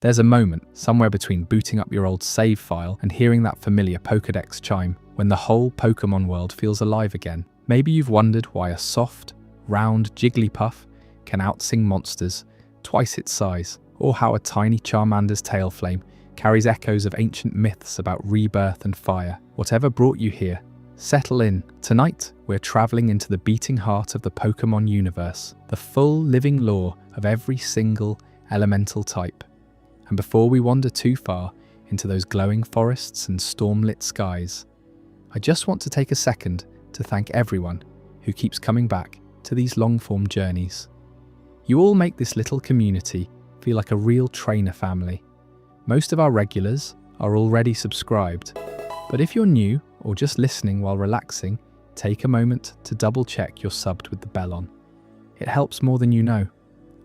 There's a moment, somewhere between booting up your old save file and hearing that familiar Pokédex chime, when the whole Pokémon world feels alive again. Maybe you've wondered why a soft, round Jigglypuff can outsing monsters twice its size, or how a tiny Charmander's tail flame carries echoes of ancient myths about rebirth and fire. Whatever brought you here, settle in. Tonight, we're traveling into the beating heart of the Pokémon universe, the full living lore of every single elemental type. And before we wander too far into those glowing forests and storm-lit skies, I just want to take a second to thank everyone who keeps coming back to these long-form journeys. You all make this little community feel like a real trainer family. Most of our regulars are already subscribed, but if you're new or just listening while relaxing, take a moment to double-check you're subbed with the bell on. It helps more than you know.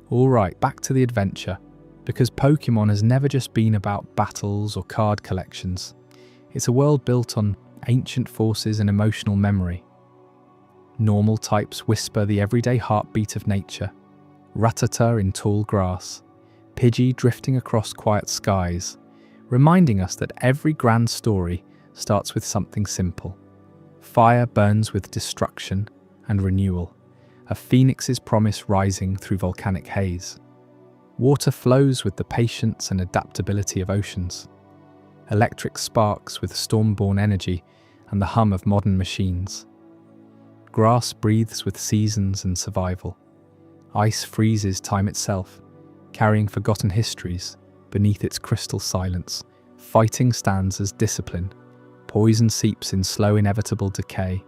All right, back to the adventure. Because Pokémon has never just been about battles or card collections. It's a world built on ancient forces and emotional memory. Normal types whisper the everyday heartbeat of nature. Rattata in tall grass, Pidgey drifting across quiet skies, reminding us that every grand story starts with something simple. Fire burns with destruction and renewal, a phoenix's promise rising through volcanic haze. Water flows with the patience and adaptability of oceans. Electric sparks with storm-born energy and the hum of modern machines. Grass breathes with seasons and survival. Ice freezes time itself, carrying forgotten histories beneath its crystal silence. Fighting stands as discipline. Poison seeps in slow, inevitable decay.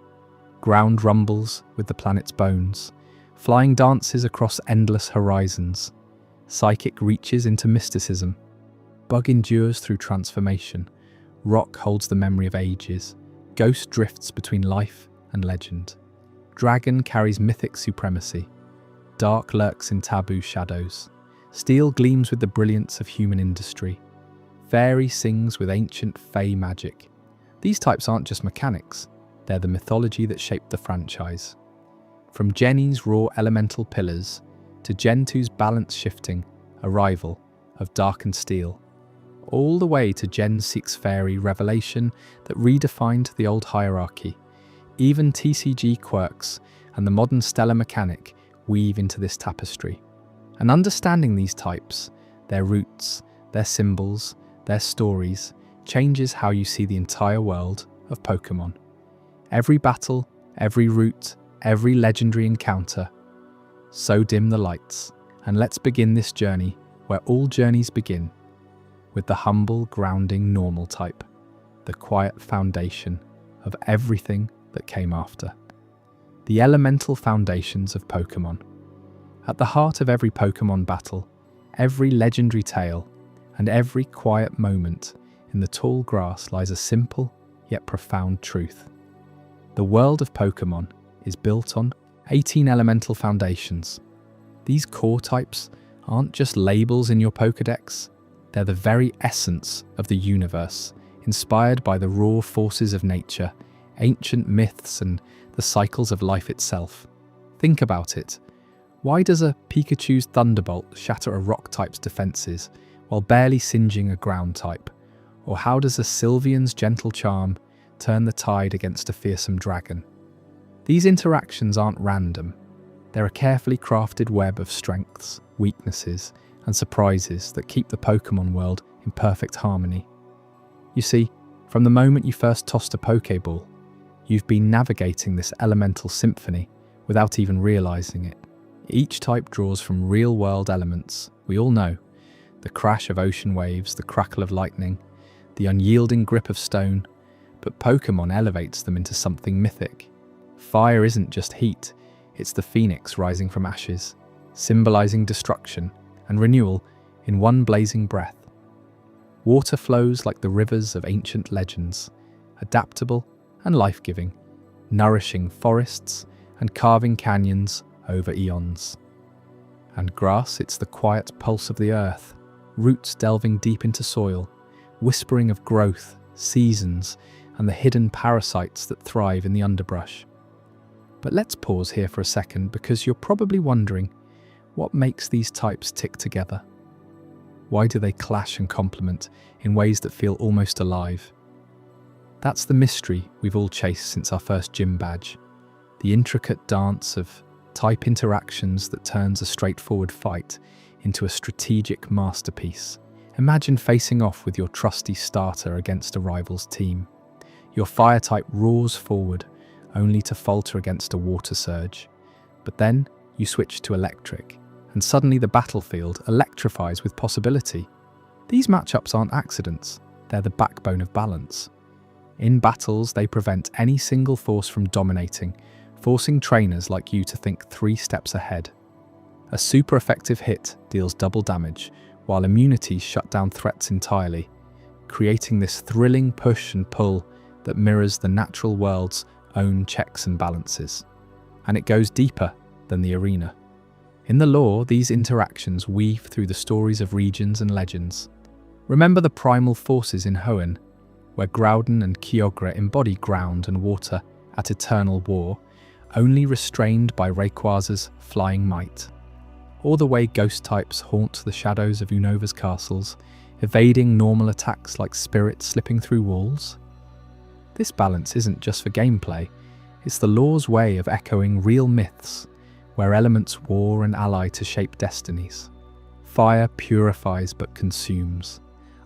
Ground rumbles with the planet's bones. Flying dances across endless horizons. Psychic reaches into mysticism. Bug endures through transformation. Rock holds the memory of ages. Ghost drifts between life and legend. Dragon carries mythic supremacy. Dark lurks in taboo shadows. Steel gleams with the brilliance of human industry. Fairy sings with ancient fey magic. These types aren't just mechanics, they're the mythology that shaped the franchise. From Jenny's raw elemental pillars to Gen 2's balance-shifting arrival of Dark and Steel, all the way to Gen 6 Fairy revelation that redefined the old hierarchy. Even TCG quirks and the modern stellar mechanic weave into this tapestry. And understanding these types, their roots, their symbols, their stories, changes how you see the entire world of Pokémon. Every battle, every route, every legendary encounter. So dim the lights, and let's begin this journey where all journeys begin, with the humble, grounding normal type, the quiet foundation of everything that came after. The elemental foundations of Pokémon. At the heart of every Pokémon battle, every legendary tale, and every quiet moment in the tall grass lies a simple yet profound truth. The world of Pokémon is built on 18 elemental foundations. These core types aren't just labels in your Pokédex, they're the very essence of the universe, inspired by the raw forces of nature, ancient myths, and the cycles of life itself. Think about it. Why does a Pikachu's Thunderbolt shatter a rock type's defenses while barely singeing a ground type? Or how does a Sylveon's gentle charm turn the tide against a fearsome dragon? These interactions aren't random. They're a carefully crafted web of strengths, weaknesses, and surprises that keep the Pokémon world in perfect harmony. You see, from the moment you first tossed a Pokéball, you've been navigating this elemental symphony without even realizing it. Each type draws from real-world elements we all know: the crash of ocean waves, the crackle of lightning, the unyielding grip of stone, but Pokémon elevates them into something mythic. Fire isn't just heat, it's the phoenix rising from ashes, symbolizing destruction and renewal in one blazing breath. Water flows like the rivers of ancient legends, adaptable and life-giving, nourishing forests and carving canyons over eons. And grass, it's the quiet pulse of the earth, roots delving deep into soil, whispering of growth, seasons, and the hidden parasites that thrive in the underbrush. But let's pause here for a second, because you're probably wondering, what makes these types tick together? Why do they clash and complement in ways that feel almost alive? That's the mystery we've all chased since our first gym badge. The intricate dance of type interactions that turns a straightforward fight into a strategic masterpiece. Imagine facing off with your trusty starter against a rival's team. Your fire type roars forward, only to falter against a water surge. But then you switch to electric, and suddenly the battlefield electrifies with possibility. These matchups aren't accidents, they're the backbone of balance. In battles, they prevent any single force from dominating, forcing trainers like you to think 3 steps ahead. A super effective hit deals double damage, while immunities shut down threats entirely, creating this thrilling push and pull that mirrors the natural world's own checks and balances. And it goes deeper than the arena. In the lore, these interactions weave through the stories of regions and legends. Remember the primal forces in Hoenn, where Groudon and Kyogre embody ground and water at eternal war, only restrained by Rayquaza's flying might. Or the way ghost types haunt the shadows of Unova's castles, evading normal attacks like spirits slipping through walls. This balance isn't just for gameplay, it's the lore's way of echoing real myths, where elements war and ally to shape destinies. Fire purifies but consumes.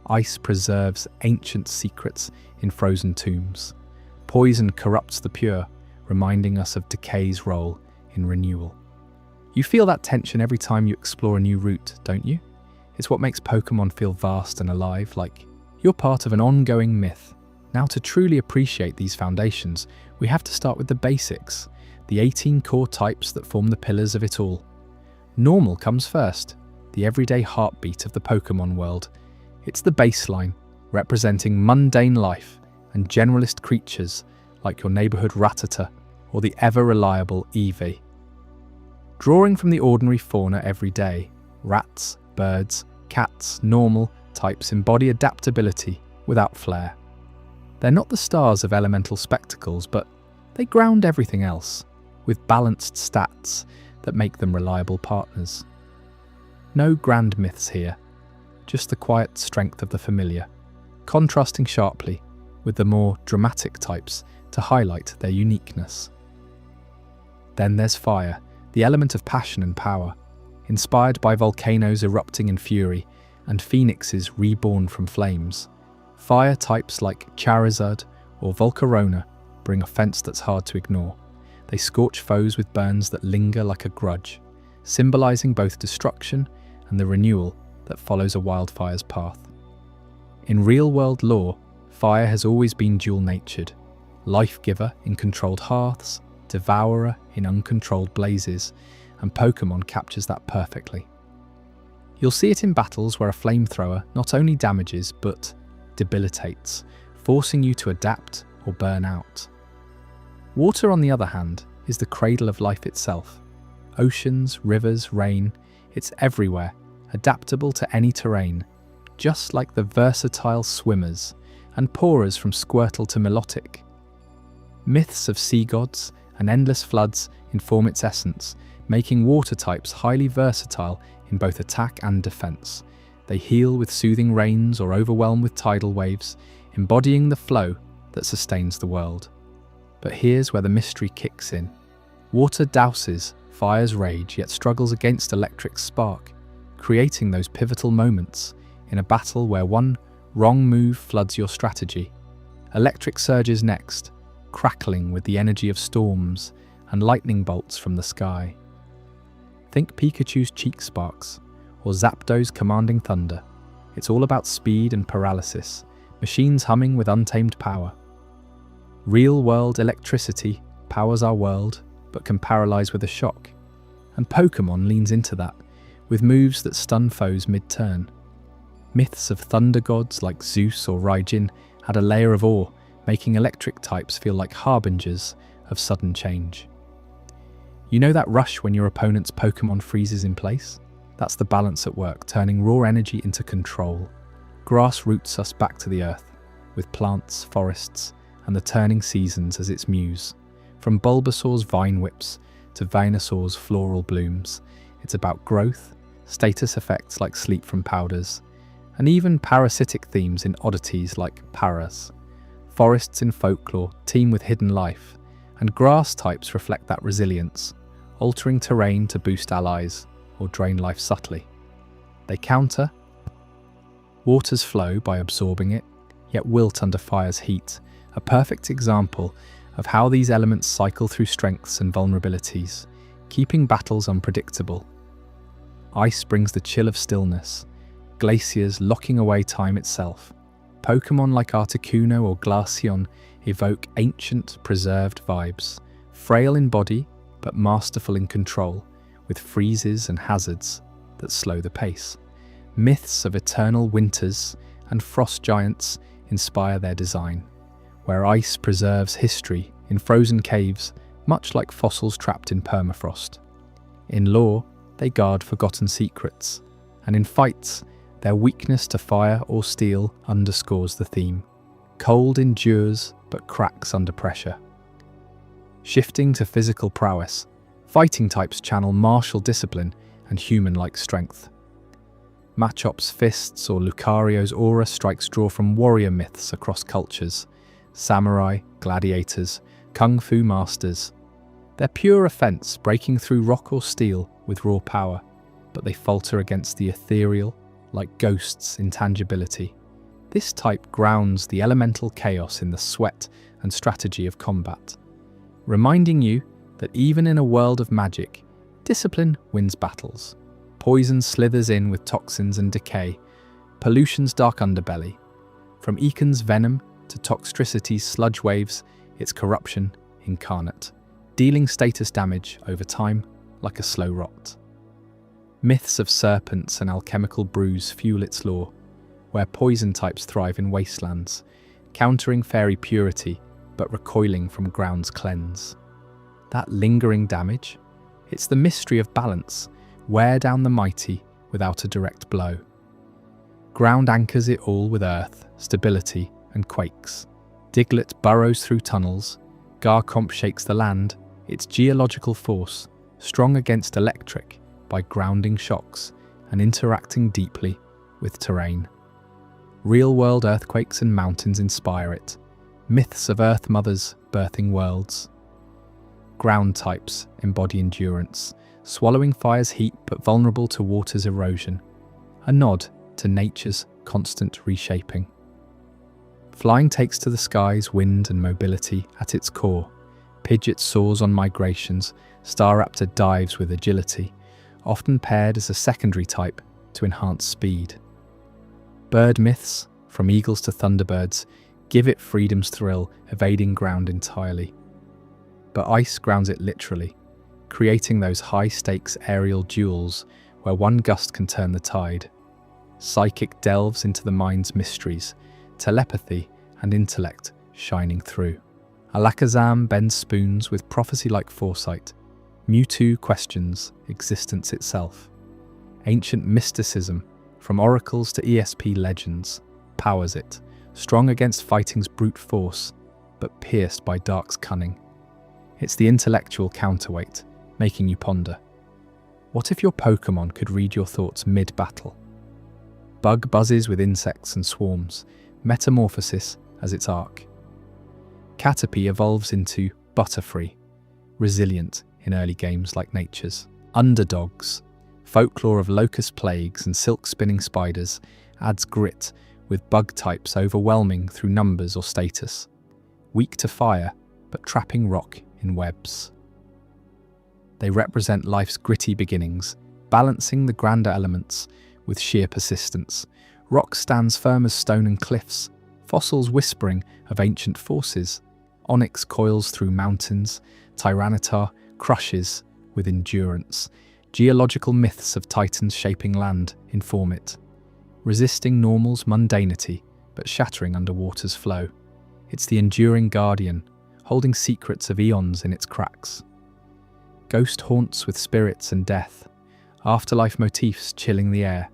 Ice preserves ancient secrets in frozen tombs. Poison corrupts the pure, reminding us of decay's role in renewal. You feel that tension every time you explore a new route, don't you? It's what makes Pokémon feel vast and alive, like you're part of an ongoing myth. Now, to truly appreciate these foundations, we have to start with the basics, the 18 core types that form the pillars of it all. Normal comes first, the everyday heartbeat of the Pokémon world. It's the baseline, representing mundane life and generalist creatures like your neighbourhood Rattata or the ever-reliable Eevee. Drawing from the ordinary fauna every day, rats, birds, cats, normal types embody adaptability without flair. They're not the stars of elemental spectacles, but they ground everything else, with balanced stats that make them reliable partners. No grand myths here, just the quiet strength of the familiar, contrasting sharply with the more dramatic types to highlight their uniqueness. Then there's fire, the element of passion and power, inspired by volcanoes erupting in fury and phoenixes reborn from flames. Fire types like Charizard or Volcarona bring offense that's hard to ignore. They scorch foes with burns that linger like a grudge, symbolizing both destruction and the renewal that follows a wildfire's path. In real-world lore, fire has always been dual-natured, life-giver in controlled hearths, devourer in uncontrolled blazes, and Pokémon captures that perfectly. You'll see it in battles where a flamethrower not only damages but debilitates, forcing you to adapt or burn out. Water, on the other hand, is the cradle of life itself. Oceans, rivers, rain, it's everywhere, adaptable to any terrain, just like the versatile swimmers and pourers from Squirtle to Milotic. Myths of sea gods and endless floods inform its essence, making water types highly versatile in both attack and defense. They heal with soothing rains or overwhelm with tidal waves, embodying the flow that sustains the world. But here's where the mystery kicks in. Water douses fire's rage, yet struggles against electric's spark, creating those pivotal moments in a battle where one wrong move floods your strategy. Electric surges next, crackling with the energy of storms and lightning bolts from the sky. Think Pikachu's cheek sparks, or Zapdos commanding thunder. It's all about speed and paralysis, machines humming with untamed power. Real-world electricity powers our world, but can paralyze with a shock. And Pokémon leans into that, with moves that stun foes mid-turn. Myths of thunder gods like Zeus or Raijin add a layer of awe, making electric types feel like harbingers of sudden change. You know that rush when your opponent's Pokémon freezes in place? That's the balance at work, turning raw energy into control. Grass roots us back to the earth, with plants, forests, and the turning seasons as its muse. From Bulbasaur's vine whips to Venusaur's floral blooms, it's about growth, status effects like sleep from powders, and even parasitic themes in oddities like paras. Forests in folklore teem with hidden life, and grass types reflect that resilience, altering terrain to boost allies or drain life subtly. They counter. Waters flow by absorbing it, yet wilt under fire's heat, a perfect example of how these elements cycle through strengths and vulnerabilities, keeping battles unpredictable. Ice brings the chill of stillness, glaciers locking away time itself. Pokémon like Articuno or Glaceon evoke ancient, preserved vibes, frail in body but masterful in control, with freezes and hazards that slow the pace. Myths of eternal winters and frost giants inspire their design, where ice preserves history in frozen caves, much like fossils trapped in permafrost. In lore, they guard forgotten secrets, and in fights, their weakness to fire or steel underscores the theme. Cold endures but cracks under pressure. Shifting to physical prowess, fighting types channel martial discipline and human-like strength. Machop's fists or Lucario's aura strikes draw from warrior myths across cultures. Samurai, gladiators, kung fu masters. They're pure offense, breaking through rock or steel with raw power, but they falter against the ethereal, like ghosts' intangibility. This type grounds the elemental chaos in the sweat and strategy of combat, reminding you that even in a world of magic, discipline wins battles. Poison slithers in with toxins and decay, pollution's dark underbelly. From Econ's venom to Toxtricity's sludge waves, it's corruption incarnate, dealing status damage over time like a slow rot. Myths of serpents and alchemical brews fuel its lore, where poison types thrive in wastelands, countering fairy purity but recoiling from ground's cleanse. That lingering damage? It's the mystery of balance, wear down the mighty without a direct blow. Ground anchors it all with earth, stability, and quakes. Diglett burrows through tunnels, Garchomp shakes the land, its geological force, strong against electric, by grounding shocks and interacting deeply with terrain. Real-world earthquakes and mountains inspire it, myths of Earth Mothers birthing worlds. Ground types embody endurance, swallowing fire's heat but vulnerable to water's erosion, a nod to nature's constant reshaping. Flying takes to the skies wind and mobility at its core. Pidgeot soars on migrations, Staraptor dives with agility, often paired as a secondary type to enhance speed. Bird myths, from eagles to thunderbirds, give it freedom's thrill, evading ground entirely. But ice grounds it literally, creating those high-stakes aerial duels where one gust can turn the tide. Psychic delves into the mind's mysteries, telepathy and intellect shining through. Alakazam bends spoons with prophecy-like foresight. Mewtwo questions existence itself. Ancient mysticism, from oracles to ESP legends, powers it, strong against fighting's brute force, but pierced by dark's cunning. It's the intellectual counterweight, making you ponder. What if your Pokémon could read your thoughts mid-battle? Bug buzzes with insects and swarms, metamorphosis as its arc. Caterpie evolves into Butterfree, resilient in early games like nature's. Underdogs, folklore of locust plagues and silk-spinning spiders, adds grit, with bug types overwhelming through numbers or status. Weak to fire, but trapping rock in webs. They represent life's gritty beginnings, balancing the grander elements with sheer persistence. Rock stands firm as stone and cliffs, fossils whispering of ancient forces. Onyx coils through mountains, Tyranitar crushes with endurance. Geological myths of titans shaping land inform it, resisting normal's mundanity but shattering under water's flow. It's the enduring guardian, holding secrets of eons in its cracks. Ghost haunts with spirits and death, afterlife motifs chilling the air.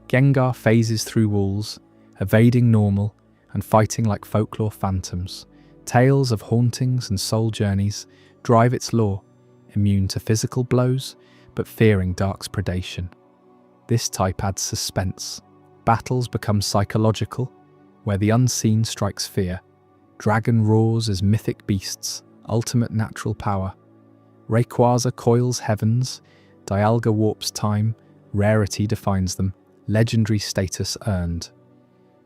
Gengar phases through walls, evading normal and fighting like folklore phantoms. Tales of hauntings and soul journeys drive its lore, immune to physical blows, but fearing dark's predation. This type adds suspense, Battles become psychological, where the unseen strikes fear. Dragon roars as mythic beasts, ultimate natural power. Rayquaza coils heavens, Dialga warps time, rarity defines them, legendary status earned.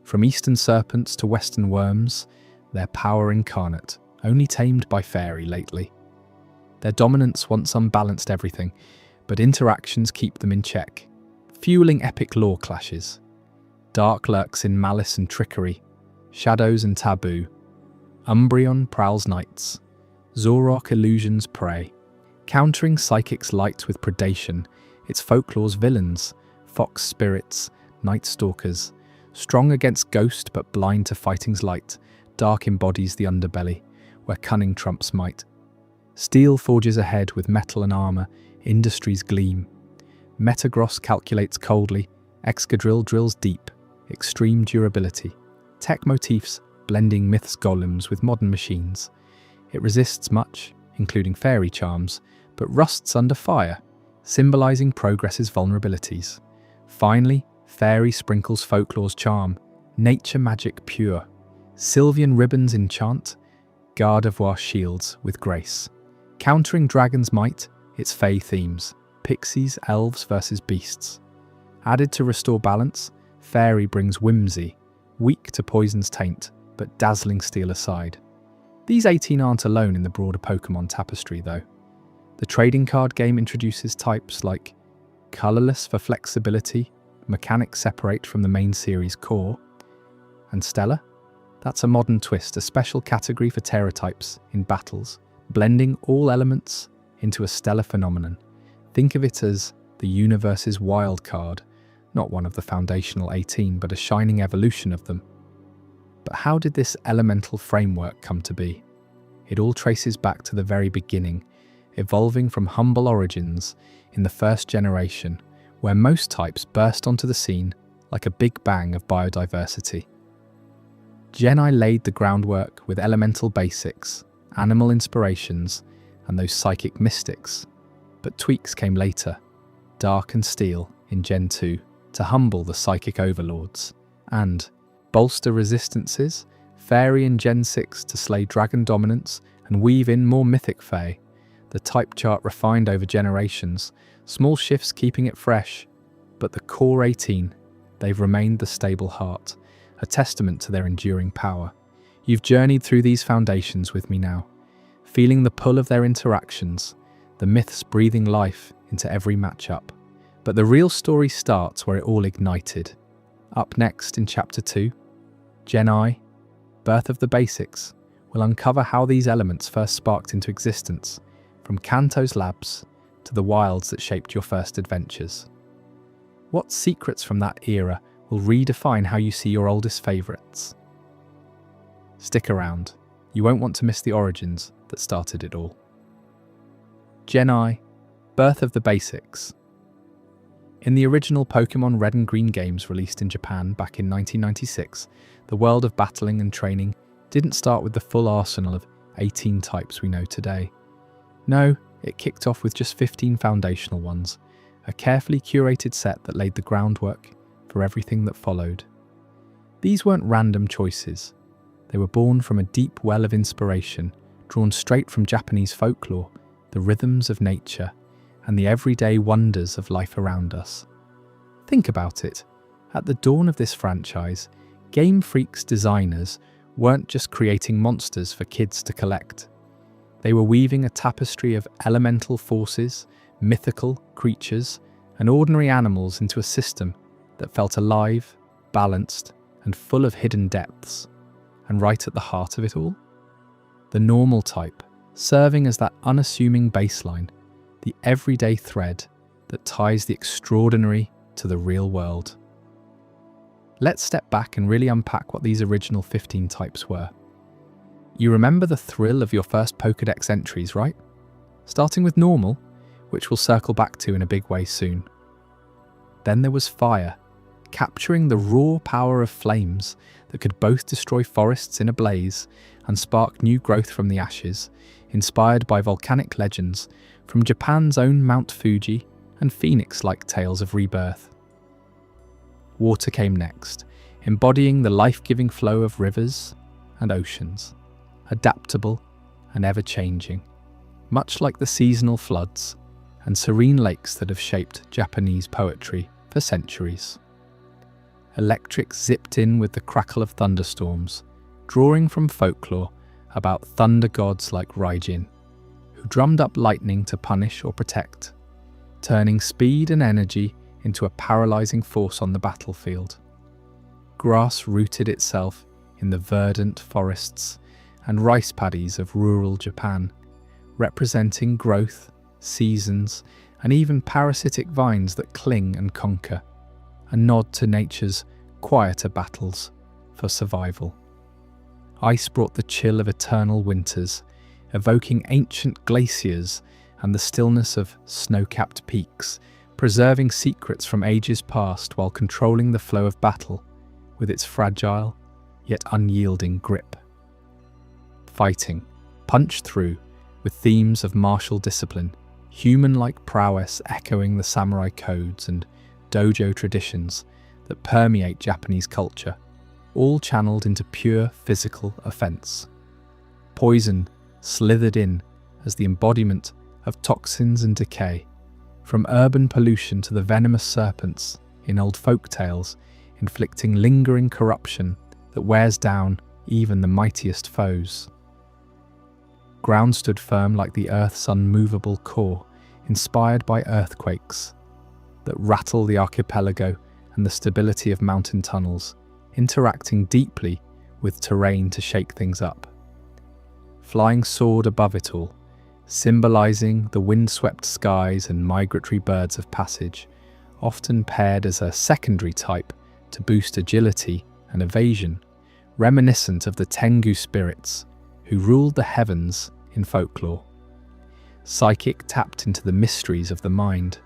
From eastern serpents to western worms, their power incarnate, only tamed by fairy lately. Their dominance once unbalanced everything, but interactions keep them in check, fueling epic lore clashes. Dark lurks in malice and trickery, shadows and taboo. Umbreon prowls nights, Zorok illusions prey. Countering Psychic's light with predation, its folklore's villains, fox spirits, night stalkers. Strong against ghost but blind to fighting's light, dark embodies the underbelly, where cunning trumps might. Steel forges ahead with metal and armour, industries gleam. Metagross calculates coldly, Excadrill drills deep, extreme durability. Tech motifs blending myths golems with modern machines. It resists much, including fairy charms, but rusts under fire, symbolising progress's vulnerabilities. Finally, fairy sprinkles folklore's charm, nature magic pure. Sylvian ribbons enchant, Gardevoir shields with grace. Countering dragon's might, its fey themes, pixies, elves versus beasts. Added to restore balance, fairy brings whimsy, weak to poison's taint, but dazzling steel aside. These 18 aren't alone in the broader Pokémon tapestry though. The trading card game introduces types like colourless for flexibility, mechanics separate from the main series core, and Stellar? That's a modern twist, a special category for Terra types in battles, blending all elements into a stellar phenomenon. Think of it as the universe's wild card, not one of the foundational 18, but a shining evolution of them. But how did this elemental framework come to be? It all traces back to the very beginning, evolving from humble origins in the first generation, where most types burst onto the scene like a big bang of biodiversity. Gen I laid the groundwork with elemental basics, animal inspirations, and those psychic mystics. But tweaks came later, Dark and Steel in Gen 2, to humble the psychic overlords, and bolster resistances, Fairy in Gen 6 to slay dragon dominance and weave in more mythic fae. The type chart refined over generations, small shifts keeping it fresh, but the core 18, they've remained the stable heart, a testament to their enduring power. You've journeyed through these foundations with me now, feeling the pull of their interactions, the myths breathing life into every matchup. But the real story starts where it all ignited. Up next in Chapter 2, Gen I, Birth of the Basics, will uncover how these elements first sparked into existence, from Kanto's labs to the wilds that shaped your first adventures. What secrets from that era will redefine how you see your oldest favourites? Stick around, you won't want to miss the origins that started it all. Gen I, Birth of the Basics. In the original Pokémon Red and Green games released in Japan back in 1996, the world of battling and training didn't start with the full arsenal of 18 types we know today. No, it kicked off with just 15 foundational ones, a carefully curated set that laid the groundwork for everything that followed. These weren't random choices. They were born from a deep well of inspiration, drawn straight from Japanese folklore, the rhythms of nature, and the everyday wonders of life around us. Think about it. At the dawn of this franchise, Game Freak's designers weren't just creating monsters for kids to collect. They were weaving a tapestry of elemental forces, mythical creatures, and ordinary animals into a system that felt alive, balanced, and full of hidden depths. And right at the heart of it all, the normal type, serving as that unassuming baseline, the everyday thread that ties the extraordinary to the real world. Let's step back and really unpack what these original 15 types were. You remember the thrill of your first Pokédex entries, right? Starting with normal, which we'll circle back to in a big way soon. Then there was fire, capturing the raw power of flames that could both destroy forests in a blaze and spark new growth from the ashes, inspired by volcanic legends from Japan's own Mount Fuji and phoenix-like tales of rebirth. water came next, embodying the life-giving flow of rivers and oceans, adaptable and ever-changing, much like the seasonal floods and serene lakes that have shaped Japanese poetry for centuries. Electric zipped in with the crackle of thunderstorms, drawing from folklore about thunder gods like Raijin, who drummed up lightning to punish or protect, turning speed and energy into a paralyzing force on the battlefield. Grass rooted itself in the verdant forests and rice paddies of rural Japan, representing growth, seasons, and even parasitic vines that cling and conquer, a nod to nature's quieter battles for survival. Ice brought the chill of eternal winters, evoking ancient glaciers and the stillness of snow-capped peaks, preserving secrets from ages past while controlling the flow of battle with its fragile yet unyielding grip. Fighting punched through with themes of martial discipline, human-like prowess echoing the samurai codes and dojo traditions that permeate Japanese culture, all channeled into pure physical offense. Poison slithered in as the embodiment of toxins and decay, from urban pollution to the venomous serpents in old folk tales, inflicting lingering corruption that wears down even the mightiest foes. Ground stood firm like the Earth's unmovable core, inspired by earthquakes that rattle the archipelago and the stability of mountain tunnels, interacting deeply with terrain to shake things up. Flying soared above it all, symbolizing the windswept skies and migratory birds of passage, often paired as a secondary type to boost agility and evasion, reminiscent of the Tengu spirits who ruled the heavens in folklore. Psychic tapped into the mysteries of the mind,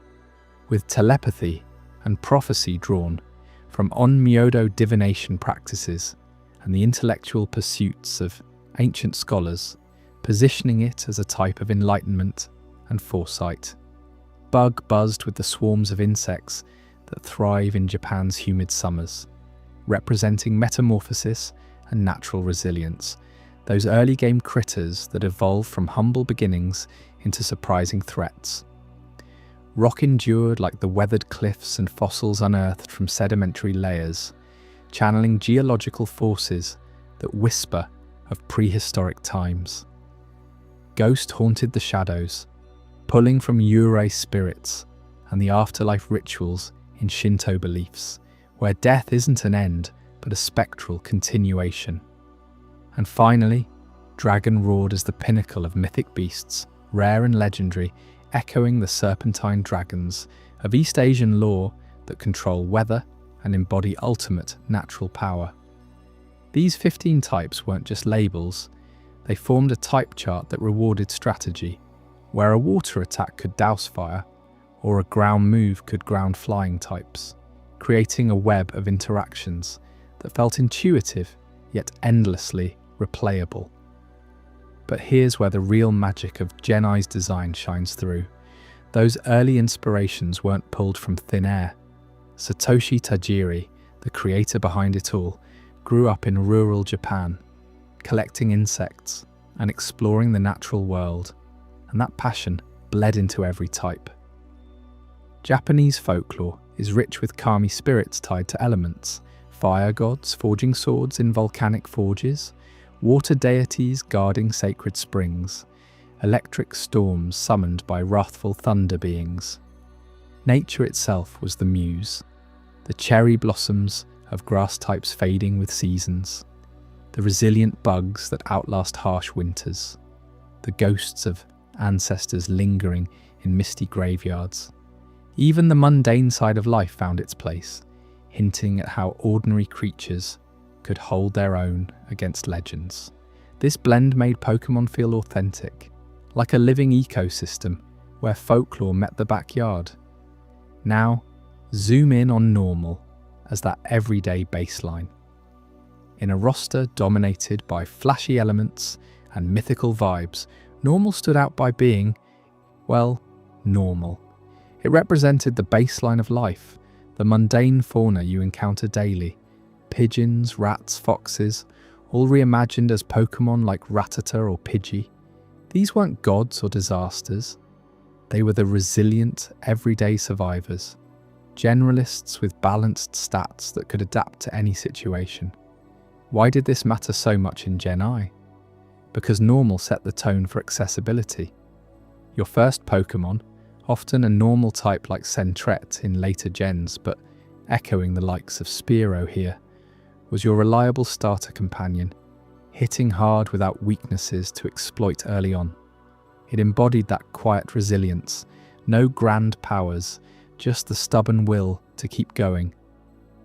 with telepathy and prophecy drawn from on-myodo divination practices and the intellectual pursuits of ancient scholars, positioning it as a type of enlightenment and foresight. Bug buzzed with the swarms of insects that thrive in Japan's humid summers, representing metamorphosis and natural resilience, those early game critters that evolve from humble beginnings into surprising threats. Rock endured like the weathered cliffs and fossils unearthed from sedimentary layers, channeling geological forces that whisper of prehistoric times. Ghost haunted the shadows, pulling from Yurei spirits and the afterlife rituals in Shinto beliefs, where death isn't an end but a spectral continuation. And finally, dragon roared as the pinnacle of mythic beasts, rare and legendary, echoing the serpentine dragons of East Asian lore that control weather and embody ultimate natural power. These 15 types weren't just labels, they formed a type chart that rewarded strategy, where a water attack could douse fire, or a ground move could ground flying types, creating a web of interactions that felt intuitive yet endlessly replayable. But here's where the real magic of Genai's design shines through. Those early inspirations weren't pulled from thin air. Satoshi Tajiri, the creator behind it all, grew up in rural Japan, collecting insects and exploring the natural world, and that passion bled into every type. Japanese folklore is rich with kami spirits tied to elements, fire gods forging swords in volcanic forges, water deities guarding sacred springs, electric storms summoned by wrathful thunder beings. Nature itself was the muse, the cherry blossoms of grass types fading with seasons, the resilient bugs that outlast harsh winters, the ghosts of ancestors lingering in misty graveyards. Even the mundane side of life found its place, hinting at how ordinary creatures could hold their own against legends. This blend made Pokémon feel authentic, like a living ecosystem where folklore met the backyard. Now, zoom in on normal as that everyday baseline. In a roster dominated by flashy elements and mythical vibes, normal stood out by being, well, normal. It represented the baseline of life, the mundane fauna you encounter daily, pigeons, rats, foxes, all reimagined as Pokémon like Rattata or Pidgey. These weren't gods or disasters. They were the resilient, everyday survivors, generalists with balanced stats that could adapt to any situation. Why did this matter so much in Gen I? Because normal set the tone for accessibility. Your first Pokémon, often a normal type like Sentret in later gens, but echoing the likes of Spearow here, was your reliable starter companion, hitting hard without weaknesses to exploit early on. It embodied that quiet resilience, no grand powers, just the stubborn will to keep going,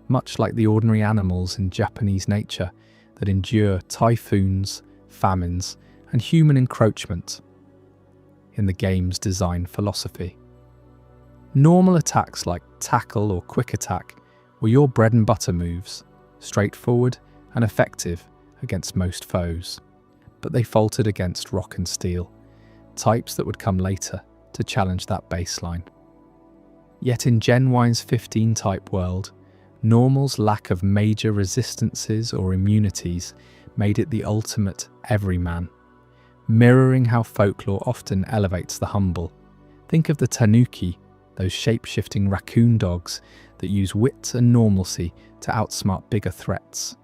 much like the ordinary animals in Japanese nature that endure typhoons, famines, and human encroachment in the game's design philosophy. Normal attacks like Tackle or Quick Attack were your bread and butter moves, straightforward and effective against most foes, but they faltered against Rock and Steel, types that would come later to challenge that baseline. Yet in Gen Y's 15-type world, Normal's lack of major resistances or immunities made it the ultimate everyman, mirroring how folklore often elevates the humble. Think of the Tanuki, those shape-shifting raccoon dogs that use wit and normalcy to outsmart bigger threats.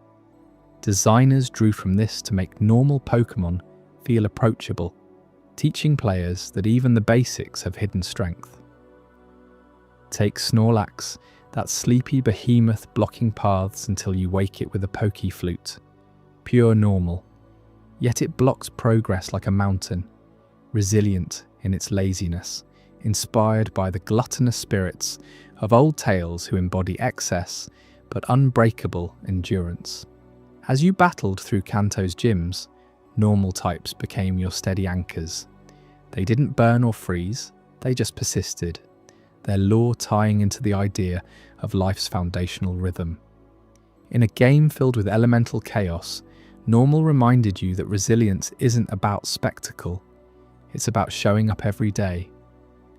Designers drew from this to make normal Pokémon feel approachable, teaching players that even the basics have hidden strength. Take Snorlax, that sleepy behemoth blocking paths until you wake it with a Poké Flute. Pure normal, yet it blocks progress like a mountain, resilient in its laziness, inspired by the gluttonous spirits of old tales who embody excess but unbreakable endurance. As you battled through Kanto's gyms, normal types became your steady anchors. They didn't burn or freeze, they just persisted, their lore tying into the idea of life's foundational rhythm. In a game filled with elemental chaos, Normal reminded you that resilience isn't about spectacle, it's about showing up every day.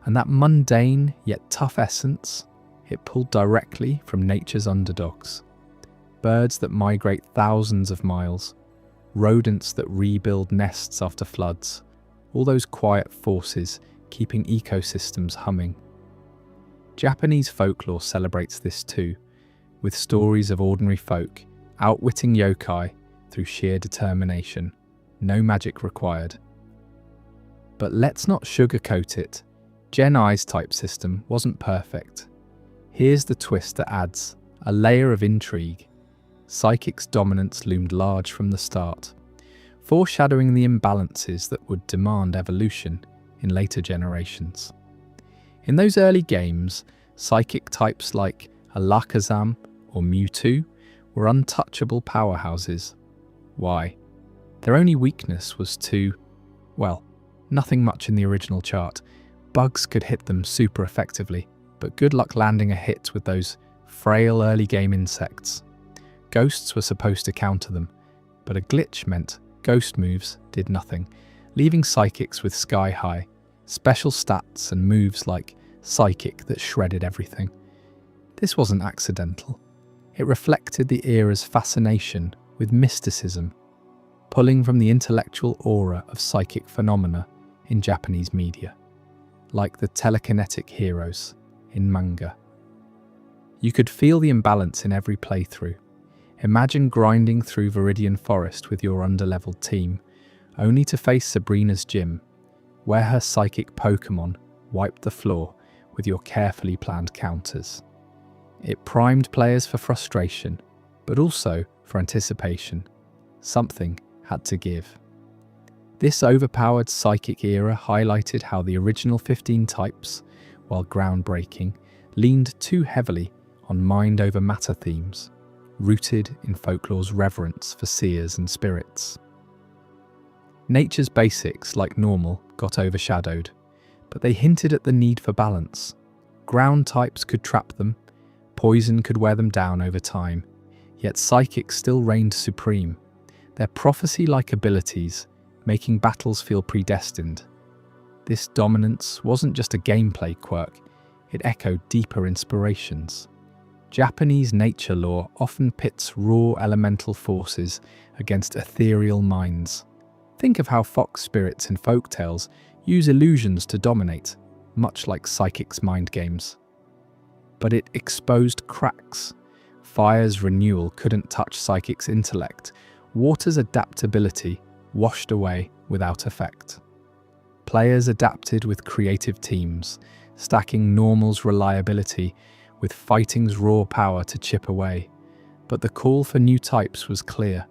And that mundane yet tough essence, it pulled directly from nature's underdogs. Birds that migrate thousands of miles, rodents that rebuild nests after floods, all those quiet forces keeping ecosystems humming. Japanese folklore celebrates this too, with stories of ordinary folk outwitting yokai through sheer determination, no magic required. But let's not sugarcoat it. Gen I's type system wasn't perfect. Here's the twist that adds a layer of intrigue. Psychic's dominance loomed large from the start, foreshadowing the imbalances that would demand evolution in later generations. In those early games, psychic types like Alakazam or Mewtwo were untouchable powerhouses. Why? Their only weakness was nothing much in the original chart. Bugs could hit them super effectively, but good luck landing a hit with those frail early game insects. Ghosts were supposed to counter them, but a glitch meant ghost moves did nothing, leaving psychics with sky-high, special stats and moves like Psychic that shredded everything. This wasn't accidental. It reflected the era's fascination with mysticism, pulling from the intellectual aura of psychic phenomena in Japanese media, like the telekinetic heroes in manga. You could feel the imbalance in every playthrough. Imagine grinding through Viridian Forest with your underleveled team, only to face Sabrina's gym, where her psychic Pokémon wiped the floor with your carefully planned counters. It primed players for frustration, but also for anticipation. Something had to give. This overpowered psychic era highlighted how the original 15 types, while groundbreaking, leaned too heavily on mind over matter themes, rooted in folklore's reverence for seers and spirits. Nature's basics, like normal, got overshadowed, but they hinted at the need for balance. Ground types could trap them, poison could wear them down over time, yet psychics still reigned supreme, their prophecy-like abilities making battles feel predestined. This dominance wasn't just a gameplay quirk, it echoed deeper inspirations. Japanese nature lore often pits raw elemental forces against ethereal minds. Think of how fox spirits in folktales use illusions to dominate, much like psychics' mind games. But it exposed cracks. Fire's renewal couldn't touch psychics' intellect. Water's adaptability washed away without effect. Players adapted with creative teams, stacking normal's reliability with fighting's raw power to chip away. But the call for new types was clear.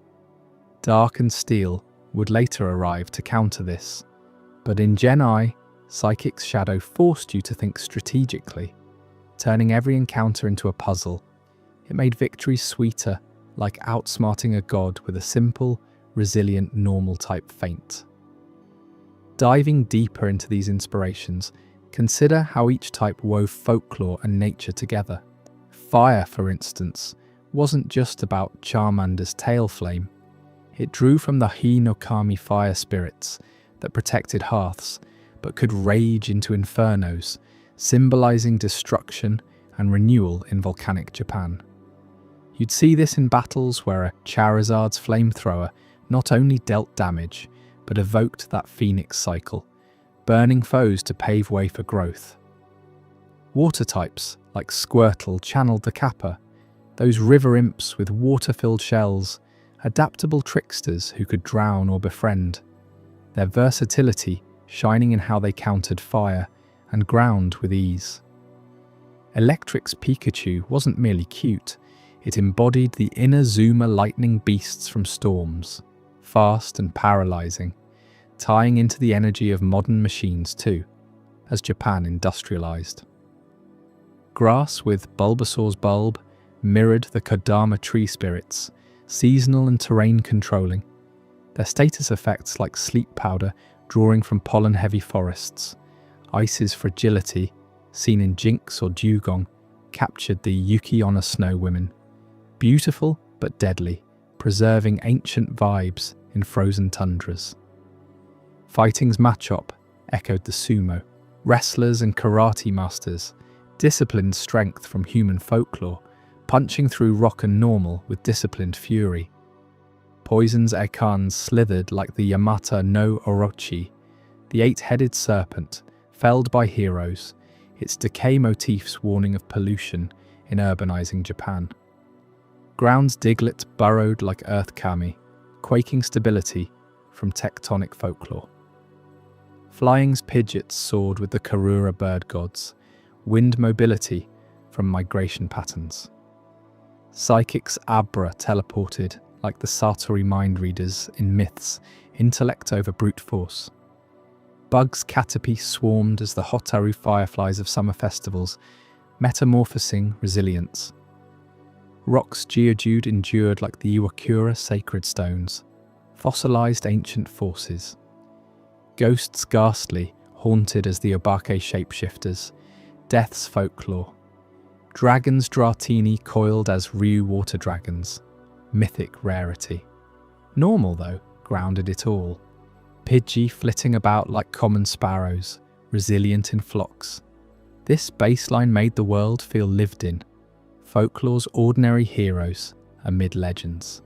Dark and Steel would later arrive to counter this. But in Gen I, Psychic's Shadow forced you to think strategically, turning every encounter into a puzzle. It made victories sweeter, like outsmarting a god with a simple, resilient normal type feint. Diving deeper into these inspirations, consider how each type wove folklore and nature together. Fire, for instance, wasn't just about Charmander's tail flame. It drew from the Hinokami fire spirits that protected hearths, but could rage into infernos, symbolizing destruction and renewal in volcanic Japan. You'd see this in battles where a Charizard's flamethrower not only dealt damage, but evoked that phoenix cycle, burning foes to pave way for growth. Water types, like Squirtle, channeled the Kappa, those river imps with water-filled shells, adaptable tricksters who could drown or befriend. Their versatility shining in how they countered fire and ground with ease. Electric's Pikachu wasn't merely cute, it embodied the inner Zuma lightning beasts from Storms, fast and paralyzing, tying into the energy of modern machines too, as Japan industrialized. Grass with Bulbasaur's bulb mirrored the Kodama tree spirits, seasonal and terrain controlling, their status effects like sleep powder drawing from pollen-heavy forests. Ice's fragility, seen in Jinx or Dugong, captured the Yuki-onna snow women. Beautiful but deadly, preserving ancient vibes in frozen tundras. Fighting's Machop echoed the sumo, wrestlers and karate masters, disciplined strength from human folklore, punching through rock and normal with disciplined fury. Poison's Ekans slithered like the Yamata no Orochi, the eight-headed serpent, felled by heroes, its decay motifs warning of pollution in urbanizing Japan. Ground's Diglett burrowed like Earth Kami, quaking stability from tectonic folklore. Flying's Pidgeot soared with the Karura bird gods, wind mobility from migration patterns. Psychic's Abra teleported like the Satori mind readers in myths, intellect over brute force. Bug's Caterpie swarmed as the Hotaru fireflies of summer festivals, metamorphosing resilience. Rock's Geodude endured like the Iwakura sacred stones, fossilized ancient forces. Ghost's Ghastly haunted as the Obake shapeshifters, Death's folklore. Dragon's Dratini coiled as Ryu water dragons, mythic rarity. Normal, though, grounded it all. Pidgey flitting about like common sparrows, resilient in flocks. This baseline made the world feel lived in, folklore's ordinary heroes amid legends.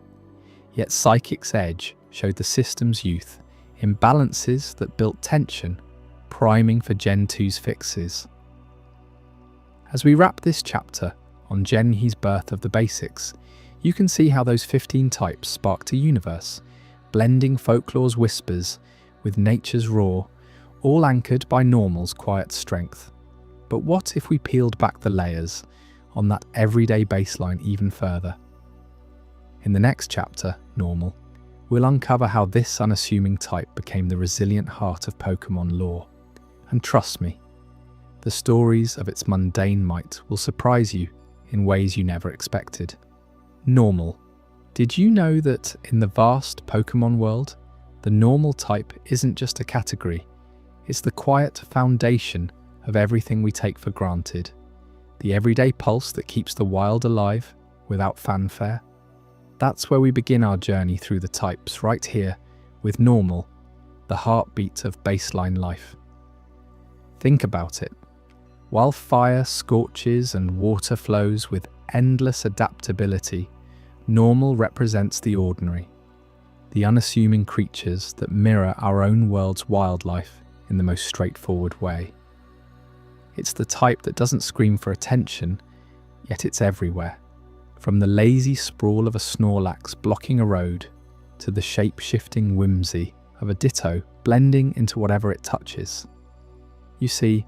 Yet Psychic's Edge showed the system's youth, imbalances that built tension, priming for Gen 2's fixes. As we wrap this chapter on Gen He's birth of the basics, you can see how those 15 types sparked a universe, blending folklore's whispers with nature's roar, all anchored by normal's quiet strength. But what if we peeled back the layers on that everyday baseline even further? In the next chapter, Normal, we'll uncover how this unassuming type became the resilient heart of Pokémon lore. And trust me, the stories of its mundane might will surprise you in ways you never expected. Normal. Did you know that in the vast Pokémon world, the normal type isn't just a category, it's the quiet foundation of everything we take for granted, the everyday pulse that keeps the wild alive without fanfare? That's where we begin our journey through the types, right here, with Normal, the heartbeat of baseline life. Think about it. While fire scorches and water flows with endless adaptability, normal represents the ordinary, the unassuming creatures that mirror our own world's wildlife in the most straightforward way. It's the type that doesn't scream for attention, yet it's everywhere. From the lazy sprawl of a Snorlax blocking a road, to the shape-shifting whimsy of a Ditto blending into whatever it touches. You see,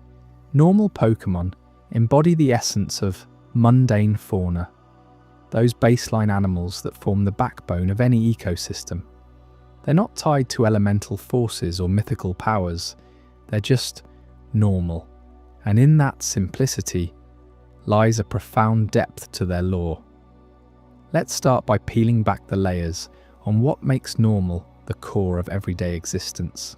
normal Pokémon embody the essence of mundane fauna, those baseline animals that form the backbone of any ecosystem. They're not tied to elemental forces or mythical powers, they're just normal. And in that simplicity lies a profound depth to their lore. Let's start by peeling back the layers on what makes normal the core of everyday existence.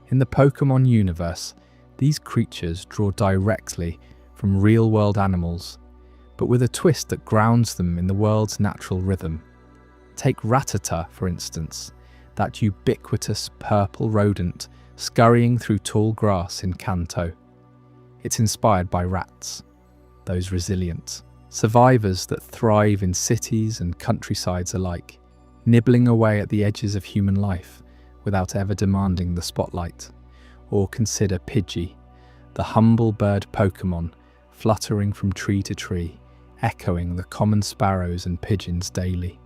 In the Pokémon universe, these creatures draw directly from real-world animals, but with a twist that grounds them in the world's natural rhythm. Take Rattata, for instance, that ubiquitous purple rodent scurrying through tall grass in Kanto. It's inspired by rats, those resilient survivors that thrive in cities and countrysides alike, nibbling away at the edges of human life without ever demanding the spotlight. Or consider Pidgey, the humble bird Pokémon fluttering from tree to tree, echoing the common sparrows and pigeons daily.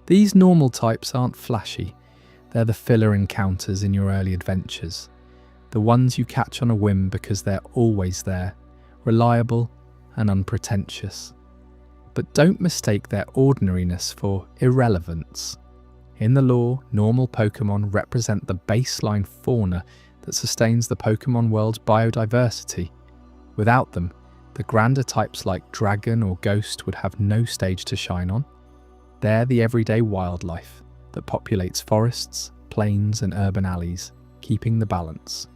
These normal types aren't flashy, they're the filler encounters in your early adventures, the ones you catch on a whim because they're always there, reliable and unpretentious. But don't mistake their ordinariness for irrelevance. In the lore, normal Pokémon represent the baseline fauna that sustains the Pokémon world's biodiversity. Without them, the grander types like Dragon or Ghost would have no stage to shine on. They're the everyday wildlife that populates forests, plains and urban alleys, keeping the balance.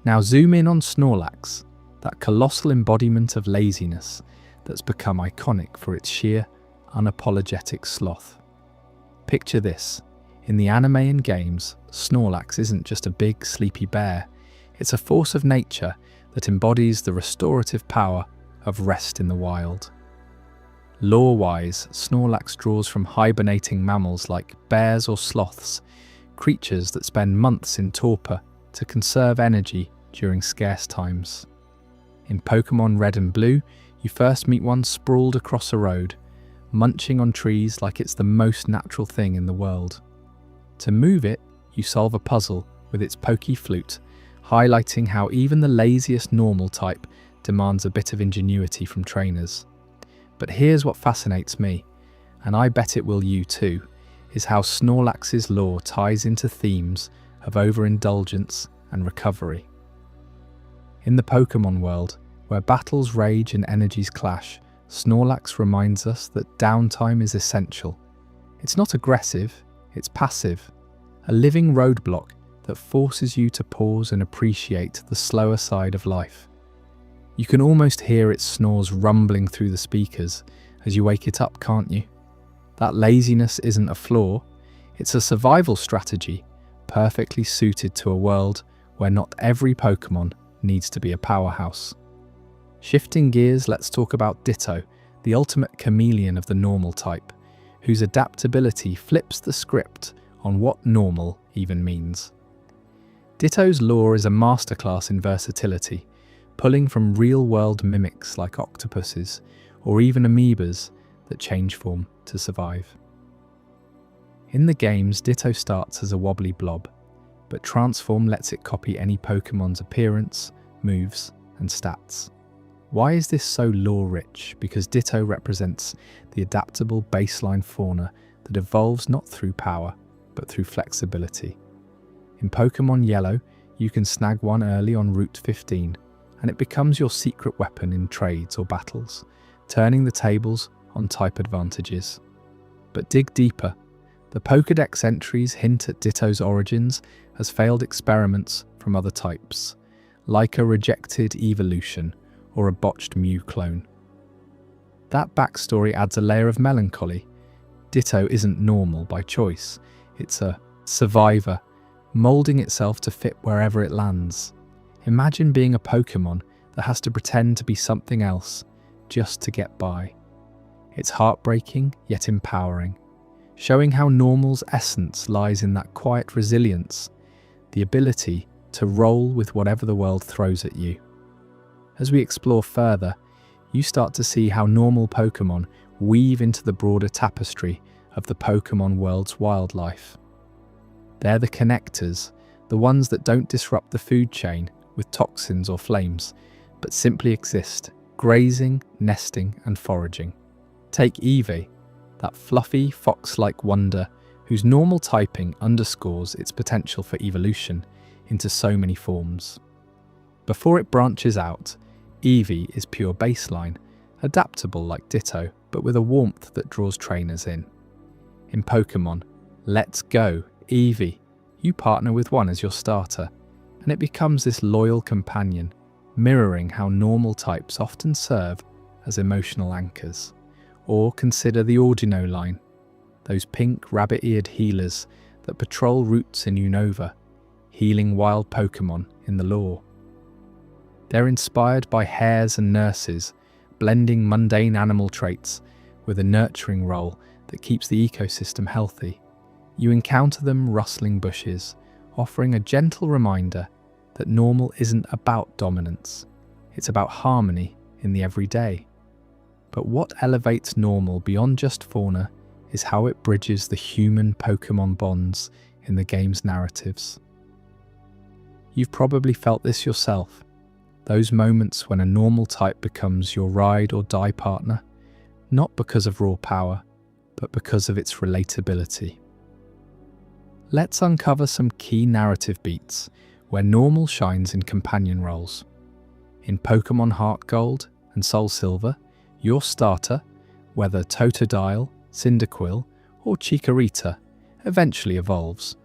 Now zoom in on Snorlax, that colossal embodiment of laziness that's become iconic for its sheer, unapologetic sloth. Picture this. In the anime and games, Snorlax isn't just a big, sleepy bear. It's a force of nature that embodies the restorative power of rest in the wild. Lore-wise, Snorlax draws from hibernating mammals like bears or sloths, creatures that spend months in torpor to conserve energy during scarce times. In Pokémon Red and Blue, you first meet one sprawled across a road, munching on trees like it's the most natural thing in the world. To move it, you solve a puzzle with its pokey flute, highlighting how even the laziest normal type demands a bit of ingenuity from trainers. But here's what fascinates me, and I bet it will you too, is how Snorlax's lore ties into themes of overindulgence and recovery. In the Pokémon world, where battles rage and energies clash, Snorlax reminds us that downtime is essential. It's not aggressive, it's passive, a living roadblock that forces you to pause and appreciate the slower side of life. You can almost hear its snores rumbling through the speakers as you wake it up, can't you? That laziness isn't a flaw, it's a survival strategy, perfectly suited to a world where not every Pokémon needs to be a powerhouse. Shifting gears, let's talk about Ditto, the ultimate chameleon of the normal type, whose adaptability flips the script on what normal even means. Ditto's lore is a masterclass in versatility, pulling from real-world mimics like octopuses or even amoebas that change form to survive. In the games, Ditto starts as a wobbly blob, but Transform lets it copy any Pokémon's appearance, moves, and stats. Why is this so lore-rich? Because Ditto represents the adaptable baseline fauna that evolves not through power, but through flexibility. In Pokémon Yellow, you can snag one early on Route 15, and it becomes your secret weapon in trades or battles, turning the tables on type advantages. But dig deeper. The Pokédex entries hint at Ditto's origins as failed experiments from other types, like a rejected evolution or a botched Mew clone. That backstory adds a layer of melancholy. Ditto isn't normal by choice, it's a survivor, moulding itself to fit wherever it lands. Imagine being a Pokémon that has to pretend to be something else just to get by. It's heartbreaking yet empowering, showing how normal's essence lies in that quiet resilience, the ability to roll with whatever the world throws at you. As we explore further, you start to see how normal Pokémon weave into the broader tapestry of the Pokémon world's wildlife. They're the connectors, the ones that don't disrupt the food chain with toxins or flames, but simply exist, grazing, nesting, and foraging. Take Eevee, that fluffy, fox-like wonder whose normal typing underscores its potential for evolution into so many forms. Before it branches out, Eevee is pure baseline, adaptable like Ditto, but with a warmth that draws trainers in. In Pokémon, Let's Go, Eevee, you partner with one as your starter, and it becomes this loyal companion, mirroring how normal types often serve as emotional anchors. Or consider the Ordino line, those pink rabbit-eared healers that patrol routes in Unova, healing wild Pokémon in the lore. They're inspired by hares and nurses, blending mundane animal traits with a nurturing role that keeps the ecosystem healthy. You encounter them rustling bushes, offering a gentle reminder that normal isn't about dominance, it's about harmony in the everyday. But what elevates normal beyond just fauna is how it bridges the human-Pokémon bonds in the game's narratives. You've probably felt this yourself, those moments when a normal type becomes your ride or die partner, not because of raw power, but because of its relatability. Let's uncover some key narrative beats where normal shines in companion roles. In Pokémon Heart Gold and Soul Silver, your starter, whether Totodile, Cyndaquil, or Chikorita, eventually evolves.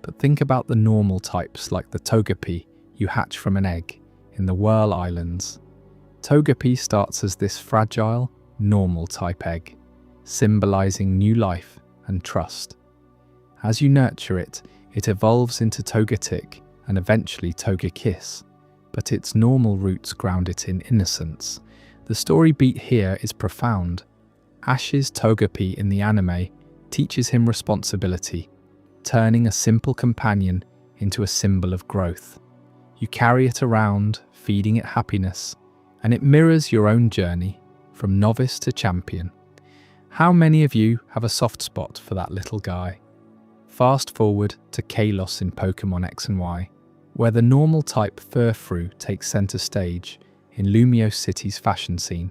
But think about the normal types like the Togepi you hatch from an egg in the Whirl Islands. Togepi starts as this fragile, normal type egg, symbolizing new life and trust. As you nurture it, it evolves into Togetic and eventually Togekiss, but its normal roots ground it in innocence. The story beat here is profound. Ash's Togepi in the anime teaches him responsibility, turning a simple companion into a symbol of growth. You carry it around, feeding it happiness, and it mirrors your own journey from novice to champion. How many of you have a soft spot for that little guy? Fast forward to Kalos in Pokémon X and Y, where the normal type Furfrou takes centre stage in Lumiose City's fashion scene.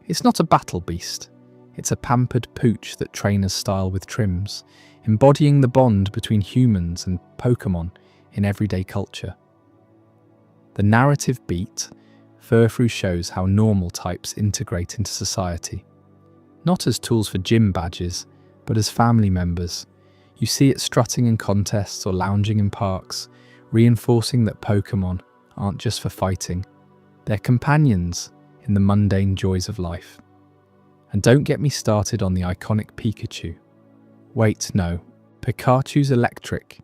It's not a battle beast, it's a pampered pooch that trainers style with trims, embodying the bond between humans and Pokémon in everyday culture. The narrative beat, Furfrou shows how normal types integrate into society. Not as tools for gym badges, but as family members. You see it strutting in contests or lounging in parks, reinforcing that Pokémon aren't just for fighting. They're companions in the mundane joys of life. And don't get me started on the iconic Pikachu. Wait, no, Pikachu's electric,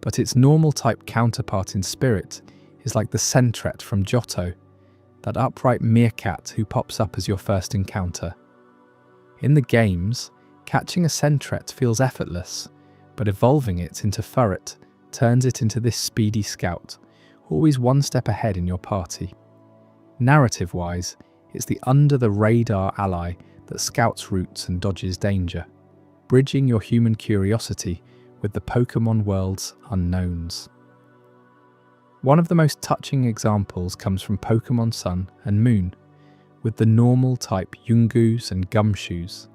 but its normal type counterpart in spirit is like the Sentret from Johto, that upright meerkat who pops up as your first encounter. In the games, catching a Sentret feels effortless, but evolving it into Furret turns it into this speedy scout, always one step ahead in your party. Narrative-wise, it's the under-the-radar ally that scouts routes and dodges danger, bridging your human curiosity with the Pokémon world's unknowns. One of the most touching examples comes from Pokémon Sun and Moon, with the normal type Yungoos and Gumshoos,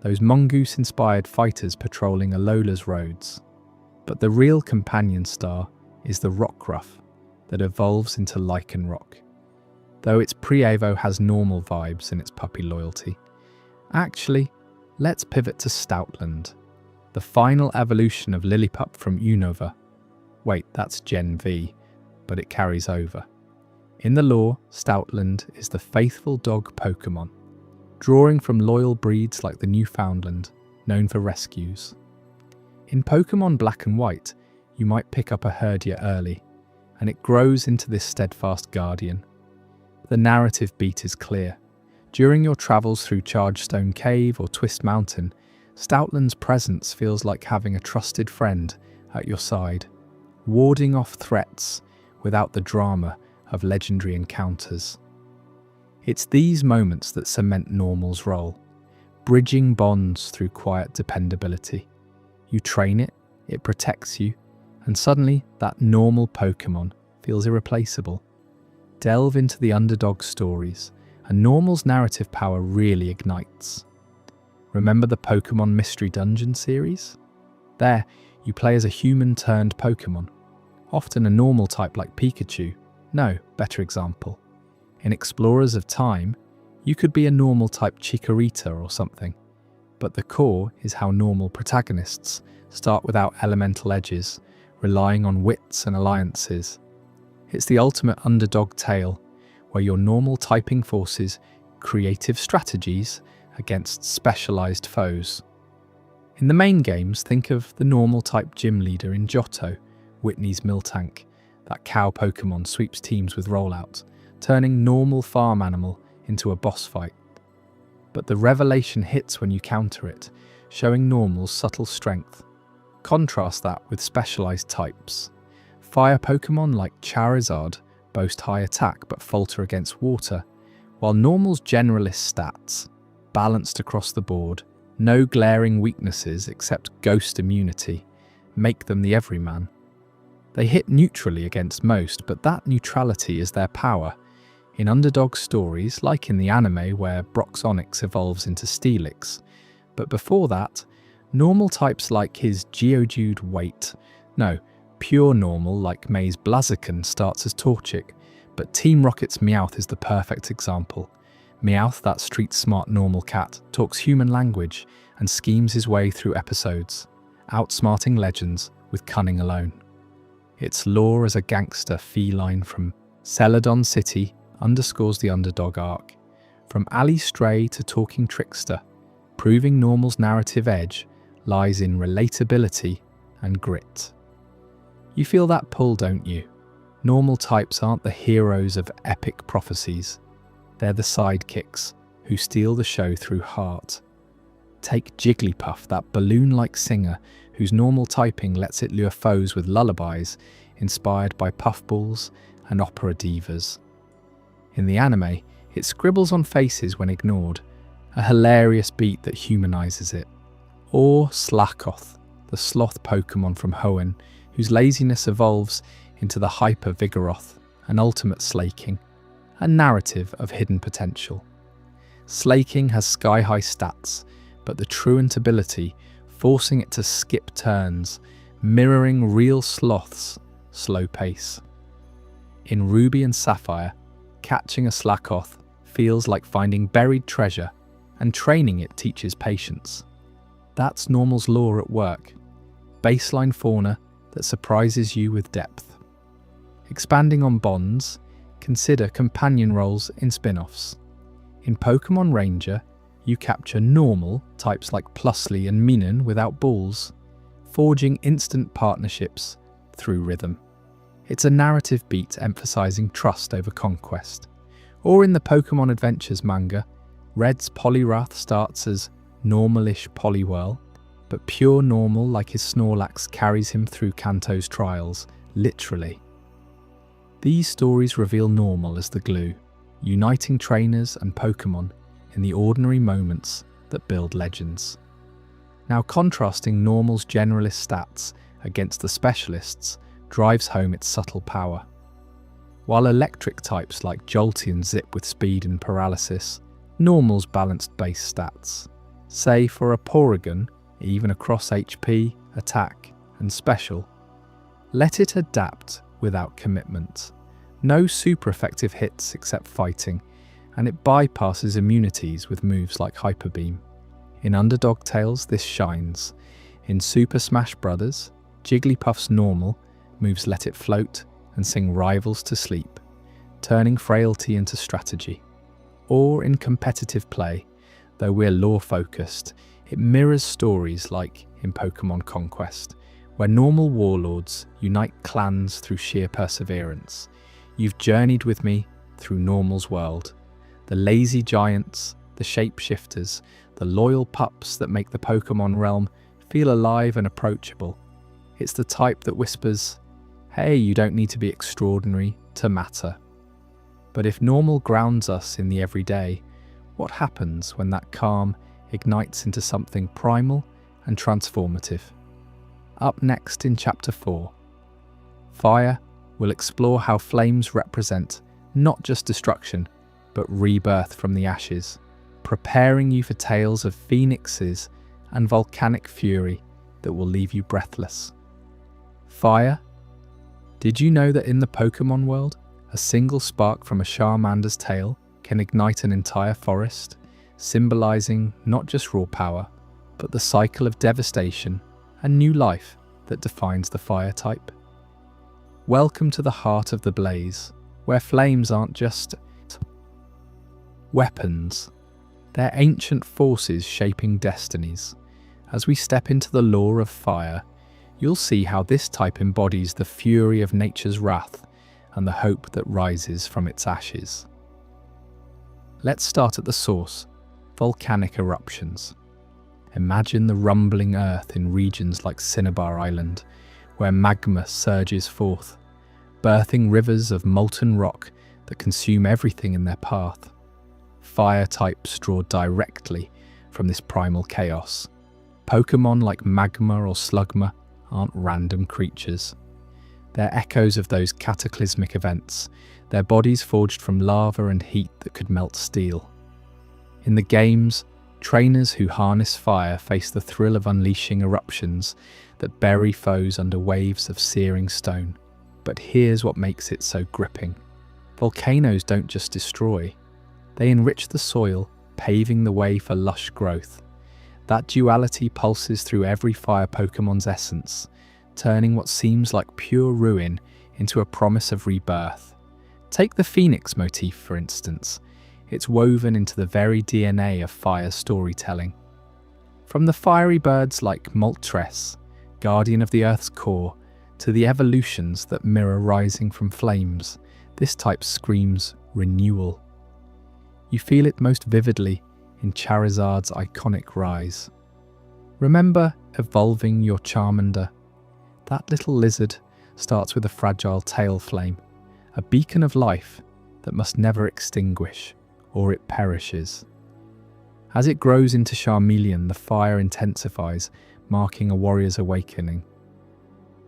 those mongoose-inspired fighters patrolling Alola's roads. But the real companion star is the Rockruff that evolves into Lycanroc. Though its pre-Evo has normal vibes in its puppy loyalty. Actually, let's pivot to Stoutland, the final evolution of Lillipup from Unova. Wait, that's Gen V, but it carries over. In the lore, Stoutland is the faithful dog Pokémon, drawing from loyal breeds like the Newfoundland, known for rescues. In Pokémon Black and White, you might pick up a Herdia early, and it grows into this steadfast guardian. The narrative beat is clear. During your travels through Chargestone Cave or Twist Mountain, Stoutland's presence feels like having a trusted friend at your side, warding off threats without the drama of legendary encounters. It's these moments that cement Normal's role, bridging bonds through quiet dependability. You train it, it protects you, and suddenly that normal Pokémon feels irreplaceable. Delve into the underdog stories, and Normal's narrative power really ignites. Remember the Pokémon Mystery Dungeon series? There, you play as a human-turned Pokémon, often a normal type like Pikachu. No, better example. In Explorers of Time, you could be a normal type Chikorita or something. But the core is how normal protagonists start without elemental edges, relying on wits and alliances. It's the ultimate underdog tale, where your normal typing forces creative strategies against specialized foes. In the main games, think of the normal type gym leader in Johto, Whitney's Miltank. That cow Pokémon sweeps teams with rollout, turning normal farm animal into a boss fight. But the revelation hits when you counter it, showing Normal's subtle strength. Contrast that with specialized types. Fire Pokémon like Charizard boast high attack but falter against water, while Normal's generalist stats, balanced across the board, no glaring weaknesses except ghost immunity, make them the everyman. They hit neutrally against most, but that neutrality is their power. In underdog stories, like in the anime where Broxonix evolves into Steelix. But before that, normal types like his Geodude pure normal like May's Blaziken starts as Torchic, but Team Rocket's Meowth is the perfect example. Meowth, that street-smart normal cat, talks human language and schemes his way through episodes, outsmarting legends with cunning alone. Its lore as a gangster feline from Celadon City underscores the underdog arc, from alley stray to talking trickster, proving Normal's narrative edge lies in relatability and grit. You feel that pull, don't you? Normal types aren't the heroes of epic prophecies. They're the sidekicks who steal the show through heart. Take Jigglypuff, that balloon-like singer whose normal typing lets it lure foes with lullabies inspired by puffballs and opera divas. In the anime, it scribbles on faces when ignored, a hilarious beat that humanizes it. Or Slakoth, the sloth Pokémon from Hoenn, whose laziness evolves into the Hyper Vigoroth, an ultimate Slaking, a narrative of hidden potential. Slaking has sky-high stats, but the truant ability forcing it to skip turns, mirroring real sloths' slow pace. In Ruby and Sapphire, catching a Slakoth feels like finding buried treasure, and training it teaches patience. That's Normal's lore at work, baseline fauna that surprises you with depth. Expanding on bonds, consider companion roles in spin-offs. In Pokémon Ranger, you capture normal types like Plusly and Minun without balls, forging instant partnerships through rhythm. It's a narrative beat emphasizing trust over conquest. Or in the Pokémon Adventures manga, Red's Poliwrath starts as normalish Poliwhirl, but pure normal like his Snorlax carries him through Kanto's trials, literally. These stories reveal Normal as the glue, uniting trainers and Pokémon in the ordinary moments that build legends. Now contrasting Normal's generalist stats against the specialists drives home its subtle power. While electric types like Jolteon zip with speed and paralysis, Normal's balanced base stats. Say for a Porygon, even across HP, attack and special, let it adapt without commitment. No super effective hits except fighting, and it bypasses immunities with moves like Hyper Beam. In Underdog Tales, this shines. In Super Smash Bros., Jigglypuff's normal moves let it float and sing rivals to sleep, turning frailty into strategy. Or in competitive play, though we're lore-focused, it mirrors stories like in Pokémon Conquest, where normal warlords unite clans through sheer perseverance. You've journeyed with me through Normal's world. The lazy giants, the shapeshifters, the loyal pups that make the Pokémon realm feel alive and approachable. It's the type that whispers, "Hey, you don't need to be extraordinary to matter." But if normal grounds us in the everyday, what happens when that calm ignites into something primal and transformative? Up next in Chapter 4, Fire will explore how flames represent not just destruction, but rebirth from the ashes, preparing you for tales of phoenixes and volcanic fury that will leave you breathless. Fire? Did you know that in the Pokémon world, a single spark from a Charmander's tail can ignite an entire forest, symbolizing not just raw power, but the cycle of devastation and new life that defines the fire type? Welcome to the heart of the blaze, where flames aren't just weapons, they're ancient forces shaping destinies. As we step into the lore of fire, you'll see how this type embodies the fury of nature's wrath and the hope that rises from its ashes. Let's start at the source, volcanic eruptions. Imagine the rumbling earth in regions like Cinnabar Island, where magma surges forth, birthing rivers of molten rock that consume everything in their path. Fire types draw directly from this primal chaos. Pokémon like Magma or Slugma aren't random creatures. They're echoes of those cataclysmic events, their bodies forged from lava and heat that could melt steel. In the games, trainers who harness fire face the thrill of unleashing eruptions that bury foes under waves of searing stone. But here's what makes it so gripping. Volcanoes don't just destroy, they enrich the soil, paving the way for lush growth. That duality pulses through every fire Pokémon's essence, turning what seems like pure ruin into a promise of rebirth. Take the Phoenix motif, for instance. It's woven into the very DNA of fire storytelling. From the fiery birds like Moltres, guardian of the Earth's core, to the evolutions that mirror rising from flames, this type screams renewal. You feel it most vividly in Charizard's iconic rise. Remember evolving your Charmander? That little lizard starts with a fragile tail flame, a beacon of life that must never extinguish, or it perishes. As it grows into Charmeleon, the fire intensifies, marking a warrior's awakening.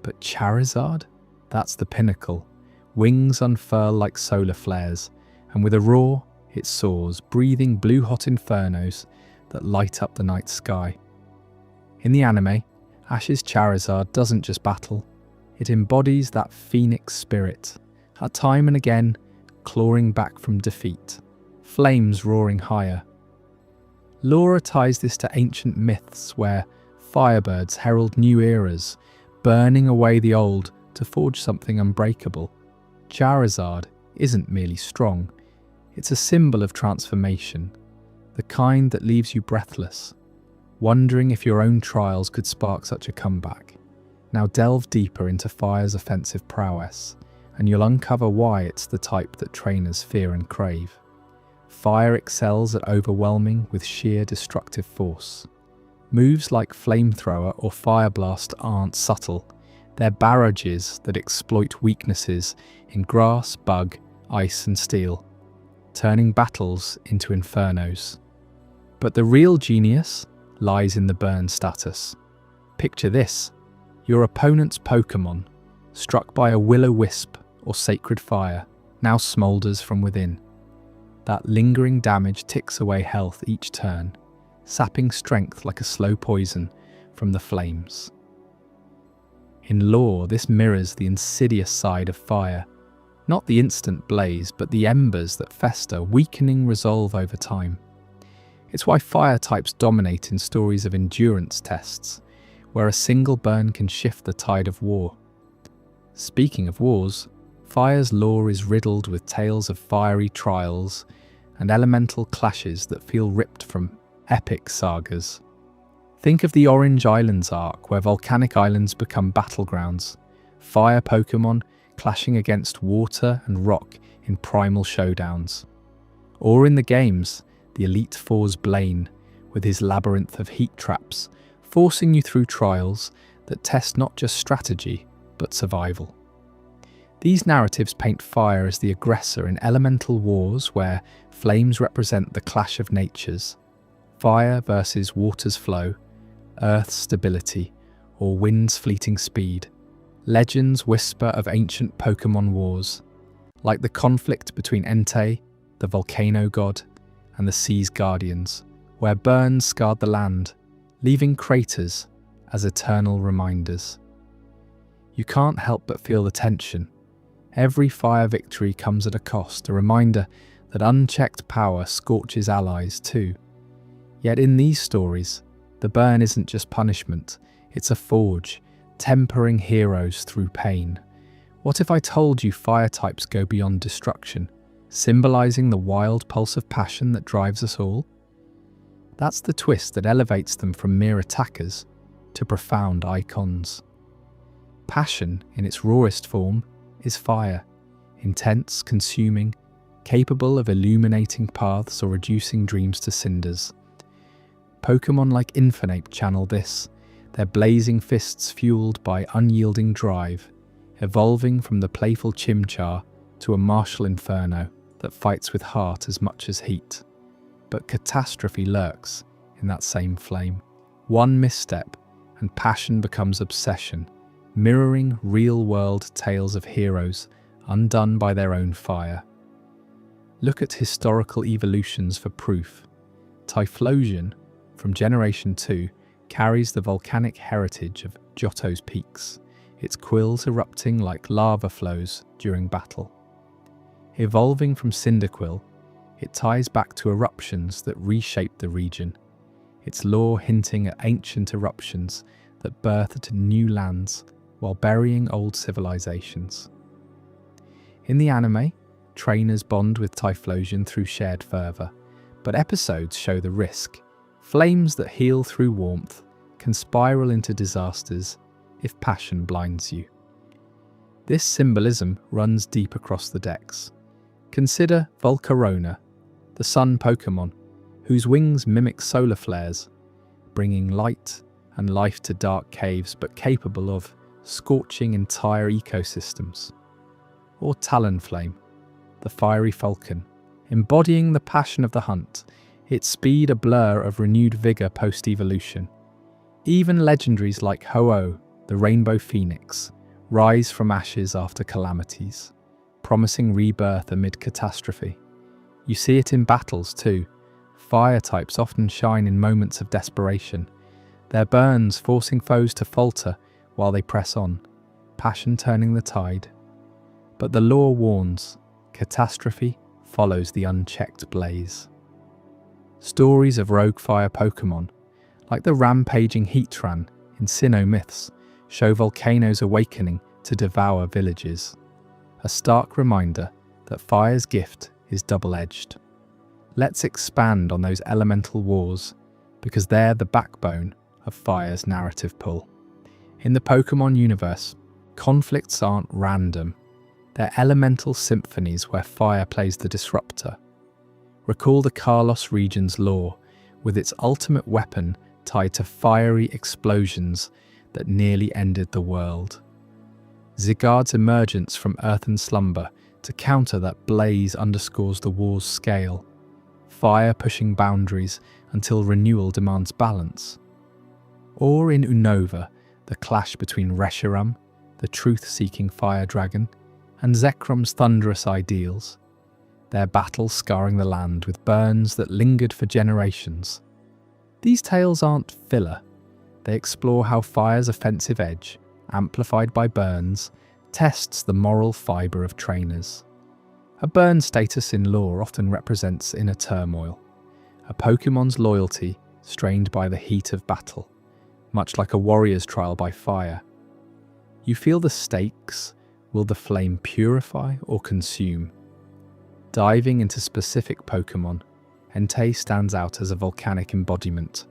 But Charizard? That's the pinnacle. Wings unfurl like solar flares, and with a roar, it soars, breathing blue-hot infernos that light up the night sky. In the anime, Ash's Charizard doesn't just battle, it embodies that phoenix spirit, at time and again clawing back from defeat, flames roaring higher. Lore ties this to ancient myths where firebirds herald new eras, burning away the old to forge something unbreakable. Charizard isn't merely strong, it's a symbol of transformation, the kind that leaves you breathless, wondering if your own trials could spark such a comeback. Now delve deeper into fire's offensive prowess, and you'll uncover why it's the type that trainers fear and crave. Fire excels at overwhelming with sheer destructive force. Moves like Flamethrower or Fire Blast aren't subtle, they're barrages that exploit weaknesses in grass, bug, ice and steel, turning battles into infernos. But the real genius lies in the burn status. Picture this, your opponent's Pokémon, struck by a will-o-wisp or sacred fire, now smoulders from within. That lingering damage ticks away health each turn, sapping strength like a slow poison from the flames. In lore, this mirrors the insidious side of fire. Not the instant blaze, but the embers that fester, weakening resolve over time. It's why fire types dominate in stories of endurance tests, where a single burn can shift the tide of war. Speaking of wars, fire's lore is riddled with tales of fiery trials and elemental clashes that feel ripped from epic sagas. Think of the Orange Islands arc, where volcanic islands become battlegrounds, fire Pokémon clashing against water and rock in primal showdowns. Or in the games, the Elite Four's Blaine, with his labyrinth of heat traps, forcing you through trials that test not just strategy, but survival. These narratives paint fire as the aggressor in elemental wars where flames represent the clash of natures, fire versus water's flow, earth's stability, or wind's fleeting speed. Legends whisper of ancient Pokémon wars, like the conflict between Entei, the volcano god, and the sea's guardians, where burns scarred the land, leaving craters as eternal reminders. You can't help but feel the tension. Every fire victory comes at a cost, a reminder that unchecked power scorches allies too. Yet in these stories, the burn isn't just punishment, it's a forge, tempering heroes through pain. What if I told you fire types go beyond destruction, symbolizing the wild pulse of passion that drives us all? That's the twist that elevates them from mere attackers to profound icons. Passion, in its rawest form, is fire, intense, consuming, capable of illuminating paths or reducing dreams to cinders. Pokémon like Infernape channel this, their blazing fists fueled by unyielding drive, evolving from the playful Chimchar to a martial inferno that fights with heart as much as heat. But catastrophe lurks in that same flame. One misstep and passion becomes obsession, mirroring real-world tales of heroes undone by their own fire. Look at historical evolutions for proof. Typhlosion, from Generation 2, carries the volcanic heritage of Johto's peaks, its quills erupting like lava flows during battle. Evolving from Cyndaquil, it ties back to eruptions that reshaped the region, its lore hinting at ancient eruptions that birthed new lands while burying old civilizations. In the anime, trainers bond with Typhlosion through shared fervor, but episodes show the risk. Flames that heal through warmth can spiral into disasters if passion blinds you. This symbolism runs deep across the decks. Consider Volcarona, the sun Pokémon, whose wings mimic solar flares, bringing light and life to dark caves but capable of scorching entire ecosystems. Or Talonflame, the fiery falcon, embodying the passion of the hunt, its speed a blur of renewed vigour post-evolution. Even legendaries like Ho-Oh, the rainbow phoenix, rise from ashes after calamities, promising rebirth amid catastrophe. You see it in battles too. Fire types often shine in moments of desperation, their burns forcing foes to falter while they press on, passion turning the tide. But the lore warns, catastrophe follows the unchecked blaze. Stories of rogue fire Pokémon, like the rampaging Heatran in Sinnoh myths, show volcanoes awakening to devour villages. A stark reminder that fire's gift is double-edged. Let's expand on those elemental wars, because they're the backbone of fire's narrative pull. In the Pokémon universe, conflicts aren't random. They're elemental symphonies where fire plays the disruptor. Recall the Kalos region's lore, with its ultimate weapon tied to fiery explosions that nearly ended the world. Zygarde's emergence from earthen slumber to counter that blaze underscores the war's scale, fire pushing boundaries until renewal demands balance. Or in Unova, the clash between Reshiram, the truth-seeking fire dragon, and Zekrom's thunderous ideals, their battle scarring the land with burns that lingered for generations. These tales aren't filler. They explore how fire's offensive edge, amplified by burns, tests the moral fibre of trainers. A burn status in lore often represents inner turmoil, a Pokémon's loyalty strained by the heat of battle, much like a warrior's trial by fire. You feel the stakes. Will the flame purify or consume? Diving into specific Pokémon, Entei stands out as a volcanic embodiment.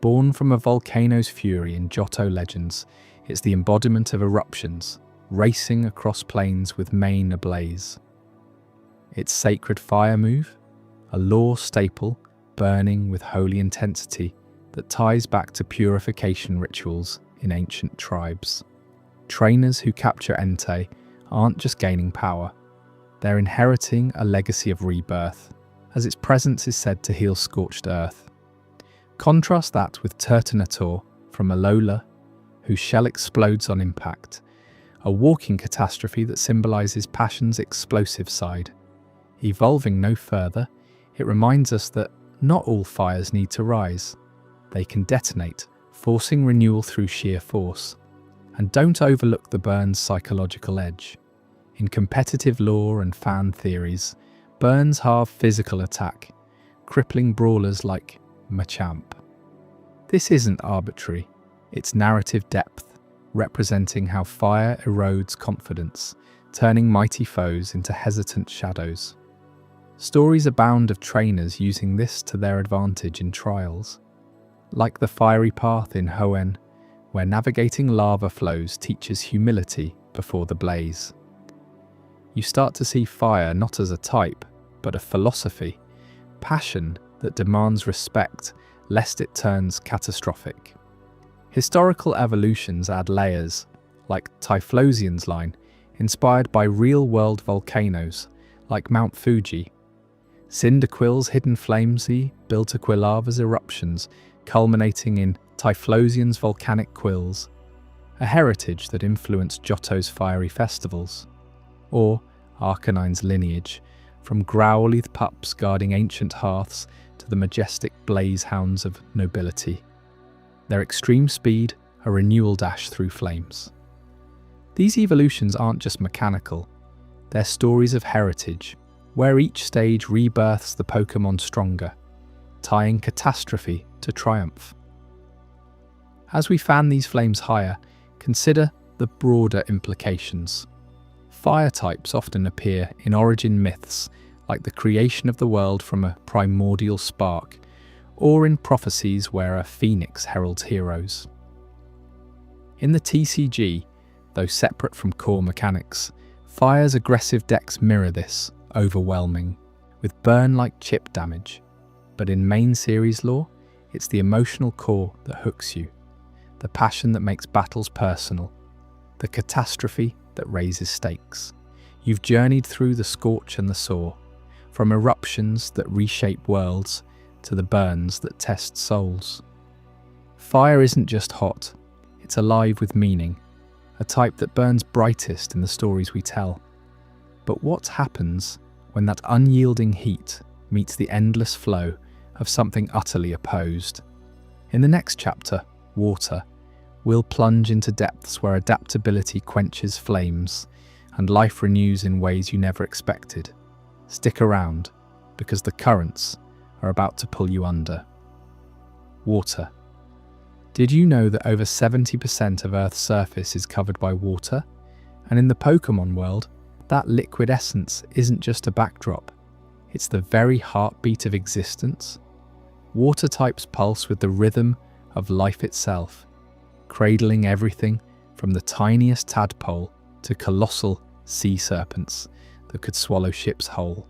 Born from a volcano's fury in Johto legends, it's the embodiment of eruptions, racing across plains with mane ablaze. Its sacred fire move? a lore staple burning with holy intensity that ties back to purification rituals in ancient tribes. Trainers who capture Entei aren't just gaining power, they're inheriting a legacy of rebirth, as its presence is said to heal scorched earth. Contrast that with Turtonator from Alola, whose shell explodes on impact, a walking catastrophe that symbolises passion's explosive side. Evolving no further, it reminds us that not all fires need to rise. They can detonate, forcing renewal through sheer force. And don't overlook the burn's psychological edge. In competitive lore and fan theories, burns halve physical attack, crippling brawlers like Machamp. This isn't arbitrary, it's narrative depth, representing how fire erodes confidence, turning mighty foes into hesitant shadows. Stories abound of trainers using this to their advantage in trials, like the fiery path in Hoenn, where navigating lava flows teaches humility before the blaze. You start to see fire not as a type, but a philosophy, passion that demands respect lest it turns catastrophic. Historical evolutions add layers, like Typhlosion's line, inspired by real-world volcanoes, like Mount Fuji. Cyndaquil's hidden flamesy built Aquilava's eruptions, culminating in Typhlosion's volcanic quills, a heritage that influenced Johto's fiery festivals. Or Arcanine's lineage, from growlithe pups guarding ancient hearths to the majestic blaze hounds of nobility. Their extreme speed, a renewal dash through flames. These evolutions aren't just mechanical, they're stories of heritage, where each stage rebirths the Pokémon stronger, tying catastrophe to triumph. As we fan these flames higher, consider the broader implications. Fire types often appear in origin myths, like the creation of the world from a primordial spark, or in prophecies where a phoenix heralds heroes. In the TCG, though separate from core mechanics, Fire's aggressive decks mirror this, overwhelming, with burn-like chip damage. But in main series lore, it's the emotional core that hooks you, the passion that makes battles personal, the catastrophe that raises stakes. You've journeyed through the scorch and the soar, from eruptions that reshape worlds to the burns that test souls. Fire isn't just hot, it's alive with meaning, a type that burns brightest in the stories we tell. But what happens when that unyielding heat meets the endless flow of something utterly opposed? In the next chapter, Water, we'll plunge into depths where adaptability quenches flames and life renews in ways you never expected. Stick around, because the currents are about to pull you under. Water. Did you know that over 70% of Earth's surface is covered by water? And in the Pokémon world, that liquid essence isn't just a backdrop, it's the very heartbeat of existence. Water types pulse with the rhythm of life itself, cradling everything from the tiniest tadpole to colossal sea serpents that could swallow ships whole.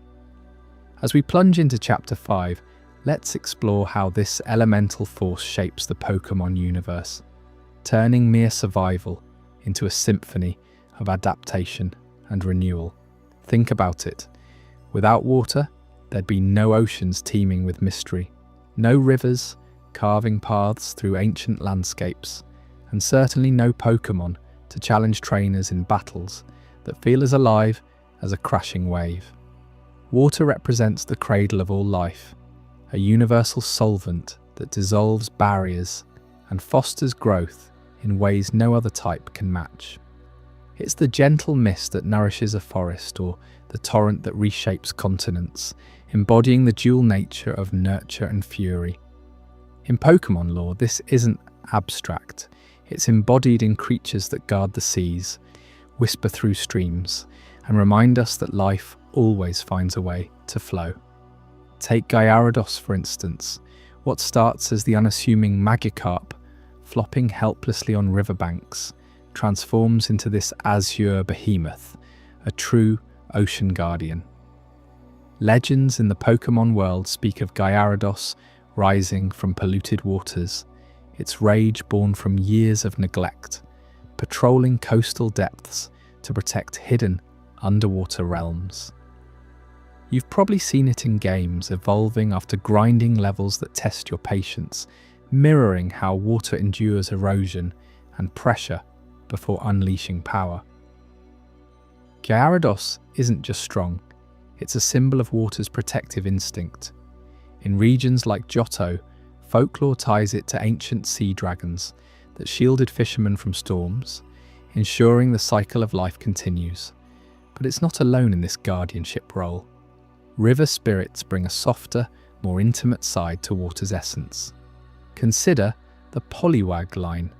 As we plunge into Chapter 5, let's explore how this elemental force shapes the Pokémon universe, turning mere survival into a symphony of adaptation and renewal. Think about it. Without water, there'd be no oceans teeming with mystery, no rivers carving paths through ancient landscapes, and certainly no Pokémon to challenge trainers in battles that feel as alive as a crashing wave. Water represents the cradle of all life, a universal solvent that dissolves barriers and fosters growth in ways no other type can match. It's the gentle mist that nourishes a forest, or the torrent that reshapes continents, embodying the dual nature of nurture and fury. In Pokémon lore, this isn't abstract. It's embodied in creatures that guard the seas, whisper through streams, and remind us that life always finds a way to flow. Take Gyarados, for instance. What starts as the unassuming Magikarp, flopping helplessly on riverbanks, transforms into this azure behemoth, a true ocean guardian. Legends in the Pokémon world speak of Gyarados rising from polluted waters, its rage born from years of neglect, patrolling coastal depths to protect hidden underwater realms. You've probably seen it in games, evolving after grinding levels that test your patience, mirroring how water endures erosion and pressure before unleashing power. Gyarados isn't just strong, it's a symbol of water's protective instinct. In regions like Johto, folklore ties it to ancient sea dragons that shielded fishermen from storms, ensuring the cycle of life continues. But it's not alone in this guardianship role. River spirits bring a softer, more intimate side to water's essence. Consider the Poliwag line,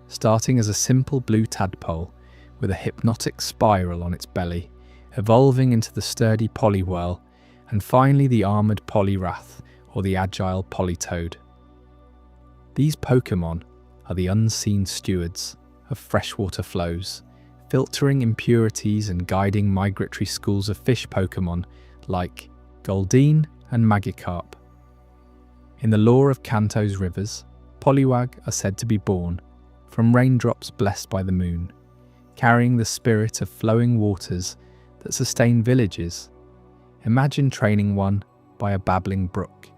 starting as a simple blue tadpole with a hypnotic spiral on its belly, evolving into the sturdy Poliwhirl, and finally the armoured Poliwrath or the agile Politoad. These Pokémon are the unseen stewards of freshwater flows, filtering impurities and guiding migratory schools of fish Pokémon like Goldeen and Magikarp. In the lore of Kanto's rivers, Poliwag are said to be born from raindrops blessed by the moon, carrying the spirit of flowing waters that sustain villages. Imagine training one by a babbling brook,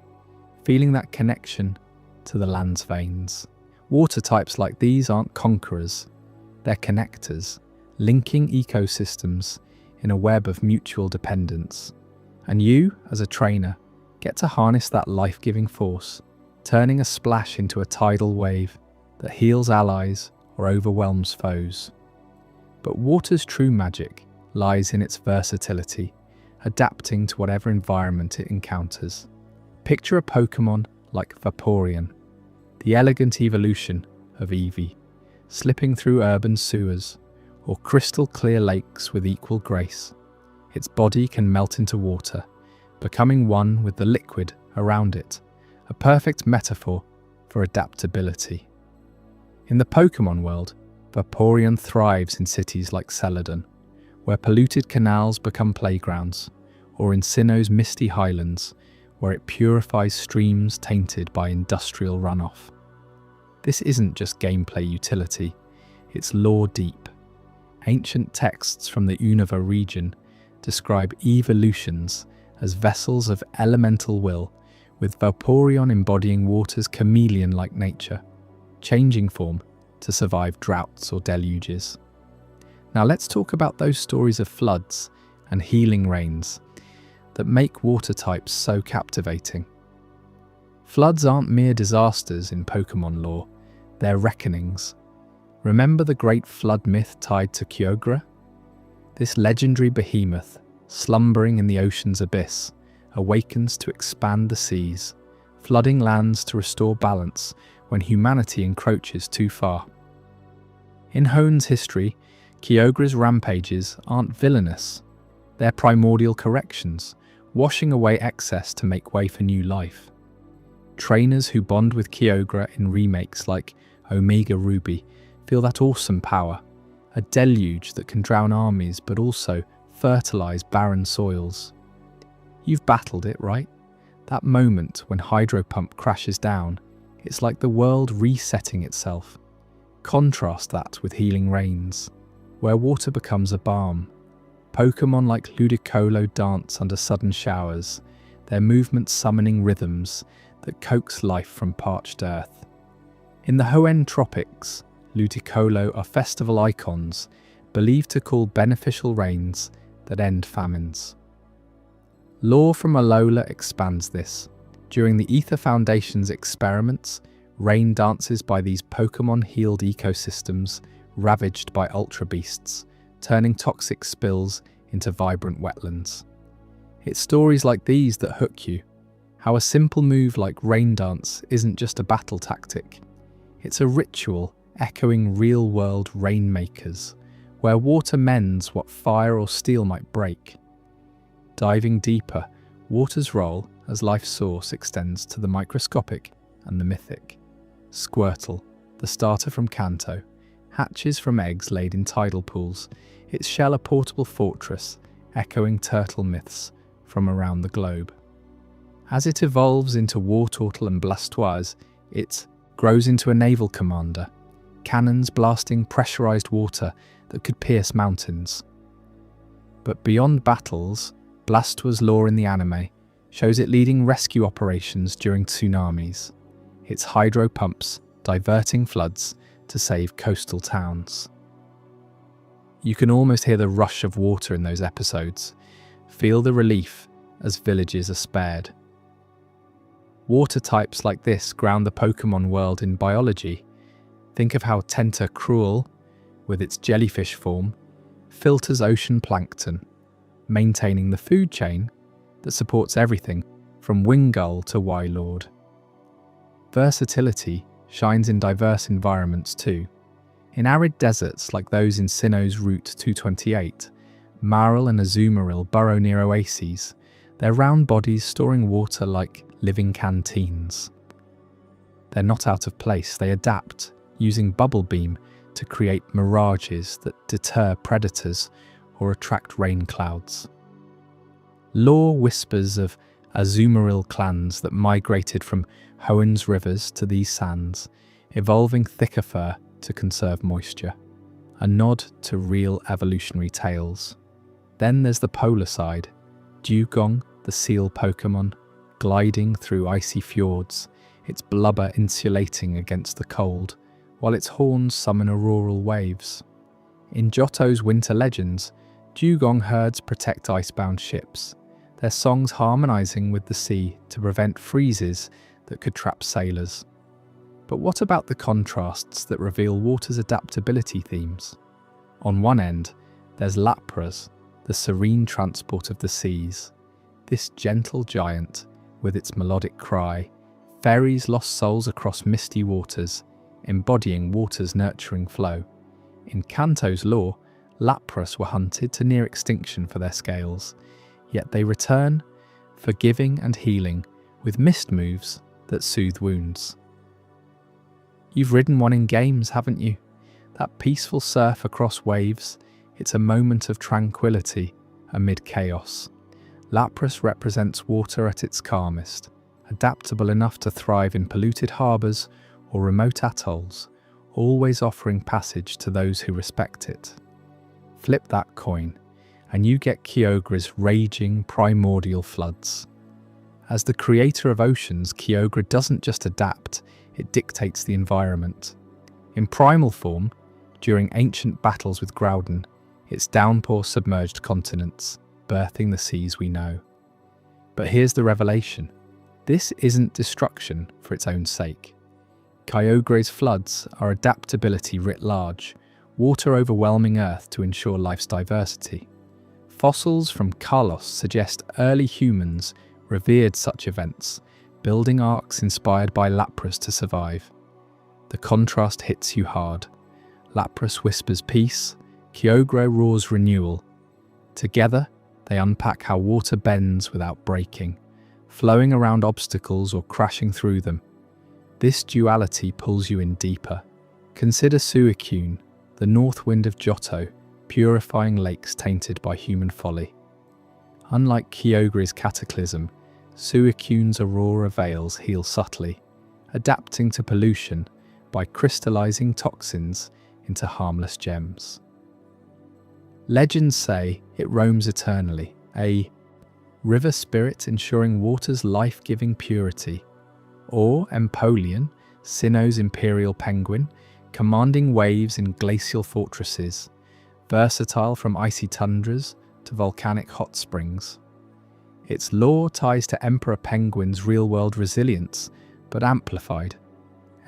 feeling that connection to the land's veins. Water types like these aren't conquerors, they're connectors, linking ecosystems in a web of mutual dependence. And you, as a trainer, get to harness that life-giving force, turning a splash into a tidal wave that heals allies or overwhelms foes. But water's true magic lies in its versatility, adapting to whatever environment it encounters. Picture a Pokémon like Vaporeon, the elegant evolution of Eevee, slipping through urban sewers or crystal-clear lakes with equal grace. Its body can melt into water, becoming one with the liquid around it, a perfect metaphor for adaptability. In the Pokémon world, Vaporeon thrives in cities like Celadon, where polluted canals become playgrounds, or in Sinnoh's misty highlands, where it purifies streams tainted by industrial runoff. This isn't just gameplay utility, it's lore deep. Ancient texts from the Unova region describe evolutions as vessels of elemental will, with Vaporeon embodying water's chameleon-like nature, changing form to survive droughts or deluges. Now let's talk about those stories of floods and healing rains that make water types so captivating. Floods aren't mere disasters in Pokémon lore, they're reckonings. Remember the great flood myth tied to Kyogre? This legendary behemoth, slumbering in the ocean's abyss, awakens to expand the seas, flooding lands to restore balance when humanity encroaches too far. In Hoenn's history, Kyogre's rampages aren't villainous. They're primordial corrections, washing away excess to make way for new life. Trainers who bond with Kyogre in remakes like Omega Ruby feel that awesome power, a deluge that can drown armies but also fertilize barren soils. You've battled it, right? That moment when Hydro Pump crashes down, it's like the world resetting itself. Contrast that with Healing Rains, where water becomes a balm. Pokémon like Ludicolo dance under sudden showers, their movements summoning rhythms that coax life from parched earth. In the Hoenn Tropics, Ludicolo are festival icons believed to call beneficial rains that end famines. Lore from Alola expands this. During the Ether Foundation's experiments, rain dances by these Pokémon-healed ecosystems ravaged by Ultra Beasts, turning toxic spills into vibrant wetlands. It's stories like these that hook you. How a simple move like Rain Dance isn't just a battle tactic. It's a ritual echoing real-world rainmakers, where water mends what fire or steel might break. Diving deeper, water's role as life's source extends to the microscopic and the mythic. Squirtle, the starter from Kanto, hatches from eggs laid in tidal pools, its shell a portable fortress, echoing turtle myths from around the globe. As it evolves into war turtle and blastoise, it grows into a naval commander, cannons blasting pressurized water that could pierce mountains. But beyond battles, Blastoise's lore in the anime shows it leading rescue operations during tsunamis, its hydro pumps diverting floods to save coastal towns. You can almost hear the rush of water in those episodes, feel the relief as villages are spared. Water types like this ground the Pokémon world in biology. Think of how Tentacruel, with its jellyfish form, filters ocean plankton, maintaining the food chain that supports everything from Wingull to Wylord. Versatility shines in diverse environments too. In arid deserts like those in Sinnoh's Route 228, Marill and Azumarill burrow near oases, their round bodies storing water like living canteens. They're not out of place, they adapt, using bubble beam to create mirages that deter predators or attract rain clouds. Lore whispers of Azumarill clans that migrated from Hoenns rivers to these sands, evolving thicker fur to conserve moisture, a nod to real evolutionary tales. Then there's the polar side, Dugong, the seal Pokémon, gliding through icy fjords, its blubber insulating against the cold, while its horns summon auroral waves. In Johto's Winter Legends, Dugong herds protect icebound ships, their songs harmonizing with the sea to prevent freezes that could trap sailors. But what about the contrasts that reveal water's adaptability themes? On one end, there's Lapras, the serene transport of the seas. This gentle giant, with its melodic cry, ferries lost souls across misty waters, embodying water's nurturing flow. In Kanto's lore, Lapras were hunted to near extinction for their scales, yet they return, forgiving and healing, with mist moves that soothe wounds. You've ridden one in games, haven't you? That peaceful surf across waves, it's a moment of tranquility amid chaos. Lapras represents water at its calmest, adaptable enough to thrive in polluted harbours or remote atolls, always offering passage to those who respect it. Flip that coin, and you get Kyogre's raging primordial floods. As the creator of oceans, Kyogre doesn't just adapt, it dictates the environment. In primal form, during ancient battles with Groudon, its downpour submerged continents, birthing the seas we know. But here's the revelation. This isn't destruction for its own sake. Kyogre's floods are adaptability writ large, water overwhelming Earth to ensure life's diversity. Fossils from Kalos suggest early humans revered such events, building arcs inspired by Lapras to survive. The contrast hits you hard. Lapras whispers peace, Kyogre roars renewal. Together, they unpack how water bends without breaking, flowing around obstacles or crashing through them. This duality pulls you in deeper. Consider Suicune, the north wind of Johto, purifying lakes tainted by human folly. Unlike Kyogre's cataclysm, Suicune's aurora veils heal subtly, adapting to pollution by crystallizing toxins into harmless gems. Legends say it roams eternally, a river spirit ensuring water's life-giving purity, or Empoleon, Sinnoh's imperial penguin, commanding waves in glacial fortresses, versatile from icy tundras to volcanic hot springs. Its lore ties to Emperor Penguin's real-world resilience, but amplified.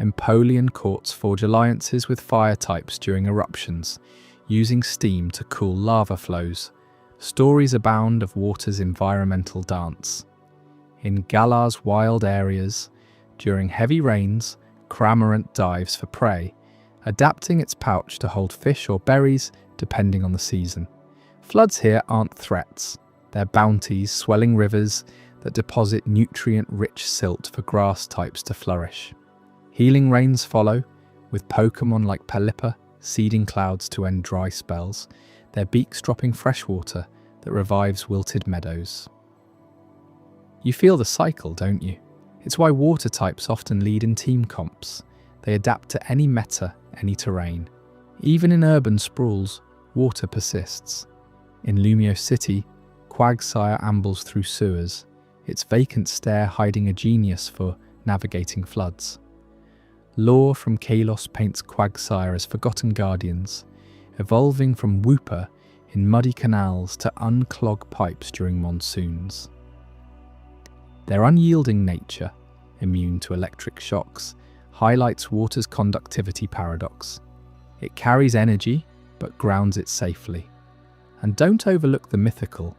Empoleon courts forge alliances with fire types during eruptions, using steam to cool lava flows. Stories abound of water's environmental dance. In Galar's wild areas, during heavy rains, Cramorant dives for prey, adapting its pouch to hold fish or berries depending on the season. Floods here aren't threats. They're bounties, swelling rivers that deposit nutrient-rich silt for grass types to flourish. Healing rains follow, with Pokémon like Pelipper seeding clouds to end dry spells, their beaks dropping fresh water that revives wilted meadows. You feel the cycle, don't you? It's why water types often lead in team comps. They adapt to any meta, any terrain. Even in urban sprawls, water persists. In Lumio City, Quagsire ambles through sewers, its vacant stare hiding a genius for navigating floods. Lore from Kalos paints Quagsire as forgotten guardians, evolving from whooper in muddy canals to unclog pipes during monsoons. Their unyielding nature, immune to electric shocks, highlights water's conductivity paradox. It carries energy, but grounds it safely. And don't overlook the mythical.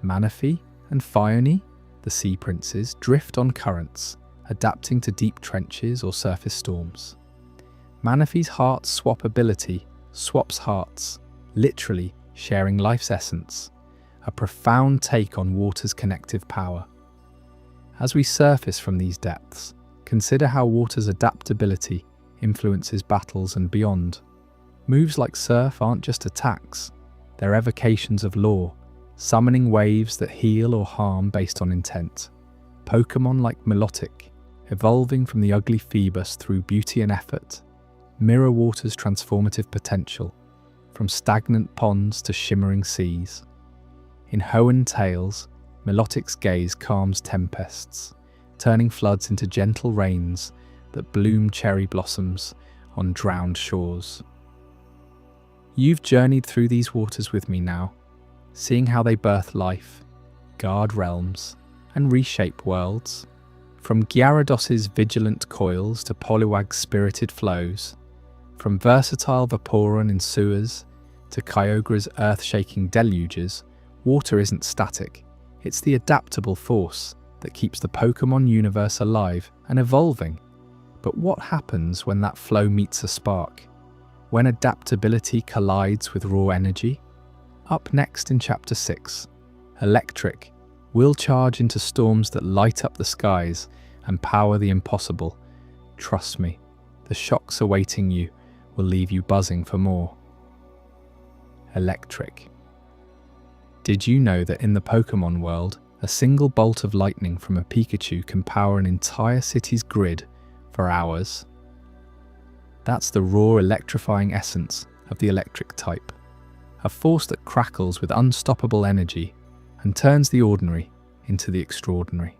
Manaphy and Phione, the sea princes, drift on currents, adapting to deep trenches or surface storms. Manaphy's heart swap ability swaps hearts, literally sharing life's essence, a profound take on water's connective power. As we surface from these depths, consider how water's adaptability influences battles and beyond. Moves like surf aren't just attacks, they're evocations of lore, summoning waves that heal or harm based on intent. Pokémon like Milotic, evolving from the ugly Phoebus through beauty and effort, mirror water's transformative potential, from stagnant ponds to shimmering seas. In Hoenn Tales, Milotic's gaze calms tempests, turning floods into gentle rains that bloom cherry blossoms on drowned shores. You've journeyed through these waters with me now, seeing how they birth life, guard realms, and reshape worlds. From Gyarados' vigilant coils to Poliwag's spirited flows, from versatile Vaporeon in sewers to Kyogre's earth-shaking deluges, water isn't static. It's the adaptable force that keeps the Pokémon universe alive and evolving. But what happens when that flow meets a spark? When adaptability collides with raw energy? Up next in Chapter 6, Electric, we'll charge into storms that light up the skies and power the impossible. Trust me, the shocks awaiting you will leave you buzzing for more. Electric. Did you know that in the Pokémon world, a single bolt of lightning from a Pikachu can power an entire city's grid for hours? That's the raw, electrifying essence of the electric type, a force that crackles with unstoppable energy and turns the ordinary into the extraordinary.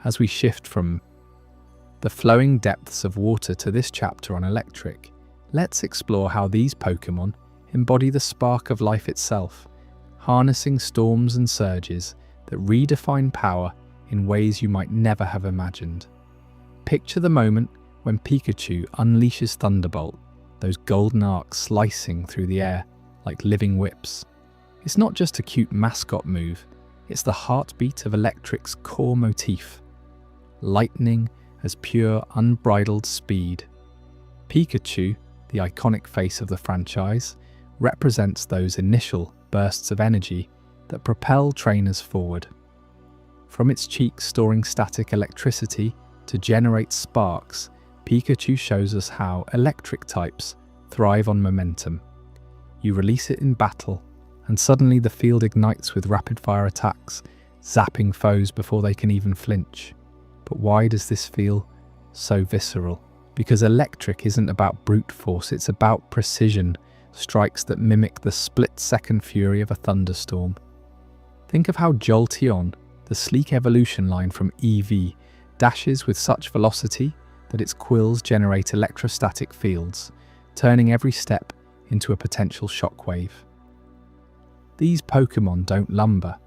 As we shift from the flowing depths of water to this chapter on electric, let's explore how these Pokémon embody the spark of life itself, harnessing storms and surges that redefine power in ways you might never have imagined. Picture the moment when Pikachu unleashes Thunderbolt, those golden arcs slicing through the air like living whips. It's not just a cute mascot move, it's the heartbeat of Electric's core motif. Lightning as pure, unbridled speed. Pikachu, the iconic face of the franchise, represents those initial bursts of energy that propel trainers forward. From its cheeks storing static electricity to generate sparks, Pikachu shows us how electric types thrive on momentum. You release it in battle, and suddenly the field ignites with rapid-fire attacks, zapping foes before they can even flinch. But why does this feel so visceral? Because electric isn't about brute force, it's about precision, strikes that mimic the split-second fury of a thunderstorm. Think of how Jolteon, the sleek evolution line from EV, dashes with such velocity that its quills generate electrostatic fields, turning every step into a potential shockwave. These Pokémon don't lumber.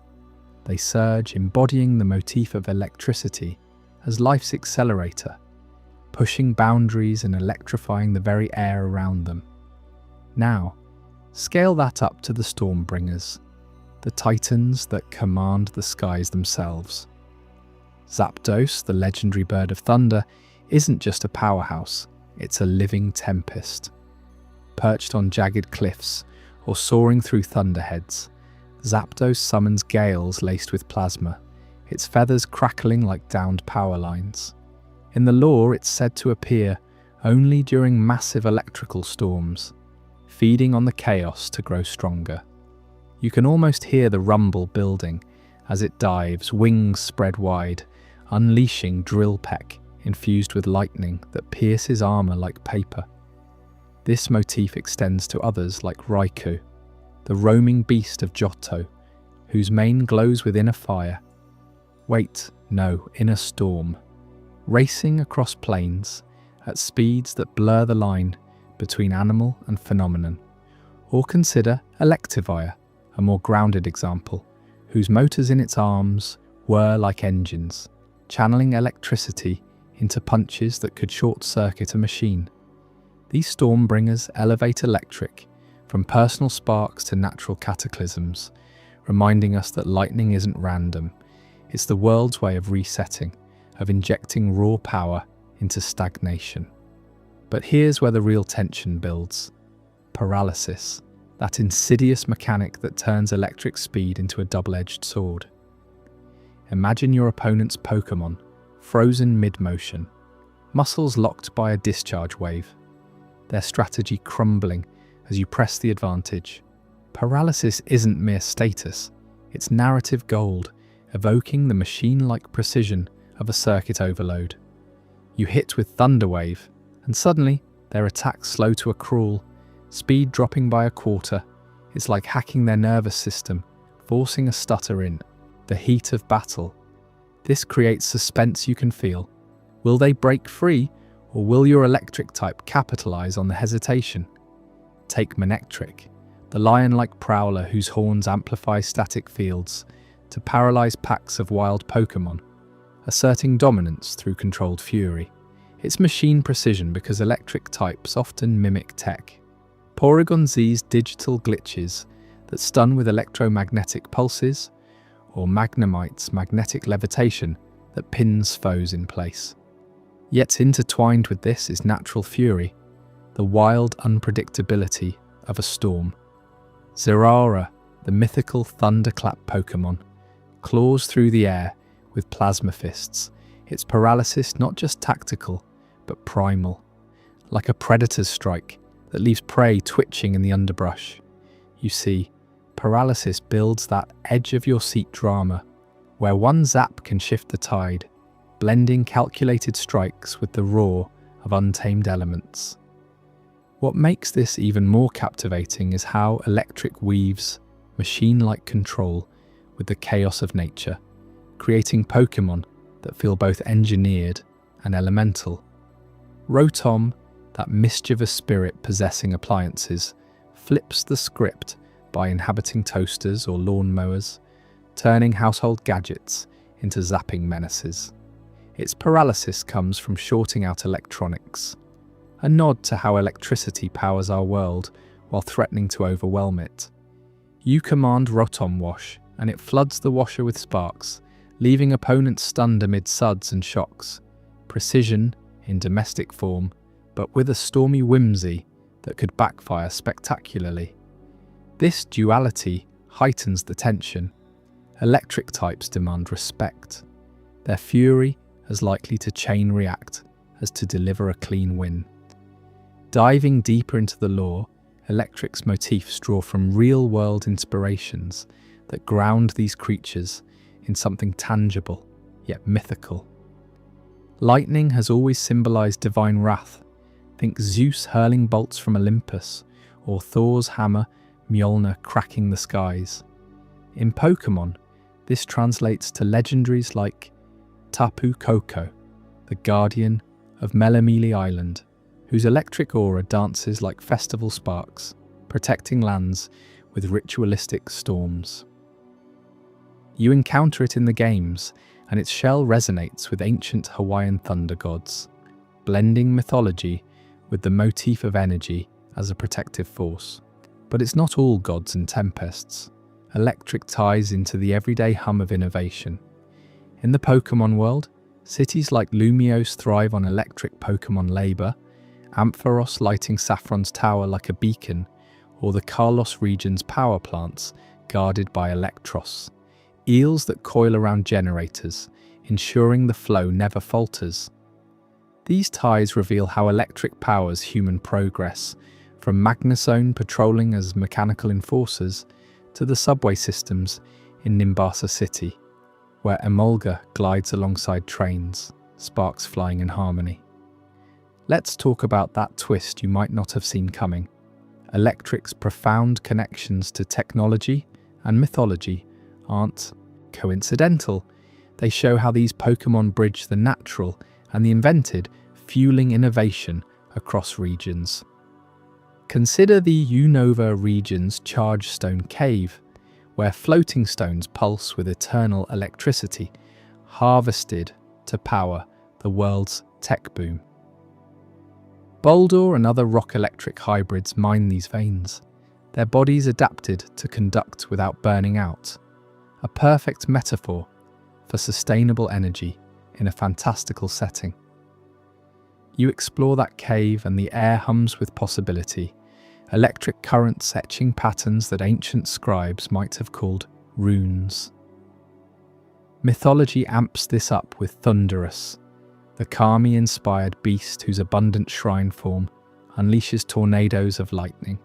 They surge, embodying the motif of electricity as life's accelerator, pushing boundaries and electrifying the very air around them. Now, scale that up to the Stormbringers, the titans that command the skies themselves. Zapdos, the legendary bird of thunder, isn't just a powerhouse, it's a living tempest. Perched on jagged cliffs or soaring through thunderheads, Zapdos summons gales laced with plasma, its feathers crackling like downed power lines. In the lore, it's said to appear only during massive electrical storms, feeding on the chaos to grow stronger. You can almost hear the rumble building As it dives, wings spread wide, unleashing drill peck infused with lightning that pierces armor like paper. This motif extends to others like Raikou, the roaming beast of Johto, whose mane glows within a fire. Wait, no, in a storm. Racing across plains at speeds that blur the line between animal and phenomenon. Or consider Electivire, a more grounded example, whose motors in its arms whir like engines, channeling electricity into punches that could short-circuit a machine. These Stormbringers elevate electric from personal sparks to natural cataclysms, reminding us that lightning isn't random. It's the world's way of resetting, of injecting raw power into stagnation. But here's where the real tension builds. Paralysis, that insidious mechanic that turns electric speed into a double-edged sword. Imagine your opponent's Pokémon, frozen mid-motion, muscles locked by a discharge wave, their strategy crumbling as you press the advantage. Paralysis isn't mere status, it's narrative gold, evoking the machine-like precision of a circuit overload. You hit with Thunder Wave, and suddenly their attacks slow to a crawl, speed dropping by a quarter. It's like hacking their nervous system, forcing a stutter in the heat of battle. This creates suspense you can feel. Will they break free, or will your electric type capitalize on the hesitation? Take Manectric, the lion-like prowler whose horns amplify static fields to paralyze packs of wild Pokémon, asserting dominance through controlled fury. It's machine precision because electric types often mimic tech. Porygon Z's digital glitches that stun with electromagnetic pulses, or Magnemite's magnetic levitation that pins foes in place. Yet intertwined with this is natural fury, the wild unpredictability of a storm. Zeraora, the mythical thunderclap Pokémon, claws through the air with plasma fists, its paralysis not just tactical, but primal, like a predator's strike that leaves prey twitching in the underbrush. You see, paralysis builds that edge-of-your-seat drama, where one zap can shift the tide, blending calculated strikes with the roar of untamed elements. What makes this even more captivating is how electric weaves machine-like control with the chaos of nature, creating Pokémon that feel both engineered and elemental. Rotom, that mischievous spirit possessing appliances, flips the script by inhabiting toasters or lawnmowers, turning household gadgets into zapping menaces. Its paralysis comes from shorting out electronics, a nod to how electricity powers our world while threatening to overwhelm it. You command Rotom Wash, and it floods the washer with sparks, leaving opponents stunned amid suds and shocks. Precision in domestic form, but with a stormy whimsy that could backfire spectacularly. This duality heightens the tension. Electric types demand respect. Their fury as likely to chain react as to deliver a clean win. Diving deeper into the lore, Electric's motifs draw from real-world inspirations that ground these creatures in something tangible, yet mythical. Lightning has always symbolized divine wrath. Think Zeus hurling bolts from Olympus, or Thor's hammer, Mjolnir, cracking the skies. In Pokémon, this translates to legendaries like Tapu Koko, the guardian of Melamili Island, whose electric aura dances like festival sparks, protecting lands with ritualistic storms. You encounter it in the games, and its shell resonates with ancient Hawaiian thunder gods, blending mythology with the motif of energy as a protective force. But it's not all gods and tempests. Electric ties into the everyday hum of innovation. In the Pokémon world, cities like Lumiose thrive on electric Pokémon labor, Ampharos lighting Saffron's tower like a beacon, or the Kalos region's power plants guarded by Electros, eels that coil around generators, ensuring the flow never falters. These ties reveal how electric powers human progress, from Magnezone patrolling as mechanical enforcers to the subway systems in Nimbasa City, where Emolga glides alongside trains, sparks flying in harmony. Let's talk about that twist you might not have seen coming. Electric's profound connections to technology and mythology aren't coincidental. They show how these Pokémon bridge the natural and the invented, fueling innovation across regions. Consider the Unova region's Charge Stone Cave, where floating stones pulse with eternal electricity, harvested to power the world's tech boom. Boldor and other rock-electric hybrids mine these veins, their bodies adapted to conduct without burning out, a perfect metaphor for sustainable energy in a fantastical setting. You explore that cave and the air hums with possibility, electric currents etching patterns that ancient scribes might have called runes. Mythology amps this up with Thunderous, the Kami-inspired beast whose abundant shrine form unleashes tornadoes of lightning,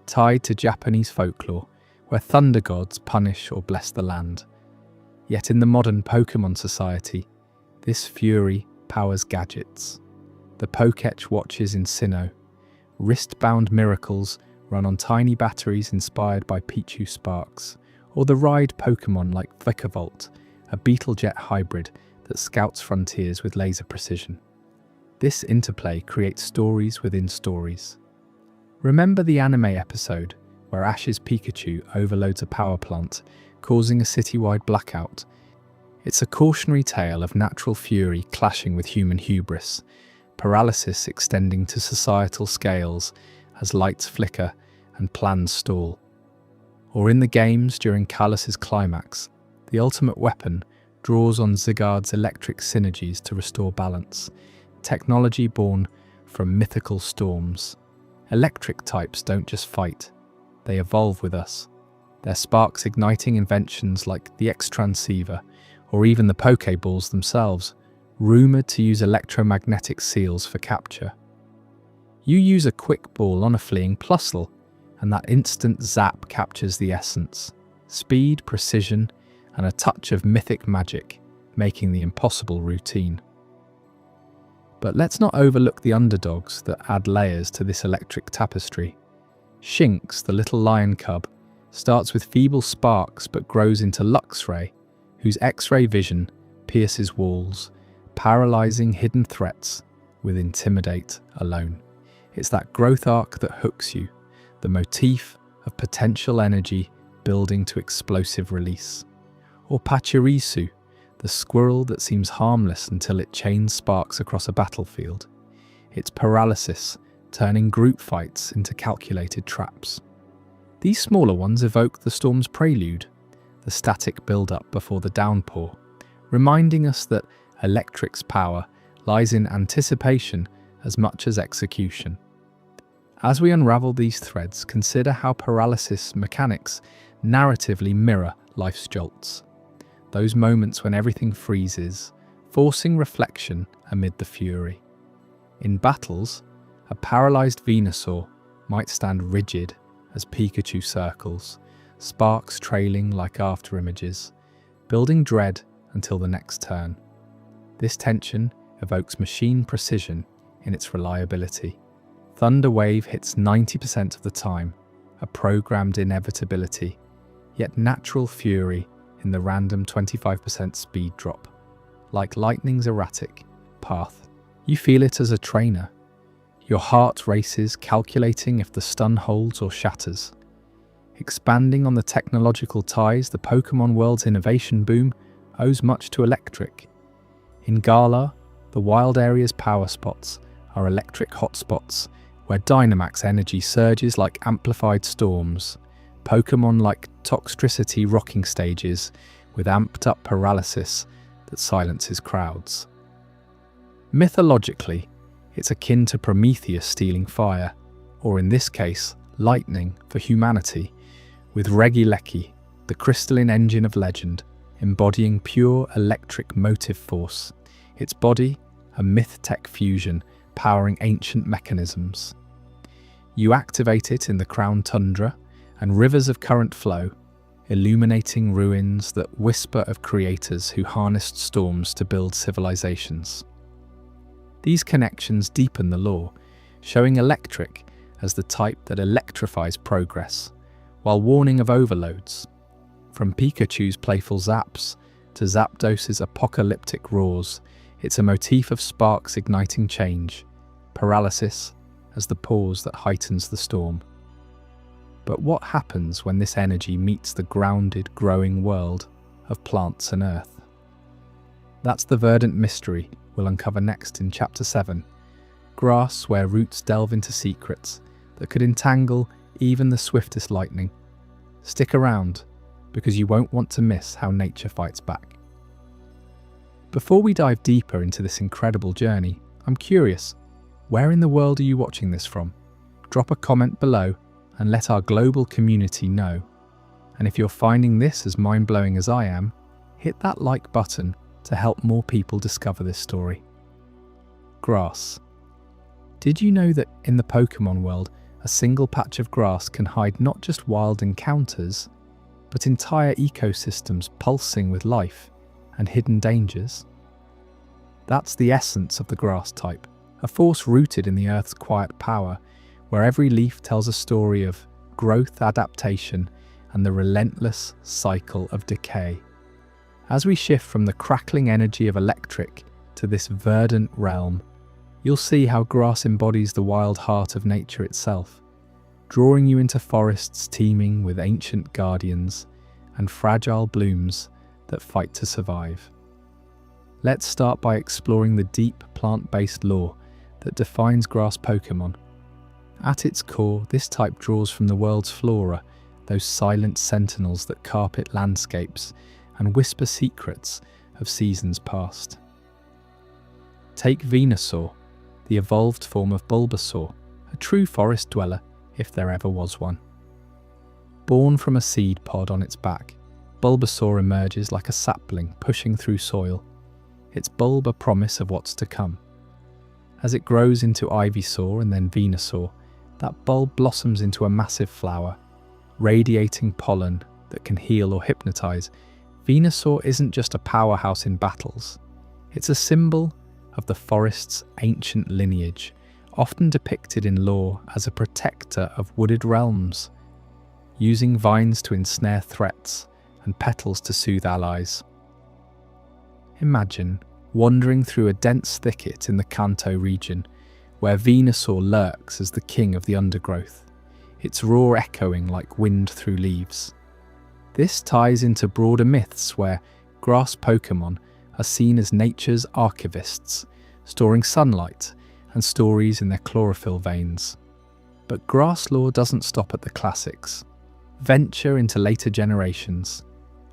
tied to Japanese folklore, where thunder gods punish or bless the land. Yet in the modern Pokémon society, this fury powers gadgets. The Pokétch watches in Sinnoh, wrist-bound miracles run on tiny batteries inspired by Pichu sparks, or the ride Pokémon like Vikavolt, a Beetlejet hybrid that scouts frontiers with laser precision. This interplay creates stories within stories. Remember the anime episode where Ash's Pikachu overloads a power plant, causing a citywide blackout? It's a cautionary tale of natural fury clashing with human hubris, paralysis extending to societal scales as lights flicker and plans stall. Or in the games during Kalus's climax, the ultimate weapon draws on Zygarde's electric synergies to restore balance, technology born from mythical storms. Electric types don't just fight, they evolve with us, their sparks igniting inventions like the X-Transceiver or even the Pokeballs themselves, rumoured to use electromagnetic seals for capture. You use a quick ball on a fleeing Plusle, and that instant zap captures the essence, speed, precision, and a touch of mythic magic, making the impossible routine. But let's not overlook the underdogs that add layers to this electric tapestry. Shinx, the little lion cub, starts with feeble sparks but grows into Luxray, whose X-ray vision pierces walls, paralysing hidden threats with Intimidate alone. It's that growth arc that hooks you, the motif of potential energy building to explosive release. Or Pachirisu, the squirrel that seems harmless until it chains sparks across a battlefield. Its paralysis turning group fights into calculated traps. These smaller ones evoke the storm's prelude, the static build-up before the downpour, reminding us that Electric's power lies in anticipation as much as execution. As we unravel these threads, consider how paralysis mechanics narratively mirror life's jolts. Those moments when everything freezes, forcing reflection amid the fury. In battles, a paralysed Venusaur might stand rigid as Pikachu circles, sparks trailing like afterimages, building dread until the next turn. This tension evokes machine precision in its reliability. Thunder Wave hits 90% of the time, a programmed inevitability, yet natural fury in the random 25% speed drop. Like lightning's erratic path, you feel it as a trainer. Your heart races, calculating if the stun holds or shatters. Expanding on the technological ties, the Pokémon world's innovation boom owes much to Electric. In Galar, the wild area's power spots are electric hotspots where Dynamax energy surges like amplified storms, Pokémon like Toxtricity rocking stages with amped up paralysis that silences crowds. Mythologically, it's akin to Prometheus stealing fire, or in this case, lightning for humanity, with Regieleki, the crystalline engine of legend, embodying pure electric motive force, its body a myth-tech fusion powering ancient mechanisms. You activate it in the Crown Tundra, and rivers of current flow, illuminating ruins that whisper of creators who harnessed storms to build civilizations. These connections deepen the lore, showing electric as the type that electrifies progress, while warning of overloads. From Pikachu's playful zaps to Zapdos's apocalyptic roars, it's a motif of sparks igniting change, paralysis as the pause that heightens the storm. But what happens when this energy meets the grounded, growing world of plants and earth? That's the verdant mystery we'll uncover next in Chapter 7, grass where roots delve into secrets that could entangle even the swiftest lightning. Stick around, because you won't want to miss how nature fights back. Before we dive deeper into this incredible journey, I'm curious, where in the world are you watching this from? Drop a comment below and let our global community know. And if you're finding this as mind-blowing as I am, hit that like button to help more people discover this story. Grass. Did you know that in the Pokémon world, a single patch of grass can hide not just wild encounters, but entire ecosystems pulsing with life and hidden dangers? That's the essence of the grass type, a force rooted in the Earth's quiet power, where every leaf tells a story of growth, adaptation, and the relentless cycle of decay. As we shift from the crackling energy of electric to this verdant realm, you'll see how grass embodies the wild heart of nature itself, drawing you into forests teeming with ancient guardians and fragile blooms that fight to survive. Let's start by exploring the deep plant-based lore that defines grass Pokémon. At its core, this type draws from the world's flora, those silent sentinels that carpet landscapes and whisper secrets of seasons past. Take Venusaur, the evolved form of Bulbasaur, a true forest dweller if there ever was one. Born from a seed pod on its back, Bulbasaur emerges like a sapling pushing through soil, its bulb a promise of what's to come. As it grows into Ivysaur and then Venusaur, that bulb blossoms into a massive flower, radiating pollen that can heal or hypnotize. Venusaur isn't just a powerhouse in battles, it's a symbol of the forest's ancient lineage, often depicted in lore as a protector of wooded realms, using vines to ensnare threats and petals to soothe allies. Imagine wandering through a dense thicket in the Kanto region, where Venusaur lurks as the king of the undergrowth, its roar echoing like wind through leaves. This ties into broader myths where grass Pokémon are seen as nature's archivists, storing sunlight and stories in their chlorophyll veins. But grass lore doesn't stop at the classics. Venture into later generations,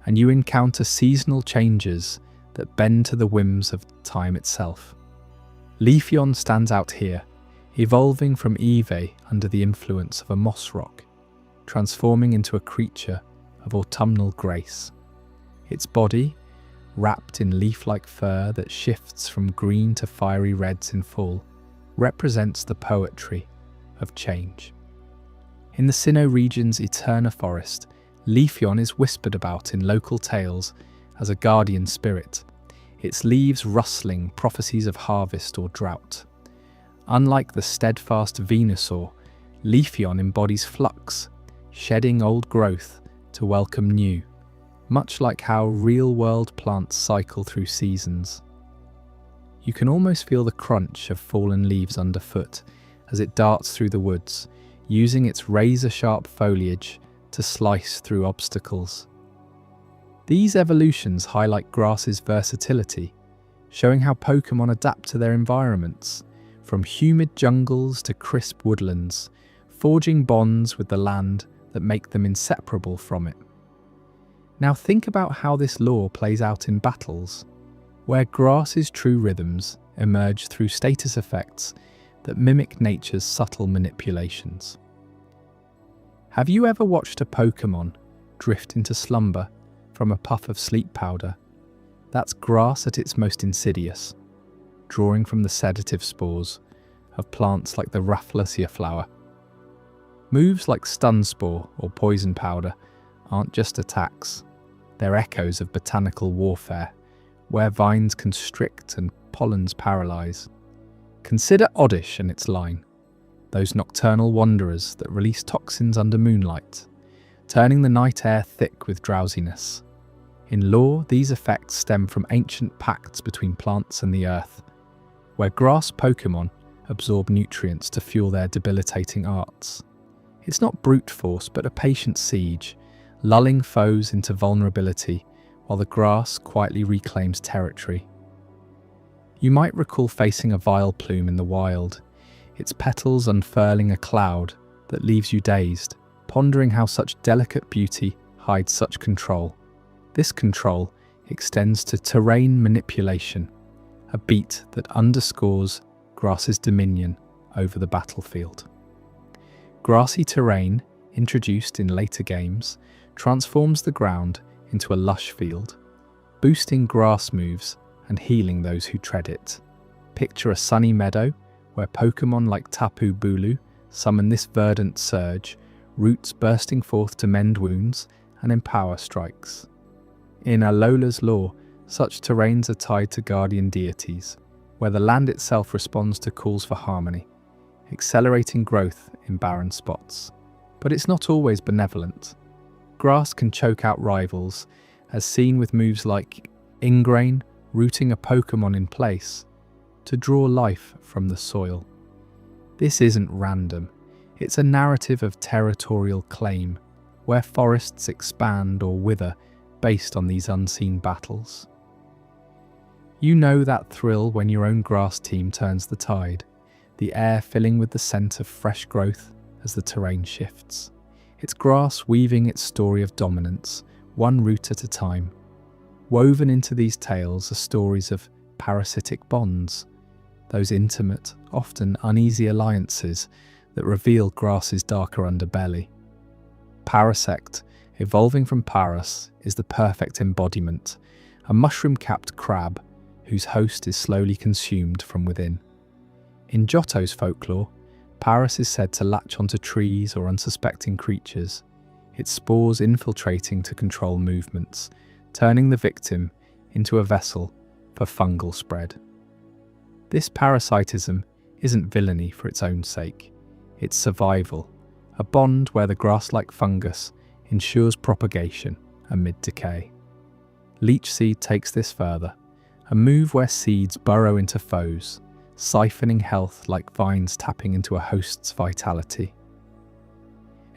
and you encounter seasonal changes that bend to the whims of time itself. Leafeon stands out here, evolving from Eevee under the influence of a moss rock, transforming into a creature of autumnal grace. Its body, wrapped in leaf-like fur that shifts from green to fiery reds in fall, represents the poetry of change. In the Sinnoh region's Eterna forest, Leafeon is whispered about in local tales as a guardian spirit, its leaves rustling prophecies of harvest or drought. Unlike the steadfast Venusaur, Leafeon embodies flux, shedding old growth to welcome new, much like how real-world plants cycle through seasons. You can almost feel the crunch of fallen leaves underfoot as it darts through the woods, using its razor-sharp foliage to slice through obstacles. These evolutions highlight grass's versatility, showing how Pokémon adapt to their environments, from humid jungles to crisp woodlands, forging bonds with the land that make them inseparable from it. Now think about how this lore plays out in battles, where grass's true rhythms emerge through status effects that mimic nature's subtle manipulations. Have you ever watched a Pokémon drift into slumber from a puff of sleep powder? That's grass at its most insidious, drawing from the sedative spores of plants like the Rafflesia flower. Moves like stun spore or poison powder aren't just attacks, they're echoes of botanical warfare, where vines constrict and pollens paralyze. Consider Oddish and its line, those nocturnal wanderers that release toxins under moonlight, turning the night air thick with drowsiness. In lore, these effects stem from ancient pacts between plants and the earth, where grass Pokémon absorb nutrients to fuel their debilitating arts. It's not brute force, but a patient siege, lulling foes into vulnerability while the grass quietly reclaims territory. You might recall facing a Vileplume in the wild, its petals unfurling a cloud that leaves you dazed, pondering how such delicate beauty hides such control. This control extends to terrain manipulation, a beat that underscores grass's dominion over the battlefield. Grassy terrain, introduced in later games, transforms the ground into a lush field, boosting grass moves and healing those who tread it. Picture a sunny meadow where Pokémon like Tapu Bulu summon this verdant surge, roots bursting forth to mend wounds and empower strikes. In Alola's lore, such terrains are tied to guardian deities, where the land itself responds to calls for harmony, accelerating growth in barren spots. But it's not always benevolent. Grass can choke out rivals, as seen with moves like Ingrain rooting a Pokémon in place to draw life from the soil. This isn't random. It's a narrative of territorial claim, where forests expand or wither based on these unseen battles. You know that thrill when your own grass team turns the tide, the air filling with the scent of fresh growth as the terrain shifts. It's grass weaving its story of dominance, one root at a time. Woven into these tales are stories of parasitic bonds, those intimate, often uneasy alliances that reveal grass's darker underbelly. Parasect, evolving from Paras, is the perfect embodiment, a mushroom-capped crab whose host is slowly consumed from within. In Johto's folklore, Paras is said to latch onto trees or unsuspecting creatures, its spores infiltrating to control movements, turning the victim into a vessel for fungal spread. This parasitism isn't villainy for its own sake, it's survival, a bond where the grass-like fungus ensures propagation amid decay. Leech Seed takes this further, a move where seeds burrow into foes, siphoning health like vines tapping into a host's vitality.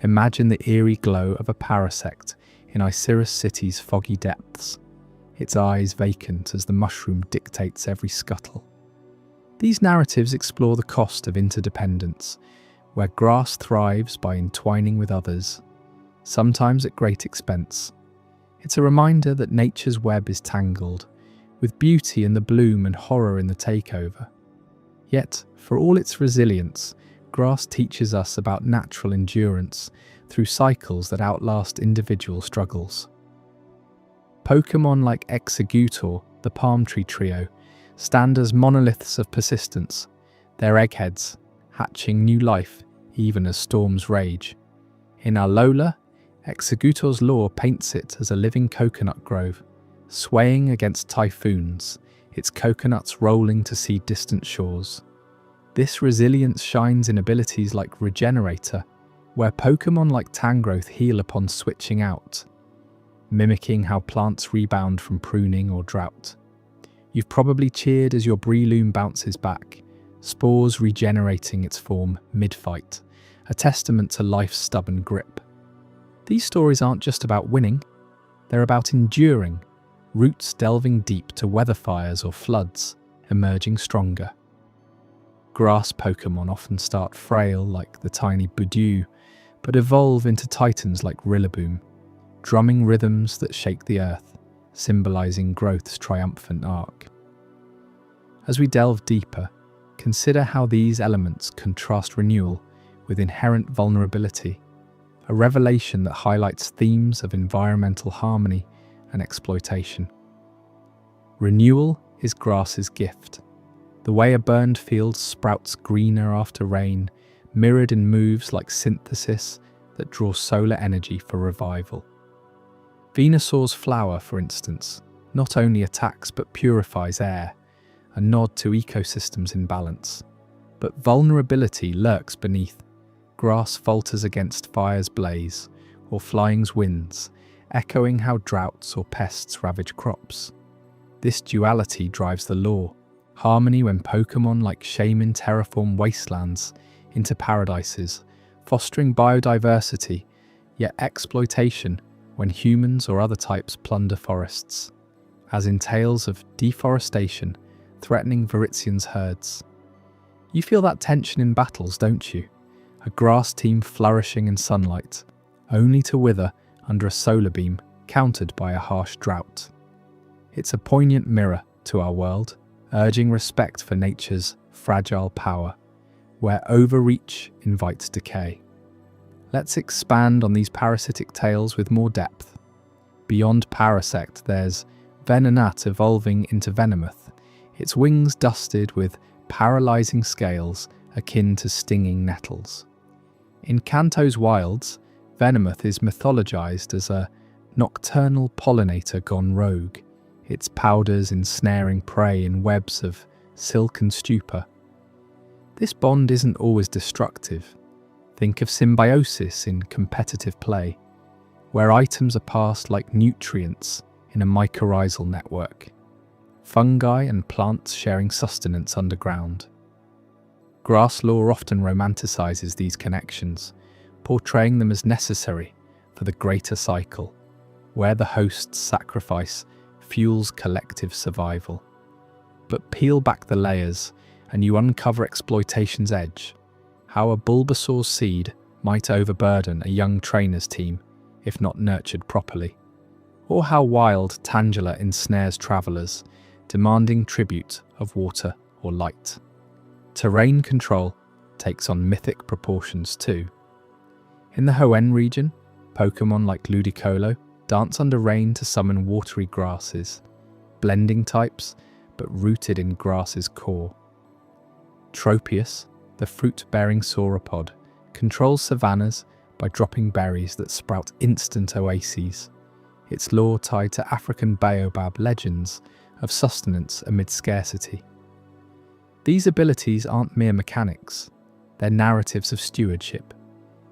Imagine the eerie glow of a parasect in Icyrus City's foggy depths, its eyes vacant as the mushroom dictates every scuttle. These narratives explore the cost of interdependence, where grass thrives by entwining with others, sometimes at great expense. It's a reminder that nature's web is tangled, with beauty in the bloom and horror in the takeover. Yet, for all its resilience, grass teaches us about natural endurance through cycles that outlast individual struggles. Pokémon like Exeggutor, the palm tree trio, stand as monoliths of persistence, their eggheads hatching new life even as storms rage. In Alola, Exeggutor's lore paints it as a living coconut grove, swaying against typhoons, its coconuts rolling to see distant shores. This resilience shines in abilities like Regenerator, where Pokémon like Tangrowth heal upon switching out, mimicking how plants rebound from pruning or drought. You've probably cheered as your Breloom bounces back, spores regenerating its form mid-fight, a testament to life's stubborn grip. These stories aren't just about winning, they're about enduring, roots delving deep to weather fires or floods, emerging stronger. Grass Pokémon often start frail like the tiny Budew, but evolve into titans like Rillaboom, drumming rhythms that shake the earth, symbolizing growth's triumphant arc. As we delve deeper, consider how these elements contrast renewal with inherent vulnerability, a revelation that highlights themes of environmental harmony and exploitation. Renewal is grass's gift. The way a burned field sprouts greener after rain, mirrored in moves like synthesis that draw solar energy for revival. Venusaur's flower, for instance, not only attacks but purifies air, a nod to ecosystems in balance. But vulnerability lurks beneath. Grass falters against fire's blaze, or flying's winds, echoing how droughts or pests ravage crops. This duality drives the law. Harmony when Pokémon like Shaman terraform wastelands into paradises, fostering biodiversity, yet exploitation when humans or other types plunder forests, as in tales of deforestation threatening Virizian's herds. You feel that tension in battles, don't you? A grass team flourishing in sunlight, only to wither under a solar beam countered by a harsh drought. It's a poignant mirror to our world, urging respect for nature's fragile power, where overreach invites decay. Let's expand on these parasitic tales with more depth. Beyond Parasect, there's Venonat evolving into Venomoth, its wings dusted with paralyzing scales akin to stinging nettles. In Kanto's wilds, Venomoth is mythologized as a nocturnal pollinator gone rogue, its powders ensnaring prey in webs of silken stupor. This bond isn't always destructive. Think of symbiosis in competitive play, where items are passed like nutrients in a mycorrhizal network. Fungi and plants sharing sustenance underground. Grass lore often romanticizes these connections, portraying them as necessary for the greater cycle, where the host's sacrifice fuels collective survival. But peel back the layers and you uncover exploitation's edge, how a Bulbasaur's seed might overburden a young trainer's team if not nurtured properly, or how wild Tangela ensnares travelers, demanding tribute of water or light. Terrain control takes on mythic proportions too. In the Hoenn region, Pokémon like Ludicolo dance under rain to summon watery grasses, blending types but rooted in grass's core. Tropius, the fruit-bearing sauropod, controls savannas by dropping berries that sprout instant oases, its lore tied to African baobab legends of sustenance amid scarcity. These abilities aren't mere mechanics, they're narratives of stewardship,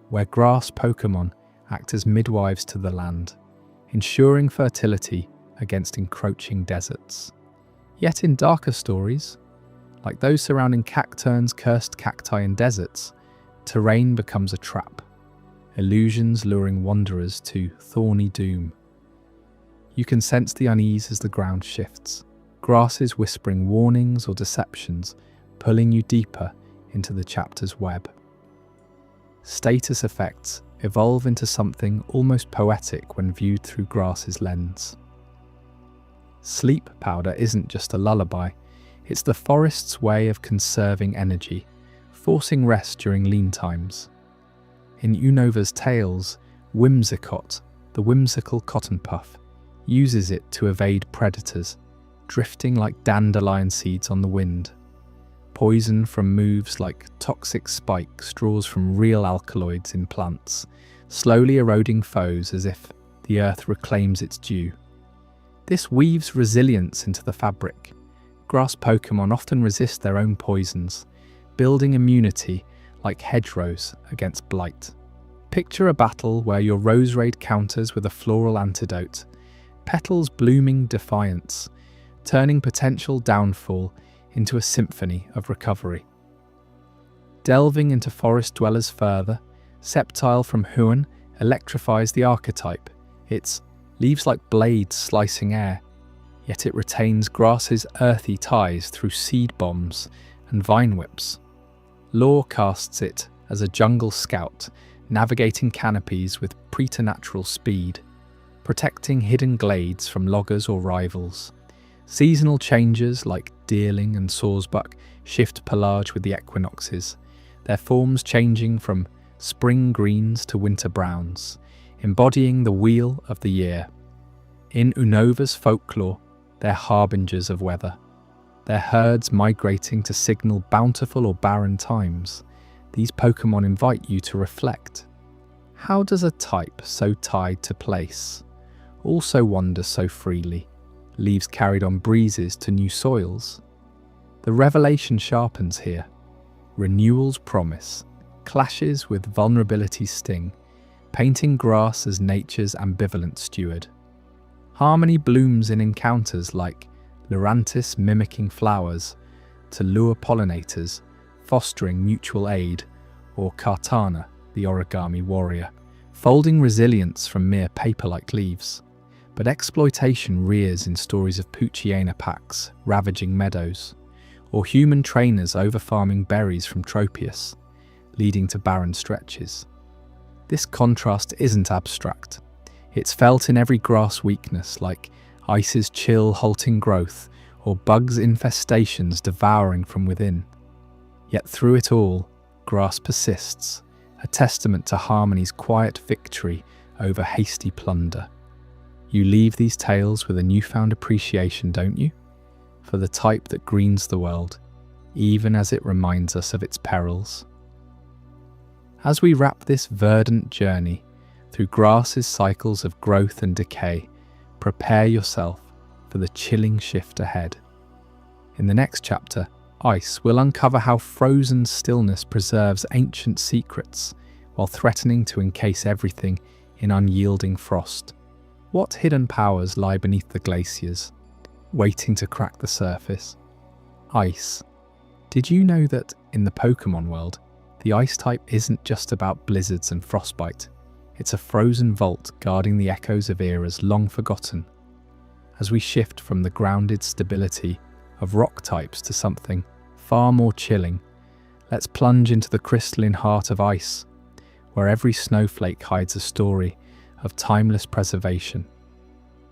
where grass Pokémon act as midwives to the land, ensuring fertility against encroaching deserts. Yet in darker stories, like those surrounding Cacturn's cursed cacti in deserts, terrain becomes a trap, illusions luring wanderers to thorny doom. You can sense the unease as the ground shifts, grasses whispering warnings or deceptions, pulling you deeper into the chapter's web. Status effects evolve into something almost poetic when viewed through grass's lens. Sleep powder isn't just a lullaby, it's the forest's way of conserving energy, forcing rest during lean times. In Unova's tales, Whimsicott, the whimsical cotton puff, uses it to evade predators, drifting like dandelion seeds on the wind. Poison from moves like toxic spikes draws from real alkaloids in plants, slowly eroding foes as if the earth reclaims its due. This weaves resilience into the fabric. Grass Pokémon often resist their own poisons, building immunity like hedgerows against blight. Picture a battle where your Roserade counters with a floral antidote, petals blooming defiance, turning potential downfall into a symphony of recovery. Delving into forest dwellers further, Sceptile from Hoenn electrifies the archetype. Its leaves like blades slicing air, yet it retains grass's earthy ties through seed bombs and vine whips. Lore casts it as a jungle scout, navigating canopies with preternatural speed, protecting hidden glades from loggers or rivals. Seasonal changes like deerling and sawsbuck shift pelage with the equinoxes, their forms changing from spring greens to winter browns, embodying the wheel of the year. In Unova's folklore, they're harbingers of weather, their herds migrating to signal bountiful or barren times. These Pokémon invite you to reflect. How does a type so tied to place, also wander so freely, leaves carried on breezes to new soils. The revelation sharpens here. Renewal's promise clashes with vulnerability's sting, painting grass as nature's ambivalent steward. Harmony blooms in encounters like Lurantis mimicking flowers to lure pollinators, fostering mutual aid, or Kartana, the origami warrior, folding resilience from mere paper-like leaves. But exploitation rears in stories of Pucciana packs ravaging meadows, or human trainers overfarming berries from Tropius, leading to barren stretches. This contrast isn't abstract. It's felt in every grass weakness, like ice's chill halting growth, or bugs' infestations devouring from within. Yet through it all, grass persists, a testament to harmony's quiet victory over hasty plunder. You leave these tales with a newfound appreciation, don't you? For the type that greens the world, even as it reminds us of its perils. As we wrap this verdant journey through grass's cycles of growth and decay, prepare yourself for the chilling shift ahead. In the next chapter, Ice will uncover how frozen stillness preserves ancient secrets while threatening to encase everything in unyielding frost. What hidden powers lie beneath the glaciers, waiting to crack the surface? Ice. Did you know that in the Pokémon world, the ice type isn't just about blizzards and frostbite? It's a frozen vault guarding the echoes of eras long forgotten. As we shift from the grounded stability of rock types to something far more chilling, let's plunge into the crystalline heart of ice, where every snowflake hides a story of timeless preservation.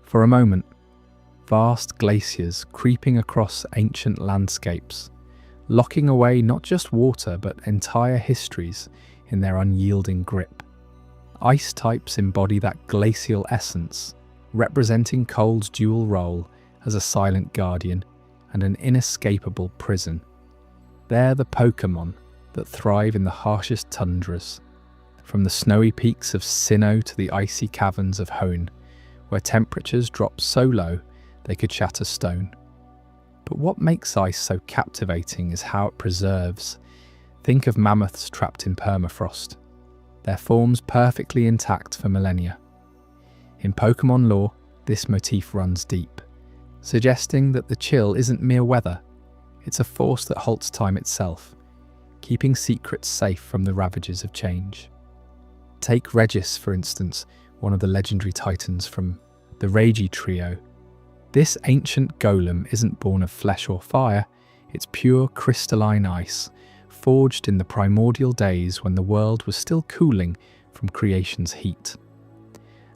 For a moment, vast glaciers creeping across ancient landscapes, locking away not just water but entire histories in their unyielding grip. Ice types embody that glacial essence, representing cold's dual role as a silent guardian and an inescapable prison. They're the Pokémon that thrive in the harshest tundras, from the snowy peaks of Sinnoh to the icy caverns of Hoenn, where temperatures drop so low they could shatter stone. But what makes ice so captivating is how it preserves. Think of mammoths trapped in permafrost, their forms perfectly intact for millennia. In Pokémon lore, this motif runs deep, suggesting that the chill isn't mere weather, it's a force that halts time itself, keeping secrets safe from the ravages of change. Take Regis, for instance, one of the legendary titans from the Reiji trio. This ancient golem isn't born of flesh or fire, it's pure crystalline ice, forged in the primordial days when the world was still cooling from creation's heat.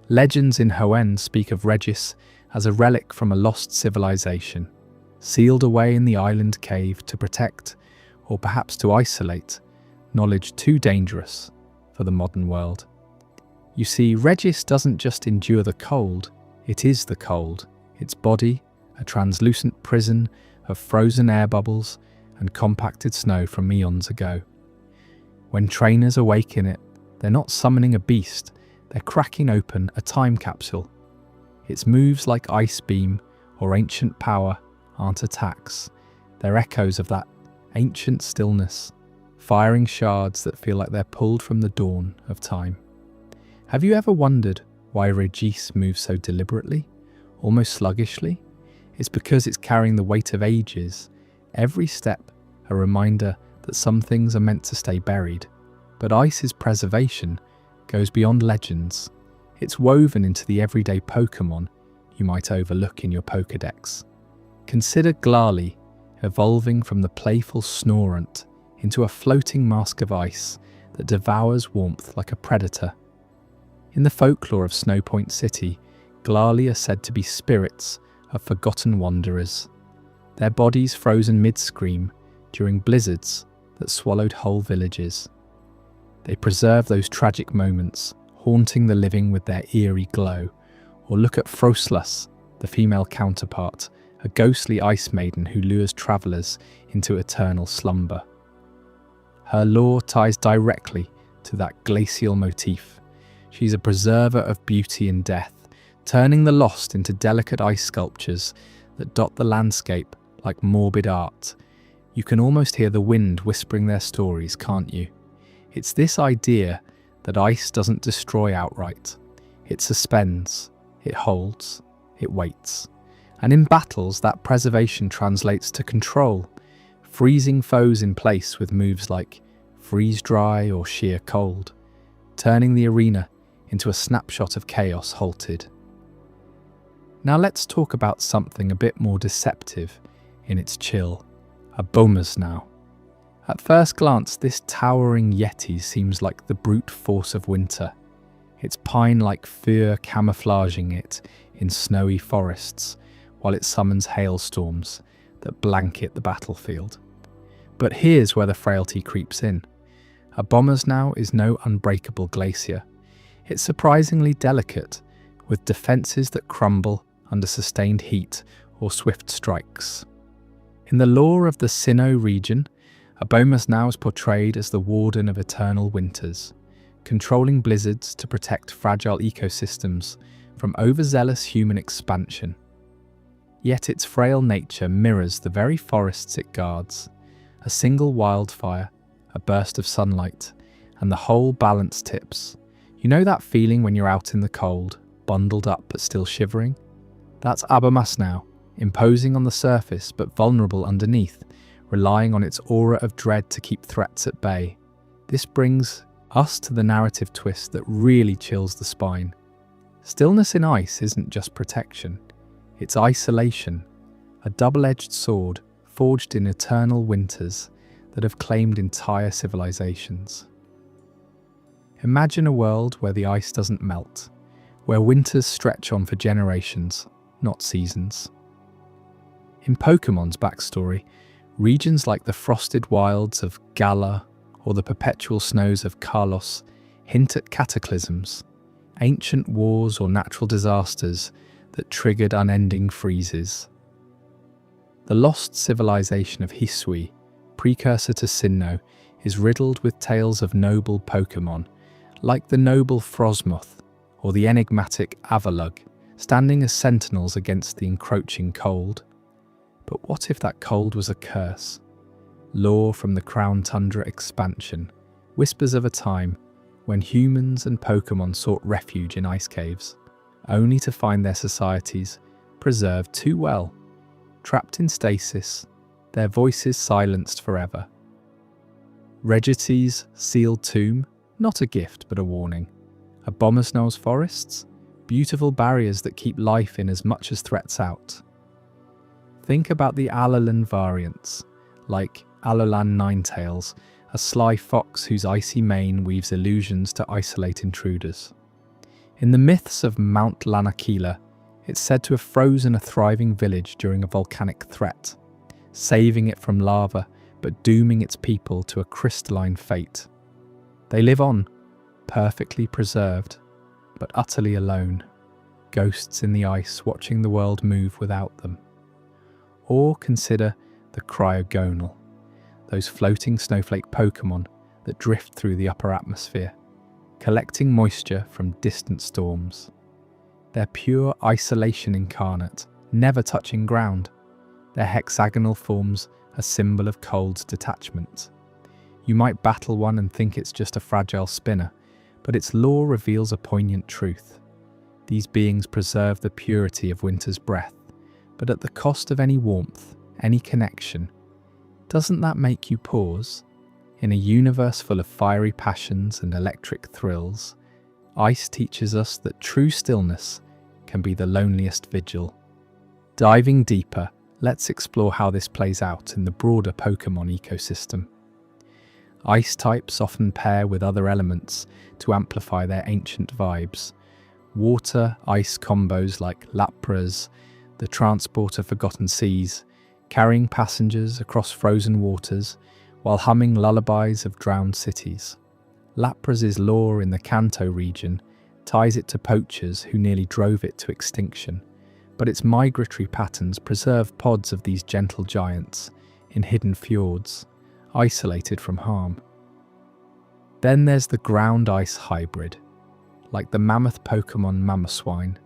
Legends in Hoenn speak of Regis as a relic from a lost civilization, sealed away in the island cave to protect, or perhaps to isolate, knowledge too dangerous for the modern world. You see, Regis doesn't just endure the cold, it is the cold. Its body, a translucent prison of frozen air bubbles and compacted snow from eons ago. When trainers awaken it, they're not summoning a beast, they're cracking open a time capsule. Its moves like ice beam or ancient power aren't attacks, they're echoes of that ancient stillness, firing shards that feel like they're pulled from the dawn of time. Have you ever wondered why Regis moves so deliberately? Almost sluggishly? It's because it's carrying the weight of ages, every step a reminder that some things are meant to stay buried. But ice's preservation goes beyond legends. It's woven into the everyday Pokémon you might overlook in your Pokédex. Consider Glalie, evolving from the playful Snorunt into a floating mask of ice that devours warmth like a predator. In the folklore of Snowpoint City, Glalie are said to be spirits of forgotten wanderers, their bodies frozen mid-scream during blizzards that swallowed whole villages. They preserve those tragic moments, haunting the living with their eerie glow. Or look at Froslus, the female counterpart, a ghostly ice maiden who lures travellers into eternal slumber. Her lore ties directly to that glacial motif. She's a preserver of beauty and death, turning the lost into delicate ice sculptures that dot the landscape like morbid art. You can almost hear the wind whispering their stories, can't you? It's this idea that ice doesn't destroy outright. It suspends, it holds, it waits. And in battles, that preservation translates to control, freezing foes in place with moves like freeze dry or sheer cold, turning the arena into a snapshot of chaos halted. Now let's talk about something a bit more deceptive in its chill, a bomas now. At first glance, this towering yeti seems like the brute force of winter, its pine-like fur camouflaging it in snowy forests, while it summons hailstorms that blanket the battlefield. But here's where the frailty creeps in. A bomas now is no unbreakable glacier. It's surprisingly delicate, with defences that crumble under sustained heat or swift strikes. In the lore of the Sinnoh region, a bomas now is portrayed as the warden of eternal winters, controlling blizzards to protect fragile ecosystems from overzealous human expansion. Yet its frail nature mirrors the very forests it guards. A single wildfire, a burst of sunlight, and the whole balance tips. You know that feeling when you're out in the cold, bundled up but still shivering? That's Abomas now, imposing on the surface but vulnerable underneath, relying on its aura of dread to keep threats at bay. This brings us to the narrative twist that really chills the spine. Stillness in ice isn't just protection, it's isolation, a double-edged sword forged in eternal winters that have claimed entire civilizations. Imagine a world where the ice doesn't melt, where winters stretch on for generations, not seasons. In Pokémon's backstory, regions like the frosted wilds of Galar or the perpetual snows of Kalos hint at cataclysms, ancient wars or natural disasters that triggered unending freezes. The lost civilization of Hisui, precursor to Sinnoh, is riddled with tales of noble Pokémon, like the noble Frosmoth or the enigmatic Avalugg, standing as sentinels against the encroaching cold. But what if that cold was a curse? Lore from the Crown Tundra expansion whispers of a time when humans and Pokémon sought refuge in ice caves, only to find their societies preserved too well, trapped in stasis, their voices silenced forever. Regiti's sealed tomb, not a gift but a warning. Abomasno's forests, beautiful barriers that keep life in as much as threats out. Think about the Alolan variants, like Alolan Ninetails, a sly fox whose icy mane weaves illusions to isolate intruders. In the myths of Mount Lanakila, it's said to have frozen a thriving village during a volcanic threat, saving it from lava but dooming its people to a crystalline fate. They live on, perfectly preserved, but utterly alone, ghosts in the ice watching the world move without them. Or consider the Cryogonal, those floating snowflake Pokémon that drift through the upper atmosphere, collecting moisture from distant storms. They're pure isolation incarnate, never touching ground. Their hexagonal forms a symbol of cold detachment. You might battle one and think it's just a fragile spinner, but its lore reveals a poignant truth. These beings preserve the purity of winter's breath, but at the cost of any warmth, any connection. Doesn't that make you pause? In a universe full of fiery passions and electric thrills, ice teaches us that true stillness can be the loneliest vigil. Diving deeper, let's explore how this plays out in the broader Pokémon ecosystem. Ice types often pair with other elements to amplify their ancient vibes. Water-ice combos like Lapras, the transport of forgotten seas, carrying passengers across frozen waters while humming lullabies of drowned cities. Lapras' lore in the Kanto region ties it to poachers who nearly drove it to extinction, but its migratory patterns preserve pods of these gentle giants in hidden fjords, isolated from harm. Then there's the ground-ice hybrid, like the mammoth Pokémon Mamoswine,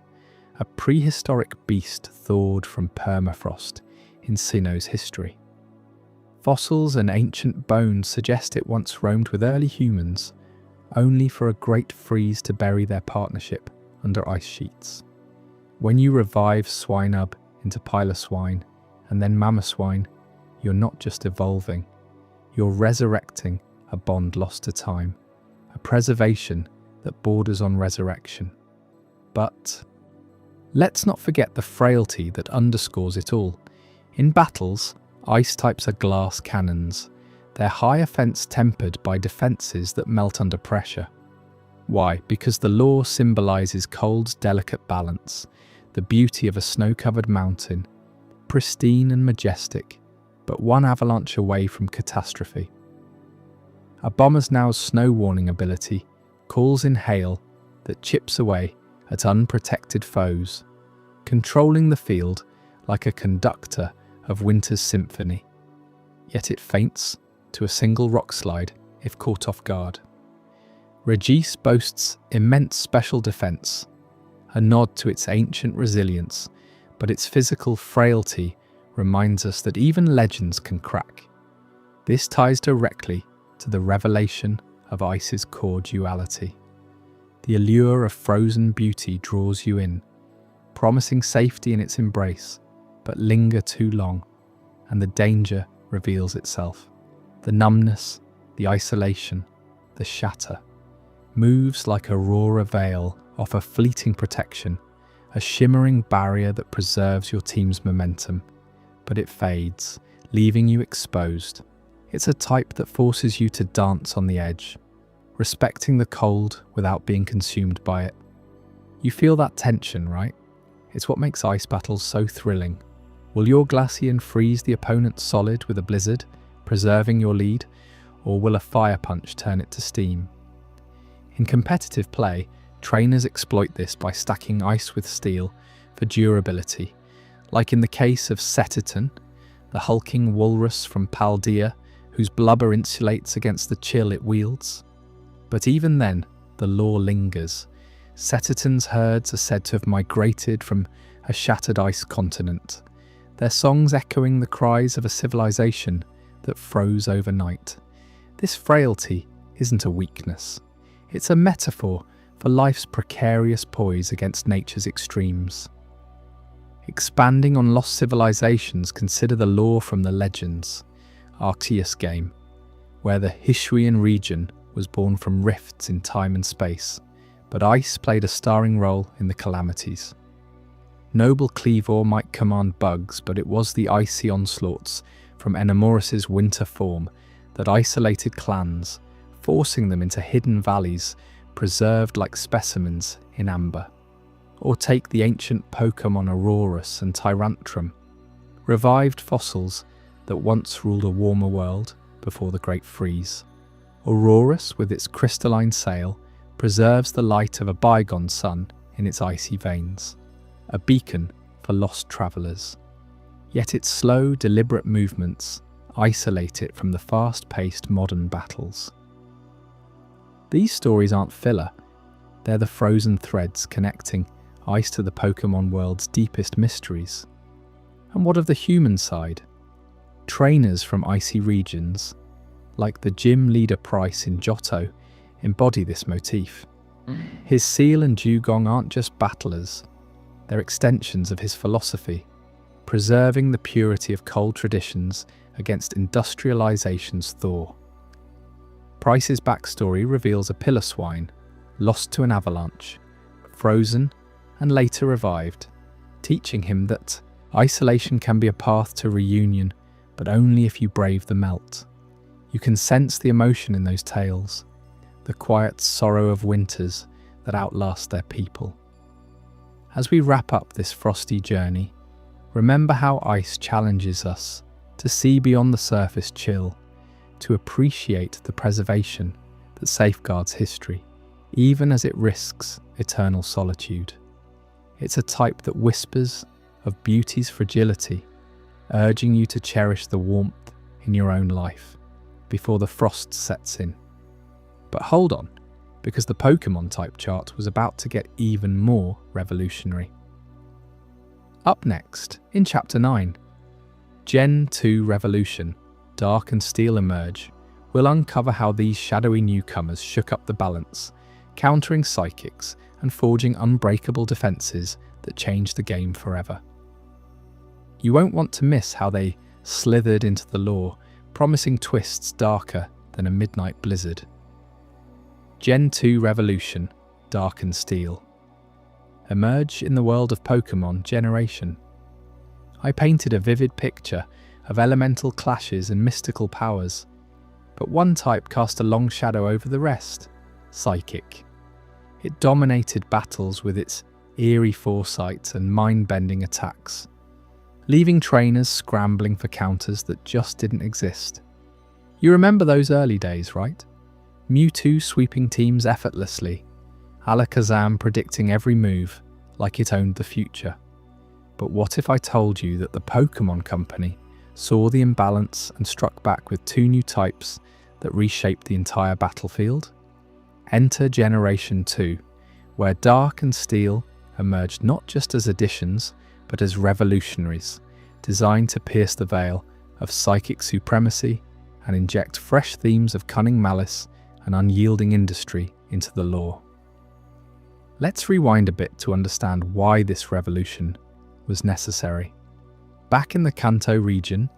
a prehistoric beast thawed from permafrost in Sinnoh's history. Fossils and ancient bones suggest it once roamed with early humans, only for a great freeze to bury their partnership under ice sheets. When you revive Swinub into Piloswine and then Mamoswine, you're not just evolving, you're resurrecting a bond lost to time, a preservation that borders on resurrection. But let's not forget the frailty that underscores it all. In battles, ice types are glass cannons, their high offense tempered by defenses that melt under pressure. Why? Because the law symbolizes cold's delicate balance, the beauty of a snow-covered mountain, pristine and majestic, but one avalanche away from catastrophe. A Bombers-Now's snow warning ability calls in hail that chips away at unprotected foes, controlling the field like a conductor of winter's symphony. Yet it faints to a single rock slide if caught off guard. Regis boasts immense special defense, a nod to its ancient resilience, but its physical frailty reminds us that even legends can crack. This ties directly to the revelation of ice's core duality. The allure of frozen beauty draws you in, promising safety in its embrace, but linger too long, and the danger reveals itself. The numbness, the isolation, the shatter, moves like aurora veil offer fleeting protection, a shimmering barrier that preserves your team's momentum, but it fades, leaving you exposed. It's a type that forces you to dance on the edge, respecting the cold without being consumed by it. You feel that tension, right? It's what makes ice battles so thrilling. Will your Glaceon freeze the opponent solid with a blizzard, preserving your lead, or will a fire punch turn it to steam? In competitive play, trainers exploit this by stacking ice with steel for durability, like in the case of Setiton, the hulking walrus from Paldea, whose blubber insulates against the chill it wields. But even then, the lore lingers. Setiton's herds are said to have migrated from a shattered ice continent, their songs echoing the cries of a civilization that froze overnight. This frailty isn't a weakness. It's a metaphor for life's precarious poise against nature's extremes. Expanding on lost civilizations, consider the lore from the Legends, Arceus game, where the Hishuian region was born from rifts in time and space, but ice played a starring role in the calamities. Noble Cleavor might command bugs, but it was the icy onslaughts from Enamoris's winter form that isolated clans, forcing them into hidden valleys preserved like specimens in amber. Or take the ancient Pokémon Aurorus and Tyrantrum, revived fossils that once ruled a warmer world before the Great Freeze. Aurorus, with its crystalline sail, preserves the light of a bygone sun in its icy veins, a beacon for lost travellers. Yet its slow, deliberate movements isolate it from the fast-paced modern battles. These stories aren't filler, they're the frozen threads connecting ice to the Pokémon world's deepest mysteries. And what of the human side? Trainers from icy regions, like the gym leader Price in Johto, embody this motif. His seal and dugong aren't just battlers, they're extensions of his philosophy, preserving the purity of cold traditions against industrialization's thaw. Price's backstory reveals a Piloswine, lost to an avalanche, frozen and later revived, teaching him that isolation can be a path to reunion, but only if you brave the melt. You can sense the emotion in those tales, the quiet sorrow of winters that outlast their people. As we wrap up this frosty journey, remember how ice challenges us to see beyond the surface chill, to appreciate the preservation that safeguards history, even as it risks eternal solitude. It's a type that whispers of beauty's fragility, urging you to cherish the warmth in your own life before the frost sets in. But hold on, because the Pokémon type chart was about to get even more revolutionary. Up next, in Chapter 9, Gen 2 Revolution, Dark and Steel emerge. We'll uncover how these shadowy newcomers shook up the balance, countering psychics and forging unbreakable defenses that changed the game forever. You won't want to miss how they slithered into the lore, promising twists darker than a midnight blizzard. Gen 2 Revolution, Dark and Steel. Emerge in the world of Pokémon Generation. I painted a vivid picture of elemental clashes and mystical powers, but one type cast a long shadow over the rest: Psychic. It dominated battles with its eerie foresight and mind-bending attacks, leaving trainers scrambling for counters that just didn't exist. You remember those early days, right? Mewtwo sweeping teams effortlessly, Alakazam predicting every move like it owned the future. But what if I told you that the Pokémon Company saw the imbalance and struck back with 2 new types that reshaped the entire battlefield? Enter Generation 2, where Dark and Steel emerged not just as additions, but as revolutionaries, designed to pierce the veil of psychic supremacy and inject fresh themes of cunning malice and unyielding industry into the lore. Let's rewind a bit to understand why this revolution was necessary. Back in the Kanto region,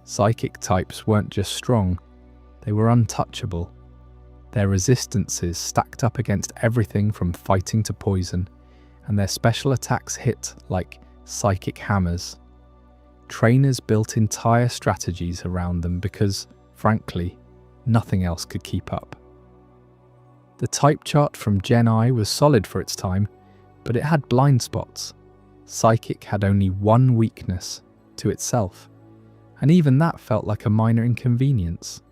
psychic types weren't just strong, they were untouchable. Their resistances stacked up against everything from fighting to poison, and their special attacks hit like psychic hammers. Trainers built entire strategies around them because, frankly, nothing else could keep up. The type chart from Gen I was solid for its time, but it had blind spots. Psychic had only one weakness: to itself, and even that felt like a minor inconvenience.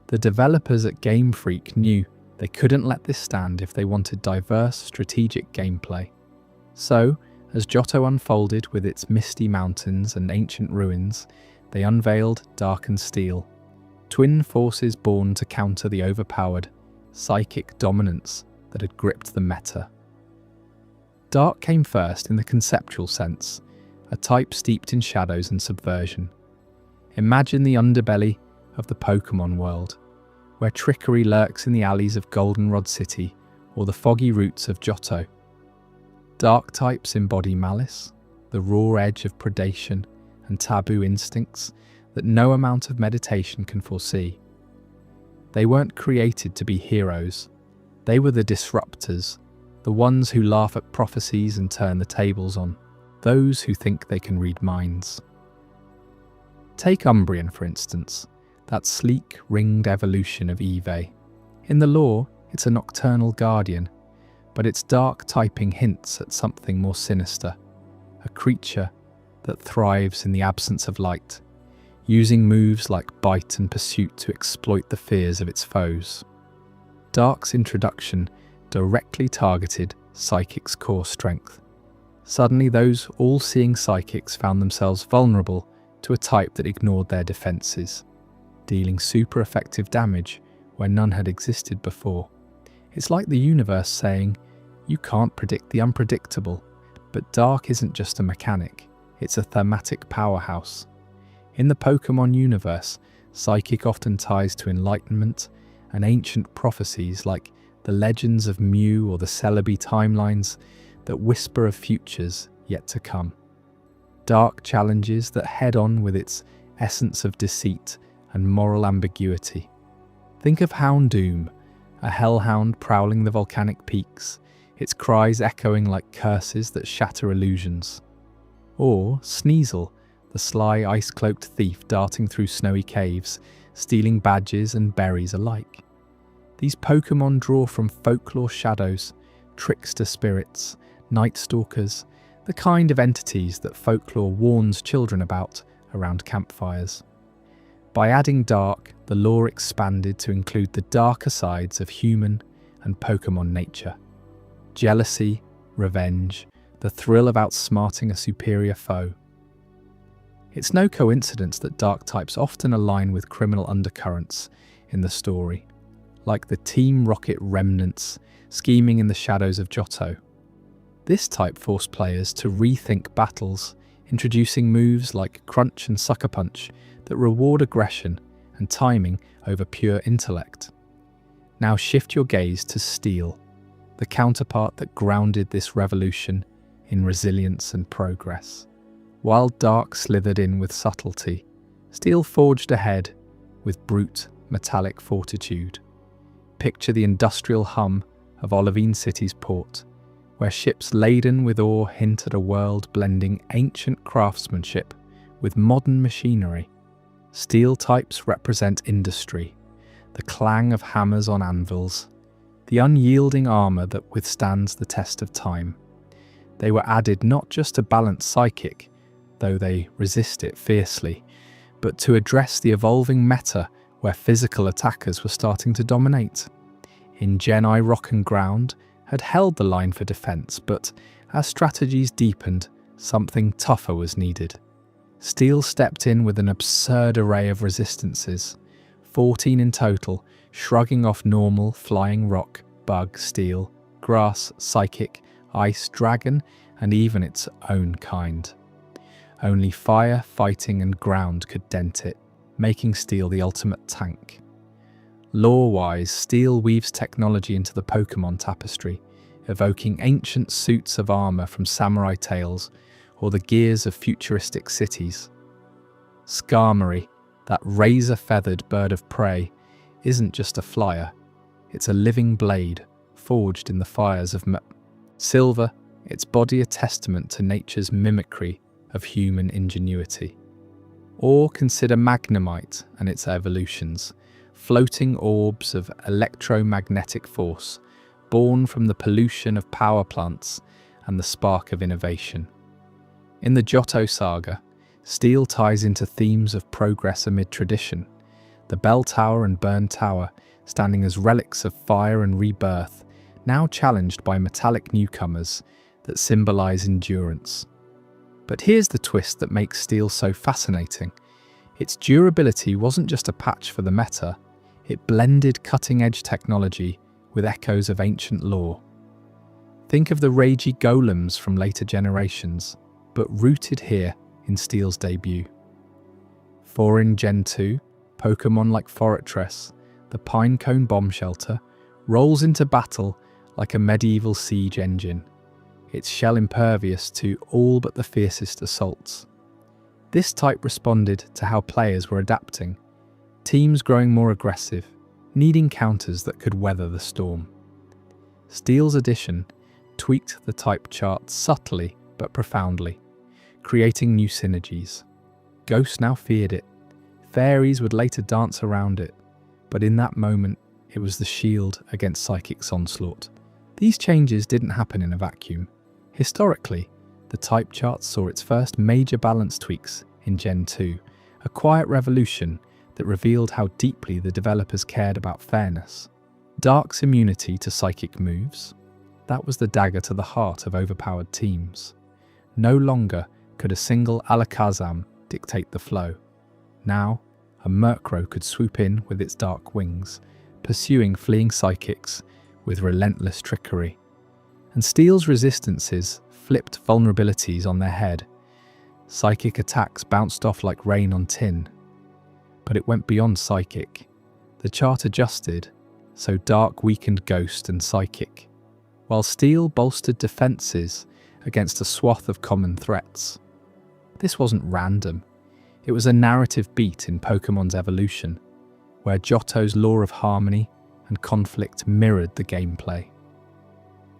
The developers at Game Freak knew they couldn't let this stand if they wanted diverse, strategic gameplay. So, as Johto unfolded with its misty mountains and ancient ruins, they unveiled Dark and Steel, twin forces born to counter the overpowered psychic dominance that had gripped the meta. Dark came first in the conceptual sense, a type steeped in shadows and subversion. Imagine the underbelly of the Pokémon world, where trickery lurks in the alleys of Goldenrod City or the foggy roots of Johto. Dark types embody malice, the raw edge of predation and taboo instincts that no amount of meditation can foresee. They weren't created to be heroes. They were the disruptors, the ones who laugh at prophecies and turn the tables on those who think they can read minds. Take Umbreon, for instance, that sleek, ringed evolution of Eevee. In the lore, it's a nocturnal guardian, but its dark typing hints at something more sinister, a creature that thrives in the absence of light, using moves like bite and pursuit to exploit the fears of its foes. Dark's introduction directly targeted Psychic's core strength. Suddenly, those all-seeing Psychics found themselves vulnerable to a type that ignored their defenses, dealing super effective damage where none had existed before. It's like the universe saying, you can't predict the unpredictable, but Dark isn't just a mechanic, it's a thematic powerhouse. In the Pokémon universe, Psychic often ties to enlightenment and ancient prophecies like the legends of Mew or the Celebi timelines that whisper of futures yet to come. Dark challenges that head on with its essence of deceit and moral ambiguity. Think of Houndoom, a hellhound prowling the volcanic peaks, its cries echoing like curses that shatter illusions. Or Sneasel, the sly ice-cloaked thief darting through snowy caves, stealing badges and berries alike. These Pokémon draw from folklore shadows, trickster spirits, night stalkers, the kind of entities that folklore warns children about around campfires. By adding Dark, the lore expanded to include the darker sides of human and Pokémon nature. Jealousy, revenge, the thrill of outsmarting a superior foe. It's no coincidence that Dark types often align with criminal undercurrents in the story, like the Team Rocket remnants scheming in the shadows of Johto. This type forced players to rethink battles, introducing moves like crunch and sucker punch that reward aggression and timing over pure intellect. Now shift your gaze to Steel, the counterpart that grounded this revolution in resilience and progress. While Dark slithered in with subtlety, Steel forged ahead with brute, metallic fortitude. Picture the industrial hum of Olivine City's port, where ships laden with ore hint at a world blending ancient craftsmanship with modern machinery. Steel types represent industry, the clang of hammers on anvils, the unyielding armor that withstands the test of time. They were added not just to balance Psychic, though they resist it fiercely, but to address the evolving meta where physical attackers were starting to dominate. In Gen I, Rock and Ground had held the line for defense, but as strategies deepened, something tougher was needed. Steel stepped in with an absurd array of resistances, 14 in total, shrugging off normal, flying rock, bug, steel, grass, psychic, ice, dragon, and even its own kind. Only fire, fighting, and ground could dent it, making Steel the ultimate tank. Lore-wise, Steel weaves technology into the Pokémon tapestry, evoking ancient suits of armor from samurai tales or the gears of futuristic cities. Skarmory, that razor-feathered bird of prey, isn't just a flyer, it's a living blade forged in the fires of Silver, its body a testament to nature's mimicry of human ingenuity. Or consider Magnemite and its evolutions, floating orbs of electromagnetic force, born from the pollution of power plants and the spark of innovation. In the Johto saga, Steel ties into themes of progress amid tradition, the Bell Tower and Burn Tower standing as relics of fire and rebirth, now challenged by metallic newcomers that symbolize endurance. But here's the twist that makes Steel so fascinating. Its durability wasn't just a patch for the meta, it blended cutting-edge technology with echoes of ancient lore. Think of the ragey golems from later generations, but rooted here in Steel's debut. For in Gen 2, Pokémon like Fortress, the Pinecone bomb shelter, rolls into battle like a medieval siege engine, its shell impervious to all but the fiercest assaults. This type responded to how players were adapting, teams growing more aggressive, needing counters that could weather the storm. Steel's addition tweaked the type chart subtly but profoundly, creating new synergies. Ghosts now feared it, fairies would later dance around it, but in that moment it was the shield against Psychic's onslaught. These changes didn't happen in a vacuum. Historically, the type chart saw its first major balance tweaks in Gen 2, a quiet revolution that revealed how deeply the developers cared about fairness. Dark's immunity to psychic moves, that was the dagger to the heart of overpowered teams. No longer could a single Alakazam dictate the flow. Now, a Murkrow could swoop in with its dark wings, pursuing fleeing psychics with relentless trickery. And Steel's resistances flipped vulnerabilities on their head. Psychic attacks bounced off like rain on tin. But it went beyond Psychic. The chart adjusted, so Dark weakened Ghost and Psychic, while Steel bolstered defenses against a swath of common threats. This wasn't random. It was a narrative beat in Pokémon's evolution, where Johto's law of harmony and conflict mirrored the gameplay.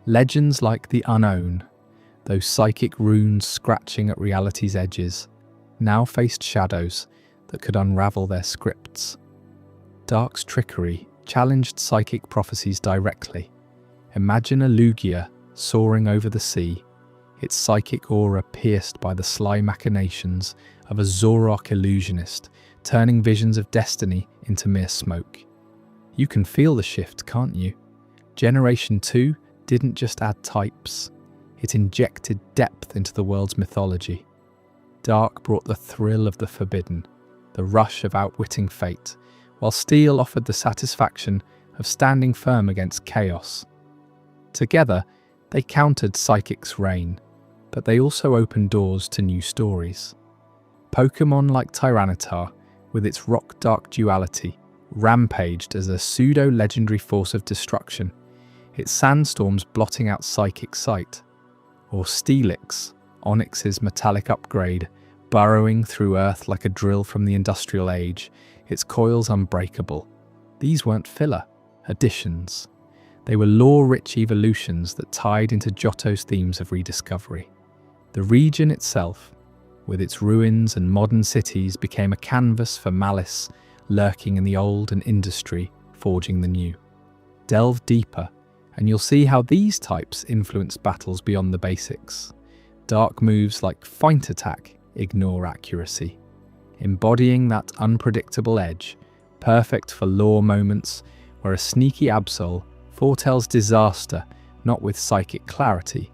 Legends like the Unknown, those psychic runes scratching at reality's edges, now faced shadows that could unravel their scripts. Dark's trickery challenged psychic prophecies directly. Imagine a Lugia soaring over the sea, its psychic aura pierced by the sly machinations of a Zorok illusionist, turning visions of destiny into mere smoke. You can feel the shift, can't you? Generation 2 didn't just add types, it injected depth into the world's mythology. Dark brought the thrill of the forbidden, the rush of outwitting fate, while Steel offered the satisfaction of standing firm against chaos. Together, They countered Psychic's reign, but they also opened doors to new stories. Pokémon like Tyranitar, with its rock-dark duality, rampaged as a pseudo-legendary force of destruction, its sandstorms blotting out Psychic's sight. Or Steelix, Onyx's metallic upgrade, burrowing through Earth like a drill from the Industrial Age, its coils unbreakable. These weren't filler, additions. They were lore-rich evolutions that tied into Johto's themes of rediscovery. The region itself, with its ruins and modern cities, became a canvas for malice lurking in the old and industry forging the new. Delve deeper, and you'll see how these types influence battles beyond the basics. Dark moves like Feint Attack ignore accuracy, embodying that unpredictable edge, perfect for lore moments where a sneaky Absol foretells disaster not with psychic clarity,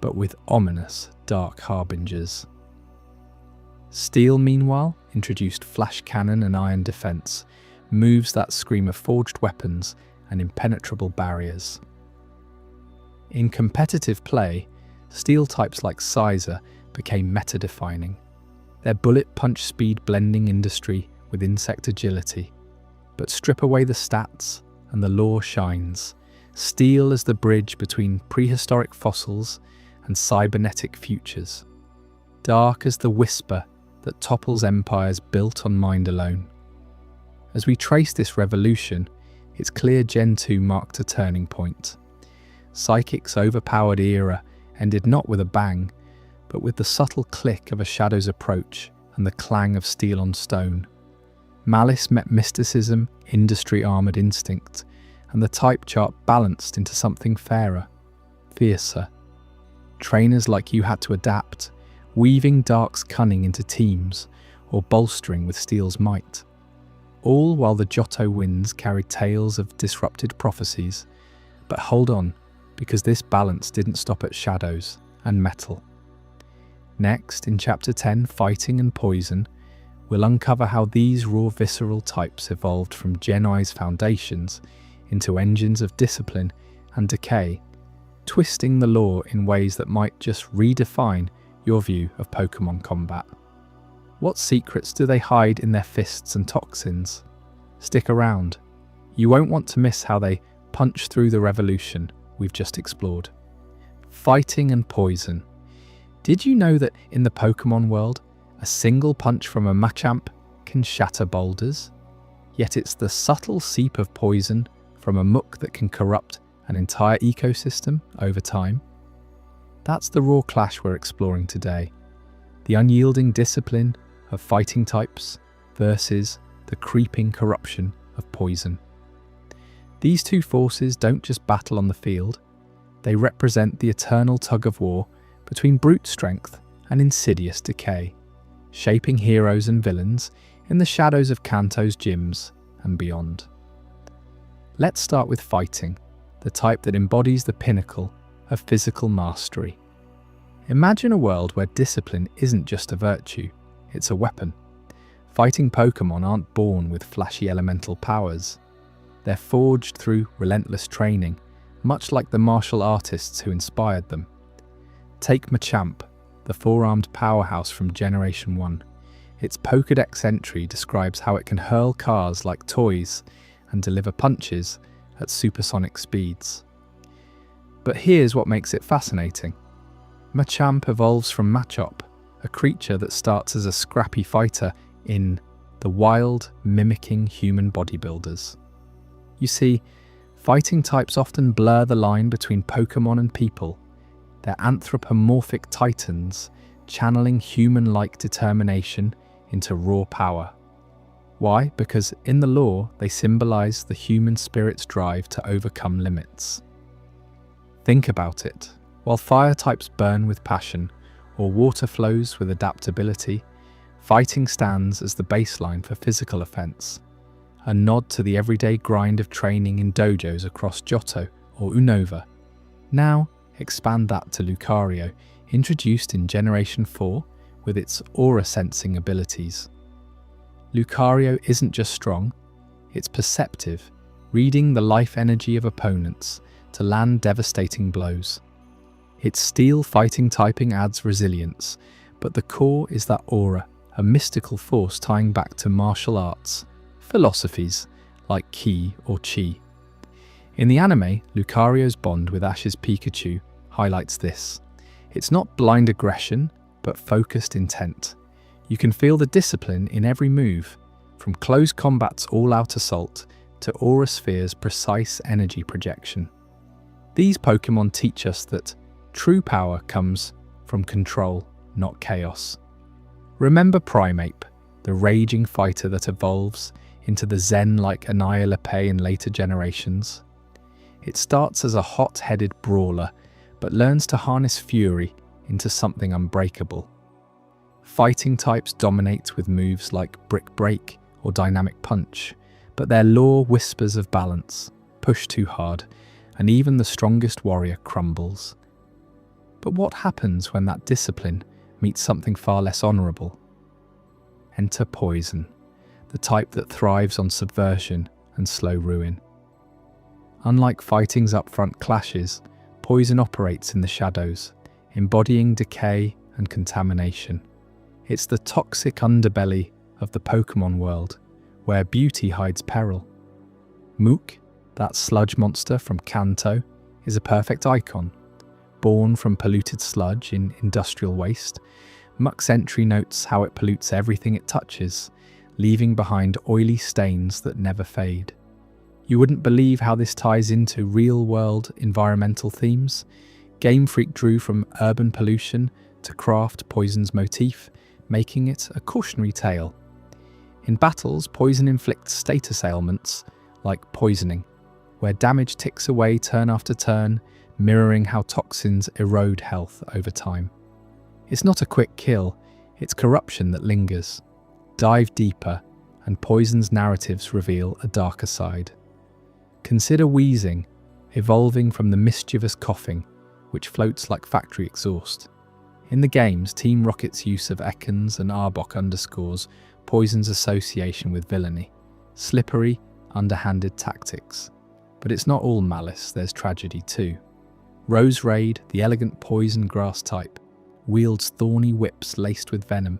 but with ominous dark harbingers. Steel, meanwhile, introduced flash cannon and iron defense, moves that scream of forged weapons and impenetrable barriers. In competitive play, steel types like Sizer became meta-defining, their bullet punch speed blending industry with insect agility. But strip away the stats and the lore shines. Steel is the bridge between prehistoric fossils and cybernetic futures. Dark as the whisper that topples empires built on mind alone. As we trace this revolution, it's clear Gen 2 marked a turning point. Psychic's overpowered era ended not with a bang, but with the subtle click of a shadow's approach and the clang of steel on stone. Malice met mysticism, industry-armoured instinct, and the type chart balanced into something fairer, fiercer. Trainers like you had to adapt, weaving Dark's cunning into teams, or bolstering with Steel's might. All while the Johto winds carried tales of disrupted prophecies. But hold on, because this balance didn't stop at shadows and metal. Next, in Chapter 10, Fighting and Poison, we'll uncover how these raw visceral types evolved from Gen I's foundations into engines of discipline and decay, twisting the lore in ways that might just redefine your view of Pokémon combat. What secrets do they hide in their fists and toxins? Stick around. You won't want to miss how they punch through the revolution we've just explored. Fighting and Poison. Did you know that in the Pokémon world, a single punch from a Machamp can shatter boulders? Yet it's the subtle seep of poison from a Muk that can corrupt an entire ecosystem over time. That's the raw clash we're exploring today. The unyielding discipline of fighting types versus the creeping corruption of poison. These two forces don't just battle on the field, they represent the eternal tug-of-war between brute strength and insidious decay, shaping heroes and villains in the shadows of Kanto's gyms and beyond. Let's start with fighting, the type that embodies the pinnacle of physical mastery. Imagine a world where discipline isn't just a virtue, it's a weapon. Fighting Pokémon aren't born with flashy elemental powers. They're forged through relentless training, much like the martial artists who inspired them. Take Machamp, the four-armed powerhouse from Generation 1. Its Pokédex entry describes how it can hurl cars like toys and deliver punches at supersonic speeds. But here's what makes it fascinating. Machamp evolves from Machop, a creature that starts as a scrappy fighter in the wild, mimicking human bodybuilders. You see, fighting types often blur the line between Pokémon and people. They're anthropomorphic titans, channeling human-like determination into raw power. Why? Because in the lore, they symbolize the human spirit's drive to overcome limits. Think about it. While fire types burn with passion, or water flows with adaptability, fighting stands as the baseline for physical offense, a nod to the everyday grind of training in dojos across Johto or Unova. Now, expand that to Lucario, introduced in Generation 4 with its aura-sensing abilities. Lucario isn't just strong, it's perceptive, reading the life energy of opponents to land devastating blows. Its steel fighting typing adds resilience, but the core is that aura, a mystical force tying back to martial arts, philosophies like Ki or Chi. In the anime, Lucario's bond with Ash's Pikachu highlights this. It's not blind aggression, but focused intent. You can feel the discipline in every move, from close combat's all-out assault to Aura Sphere's precise energy projection. These Pokémon teach us that true power comes from control, not chaos. Remember Primeape, the raging fighter that evolves into the zen-like Annihilate in later generations. It starts as a hot-headed brawler, but learns to harness fury into something unbreakable. Fighting types dominate with moves like Brick Break or Dynamic Punch, but their lore whispers of balance, push too hard, and even the strongest warrior crumbles. But what happens when that discipline meets something far less honourable? Enter Poison, the type that thrives on subversion and slow ruin. Unlike fighting's upfront clashes, Poison operates in the shadows, embodying decay and contamination. It's the toxic underbelly of the Pokémon world, where beauty hides peril. Mook, that sludge monster from Kanto, is a perfect icon. Born from polluted sludge in industrial waste, Muck's entry notes how it pollutes everything it touches, leaving behind oily stains that never fade. You wouldn't believe how this ties into real-world environmental themes. Game Freak drew from urban pollution to craft Poison's motif, making it a cautionary tale. In battles, Poison inflicts status ailments like poisoning, where damage ticks away turn after turn, mirroring how toxins erode health over time. It's not a quick kill, it's corruption that lingers. Dive deeper, and Poison's narratives reveal a darker side. Consider wheezing, evolving from the mischievous coughing, which floats like factory exhaust. In the games, Team Rocket's use of Ekans and Arbok underscores Poison's association with villainy, slippery, underhanded tactics. But it's not all malice, there's tragedy too. Roserade, the elegant poison grass type, wields thorny whips laced with venom,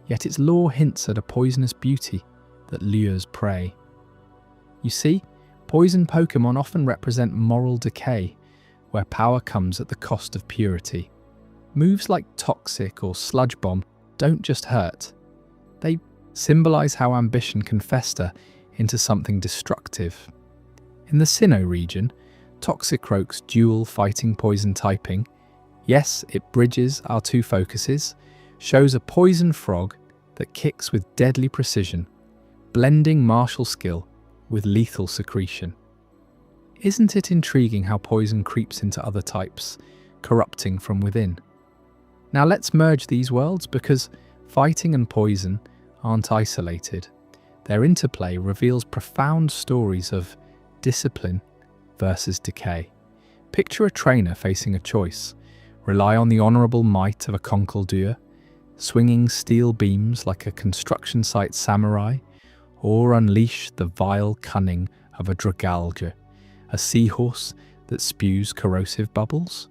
yet its lore hints at a poisonous beauty that lures prey. You see, poison Pokémon often represent moral decay, where power comes at the cost of purity. Moves like Toxic or Sludge Bomb don't just hurt. They symbolize how ambition can fester into something destructive. In the Sinnoh region, Toxicroak's dual fighting poison typing, yes, it bridges our two focuses, shows a poison frog that kicks with deadly precision, blending martial skill with lethal secretion. Isn't it intriguing how poison creeps into other types, corrupting from within? Now let's merge these worlds, because fighting and poison aren't isolated. Their interplay reveals profound stories of discipline versus decay. Picture a trainer facing a choice: rely on the honourable might of a Conkeldurr, swinging steel beams like a construction site samurai, or unleash the vile cunning of a Dragalge, a seahorse that spews corrosive bubbles?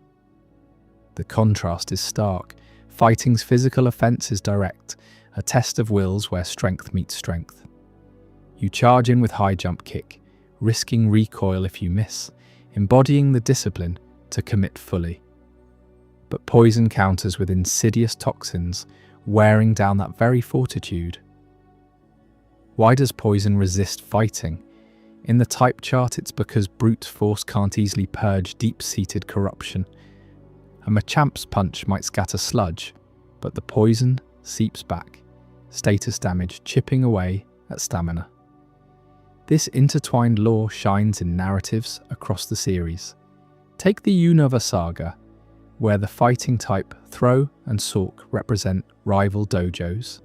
The contrast is stark. Fighting's physical offence is direct, a test of wills where strength meets strength. You charge in with high jump kick, risking recoil if you miss, embodying the discipline to commit fully. But poison counters with insidious toxins, wearing down that very fortitude. Why does poison resist fighting? In the type chart, it's because brute force can't easily purge deep-seated corruption. A Machamp's punch might scatter sludge, but the poison seeps back, status damage chipping away at stamina. This intertwined lore shines in narratives across the series. Take the Unova saga, where the fighting type Throh and Sork represent rival dojos,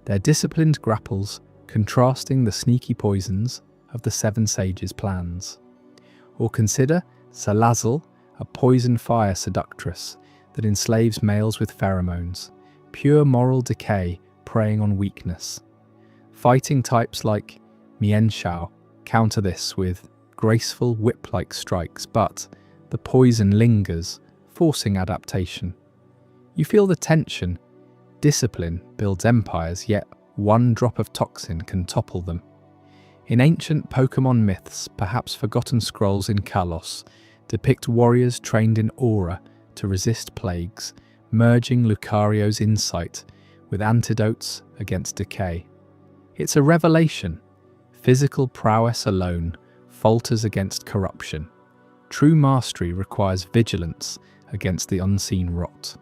their disciplined grapples contrasting the sneaky poisons of the Seven Sages' plans. Or consider Salazzle, a poison fire seductress that enslaves males with pheromones, pure moral decay preying on weakness. Fighting types like Mienshao counter this with graceful whip-like strikes, but the poison lingers, forcing adaptation. You feel the tension. Discipline builds empires, yet one drop of toxin can topple them. In ancient Pokémon myths, perhaps forgotten scrolls in Kalos depict warriors trained in aura to resist plagues, merging Lucario's insight with antidotes against decay. It's a revelation. Physical prowess alone falters against corruption. True mastery requires vigilance against the unseen rot.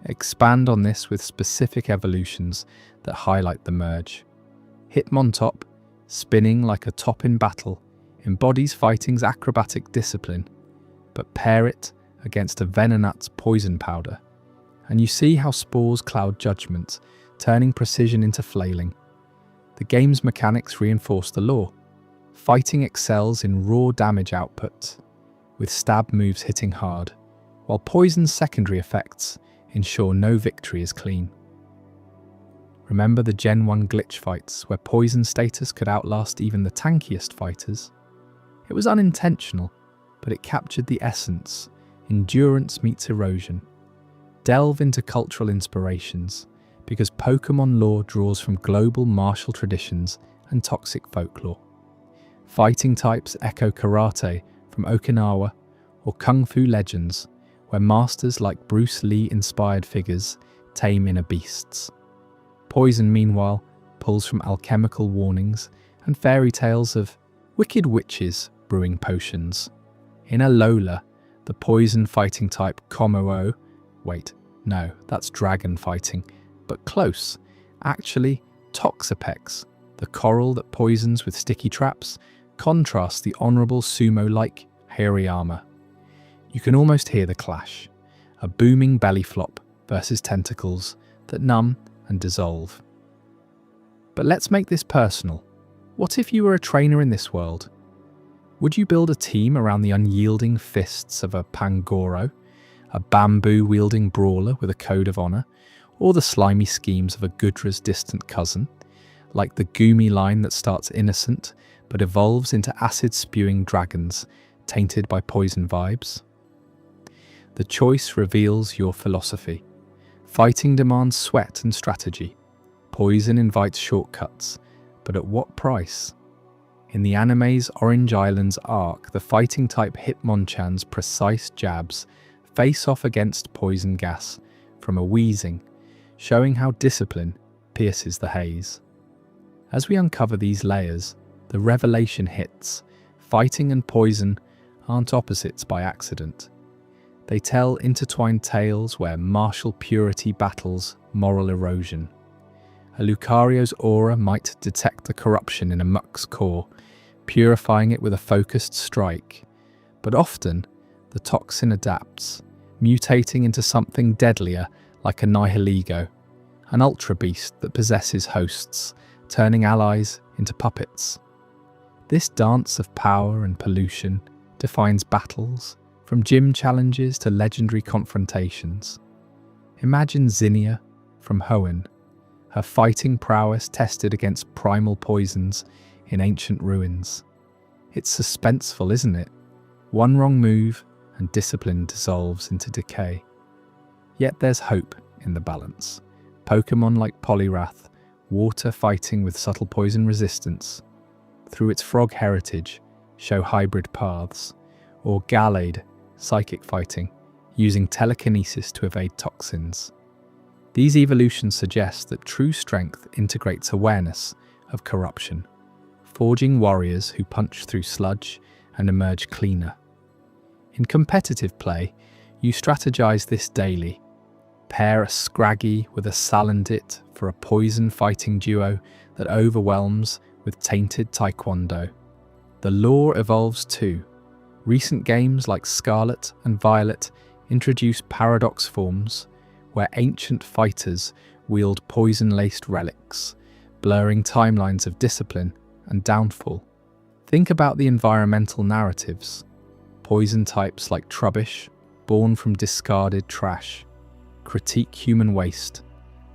Expand on this with specific evolutions that highlight the merge. Hitmontop, spinning like a top in battle, embodies fighting's acrobatic discipline, but pair it against a Venonat's poison powder, and you see how spores cloud judgment, turning precision into flailing. The game's mechanics reinforce the lore. Fighting excels in raw damage output, with stab moves hitting hard, while poison's secondary effects ensure no victory is clean. Remember the Gen 1 glitch fights where poison status could outlast even the tankiest fighters? It was unintentional, but it captured the essence. Endurance meets erosion. Delve into cultural inspirations, because Pokémon lore draws from global martial traditions and toxic folklore. Fighting types echo karate from Okinawa or kung fu legends, where masters like Bruce Lee-inspired figures tame inner beasts. Poison, meanwhile, pulls from alchemical warnings and fairy tales of wicked witches brewing potions. In Alola, the poison fighting type Kommo-o, wait, no, that's dragon fighting, but close, actually Toxapex, the coral that poisons with sticky traps, contrasts the honourable sumo-like Hariyama. You can almost hear the clash, a booming belly flop versus tentacles that numb and dissolve. But let's make this personal. What if you were a trainer in this world? Would you build a team around the unyielding fists of a Pangoro, a bamboo-wielding brawler with a code of honour, or the slimy schemes of a Gudra's distant cousin, like the Goomy line that starts innocent but evolves into acid-spewing dragons tainted by poison vibes? The choice reveals your philosophy. Fighting demands sweat and strategy. Poison invites shortcuts, but at what price? In the anime's Orange Islands arc, the fighting type Hitmonchan's precise jabs face off against poison gas from a wheezing, showing how discipline pierces the haze. As we uncover these layers, the revelation hits. Fighting and poison aren't opposites by accident. They tell intertwined tales where martial purity battles moral erosion. A Lucario's aura might detect the corruption in a Muck's core, purifying it with a focused strike. But often, the toxin adapts, mutating into something deadlier like a Nihilego, an ultra beast that possesses hosts, turning allies into puppets. This dance of power and pollution defines battles, from gym challenges to legendary confrontations. Imagine Zinnia from Hoenn, her fighting prowess tested against primal poisons in ancient ruins. It's suspenseful, isn't it? One wrong move and discipline dissolves into decay. Yet there's hope in the balance. Pokémon like Poliwrath, water fighting with subtle poison resistance, through its frog heritage, show hybrid paths, or Gallade, psychic fighting, using telekinesis to evade toxins. These evolutions suggest that true strength integrates awareness of corruption, forging warriors who punch through sludge and emerge cleaner. In competitive play, you strategize this daily. Pair a Scraggy with a Salandit for a poison-fighting duo that overwhelms with tainted Taekwondo. The lore evolves too. Recent games like Scarlet and Violet introduce paradox forms where ancient fighters wield poison-laced relics, blurring timelines of discipline and downfall. Think about the environmental narratives. Poison types like Trubbish, born from discarded trash, critique human waste,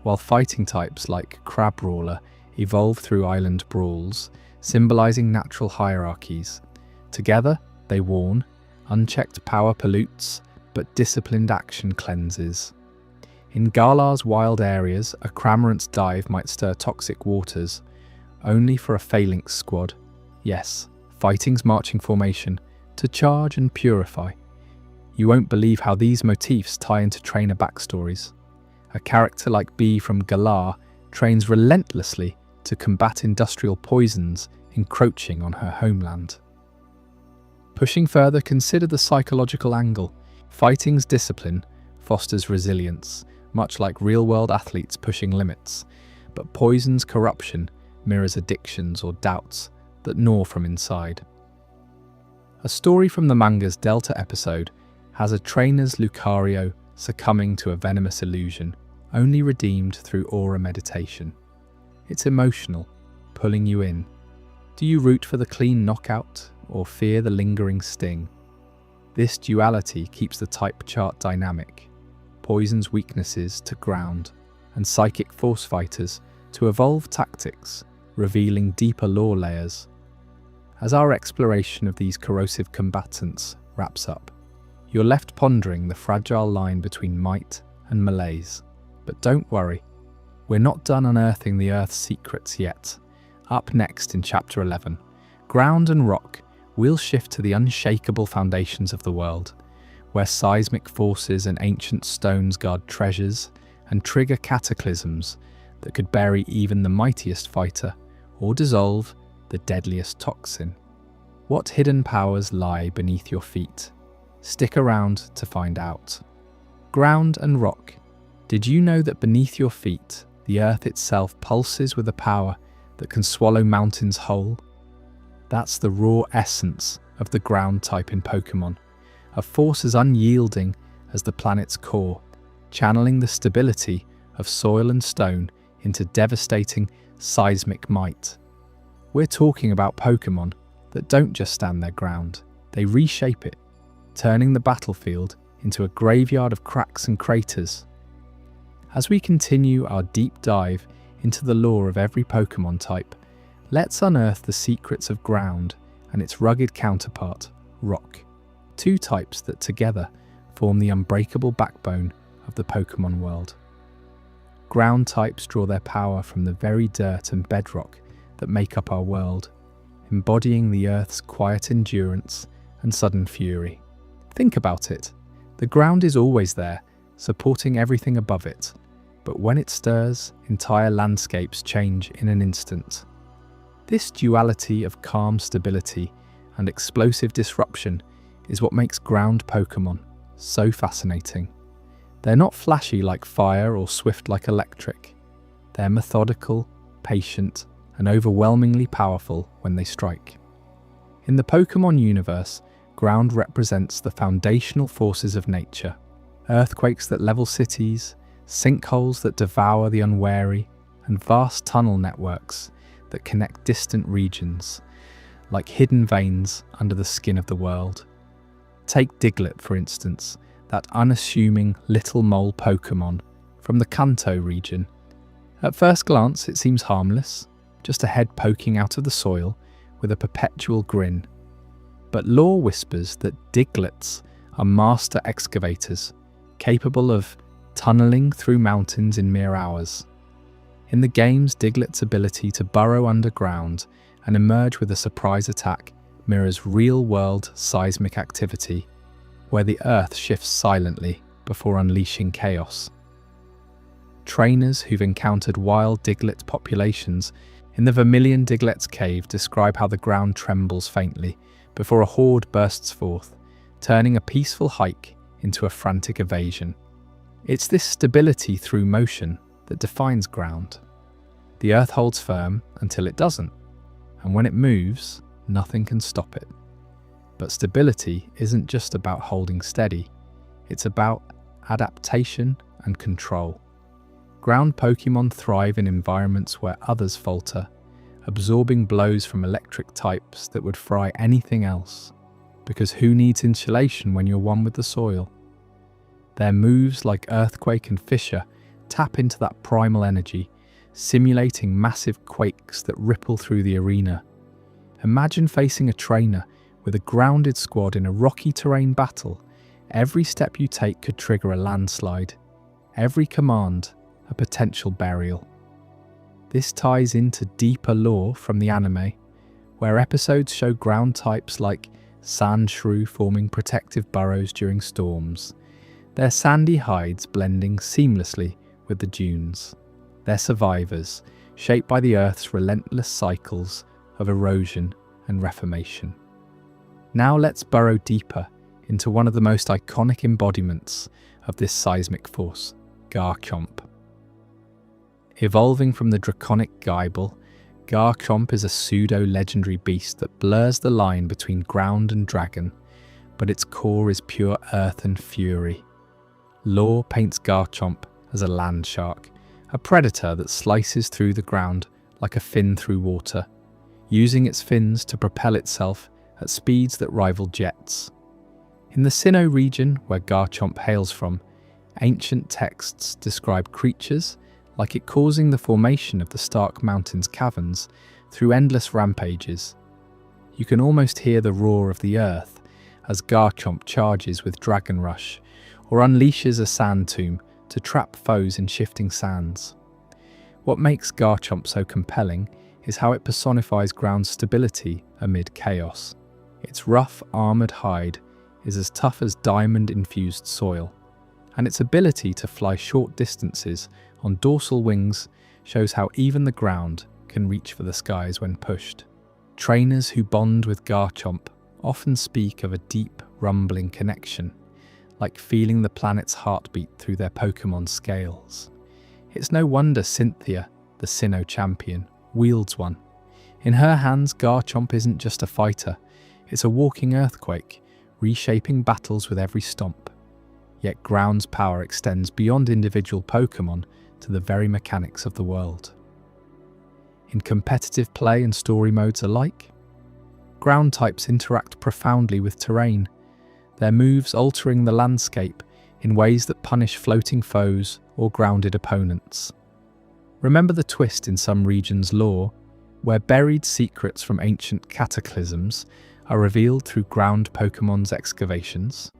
while fighting types like Crabrawler evolve through island brawls, symbolizing natural hierarchies. Together, they warn, unchecked power pollutes, but disciplined action cleanses. In Galar's wild areas, a Cramorant's dive might stir toxic waters, only for a Phalanx squad, yes, fighting's marching formation, to charge and purify. You won't believe how these motifs tie into trainer backstories. A character like Bee from Galar trains relentlessly to combat industrial poisons encroaching on her homeland. Pushing further, consider the psychological angle. Fighting's discipline fosters resilience, much like real-world athletes pushing limits, but poison's corruption mirrors addictions or doubts that gnaw from inside. A story from the manga's Delta episode has a trainer's Lucario succumbing to a venomous illusion, only redeemed through aura meditation. It's emotional, pulling you in. Do you root for the clean knockout or fear the lingering sting? This duality keeps the type chart dynamic. Poison's weaknesses to ground, and psychic force fighters to evolve tactics, revealing deeper lore layers. As our exploration of these corrosive combatants wraps up, you're left pondering the fragile line between might and malaise. But don't worry, we're not done unearthing the Earth's secrets yet. Up next in Chapter 11, Ground and Rock, we'll shift to the unshakable foundations of the world, where seismic forces and ancient stones guard treasures and trigger cataclysms that could bury even the mightiest fighter or dissolve the deadliest toxin. What hidden powers lie beneath your feet? Stick around to find out. Ground and Rock. Did you know that beneath your feet, the earth itself pulses with a power that can swallow mountains whole? That's the raw essence of the ground type in Pokémon, a force as unyielding as the planet's core, channeling the stability of soil and stone into devastating seismic might. We're talking about Pokémon that don't just stand their ground, they reshape it, turning the battlefield into a graveyard of cracks and craters. As we continue our deep dive into the lore of every Pokémon type, let's unearth the secrets of ground and its rugged counterpart, rock. Two types that together form the unbreakable backbone of the Pokémon world. Ground types draw their power from the very dirt and bedrock that make up our world, embodying the Earth's quiet endurance and sudden fury. Think about it. The ground is always there, supporting everything above it, but when it stirs, entire landscapes change in an instant. This duality of calm stability and explosive disruption is what makes ground Pokémon so fascinating. They're not flashy like fire or swift like electric. They're methodical, patient, and overwhelmingly powerful when they strike. In the Pokémon universe, ground represents the foundational forces of nature. Earthquakes that level cities, sinkholes that devour the unwary, and vast tunnel networks that connect distant regions, like hidden veins under the skin of the world. Take Diglett, for instance, that unassuming little mole Pokémon from the Kanto region. At first glance, it seems harmless, just a head poking out of the soil with a perpetual grin. But lore whispers that Digletts are master excavators, capable of tunneling through mountains in mere hours. In the games, Diglett's ability to burrow underground and emerge with a surprise attack mirrors real-world seismic activity, where the Earth shifts silently before unleashing chaos. Trainers who've encountered wild Diglett populations in the Vermilion Diglett's Cave describe how the ground trembles faintly before a horde bursts forth, turning a peaceful hike into a frantic evasion. It's this stability through motion that defines ground. The Earth holds firm until it doesn't, and when it moves, nothing can stop it. But stability isn't just about holding steady, it's about adaptation and control. Ground Pokémon thrive in environments where others falter, absorbing blows from electric types that would fry anything else. Because who needs insulation when you're one with the soil? Their moves like Earthquake and Fissure tap into that primal energy, simulating massive quakes that ripple through the arena. Imagine facing a trainer with a grounded squad in a rocky terrain battle, Every step you take could trigger a landslide, every command a potential burial. This ties into deeper lore from the anime, where episodes show ground types like sand shrew forming protective burrows during storms, their sandy hides blending seamlessly with the dunes. They're survivors, shaped by the Earth's relentless cycles of erosion and reformation. Now let's burrow deeper into one of the most iconic embodiments of this seismic force, Garchomp. Evolving from the draconic Gible, Garchomp is a pseudo-legendary beast that blurs the line between ground and dragon, but its core is pure earth and fury. Lore paints Garchomp as a land shark, a predator that slices through the ground like a fin through water, using its fins to propel itself at speeds that rival jets. In the Sinnoh region, where Garchomp hails from, ancient texts describe creatures like it causing the formation of the Stark Mountains caverns through endless rampages. You can almost hear the roar of the earth as Garchomp charges with Dragon Rush or unleashes a sand tomb to trap foes in shifting sands. What makes Garchomp so compelling is how it personifies ground stability amid chaos. Its rough, armoured hide is as tough as diamond-infused soil, and its ability to fly short distances on dorsal wings shows how even the ground can reach for the skies when pushed. Trainers who bond with Garchomp often speak of a deep, rumbling connection, like feeling the planet's heartbeat through their Pokémon scales. It's no wonder Cynthia, the Sinnoh champion, wields one. In her hands, Garchomp isn't just a fighter, it's a walking earthquake, reshaping battles with every stomp. Yet ground's power extends beyond individual Pokémon to the very mechanics of the world. In competitive play and story modes alike, ground types interact profoundly with terrain, their moves altering the landscape in ways that punish floating foes or grounded opponents. Remember the twist in some regions' lore, where buried secrets from ancient cataclysms are revealed through ground Pokémon's excavations?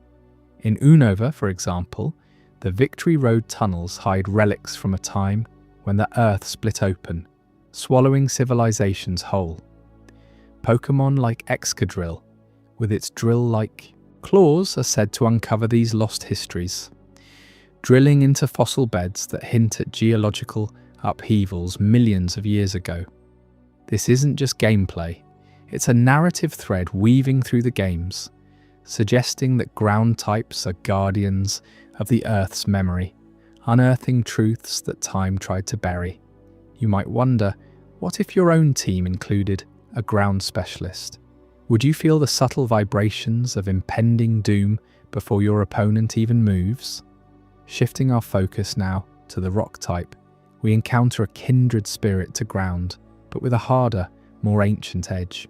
In Unova, for example, the Victory Road tunnels hide relics from a time when the Earth split open, swallowing civilizations whole. Pokémon like Excadrill, with its drill-like claws, are said to uncover these lost histories, drilling into fossil beds that hint at geological upheavals millions of years ago. This isn't just gameplay, it's a narrative thread weaving through the games, suggesting that ground types are guardians of the Earth's memory, unearthing truths that time tried to bury. You might wonder, what if your own team included a ground specialist? Would you feel the subtle vibrations of impending doom before your opponent even moves? Shifting our focus now to the rock type, we encounter a kindred spirit to ground, but with a harder, more ancient edge.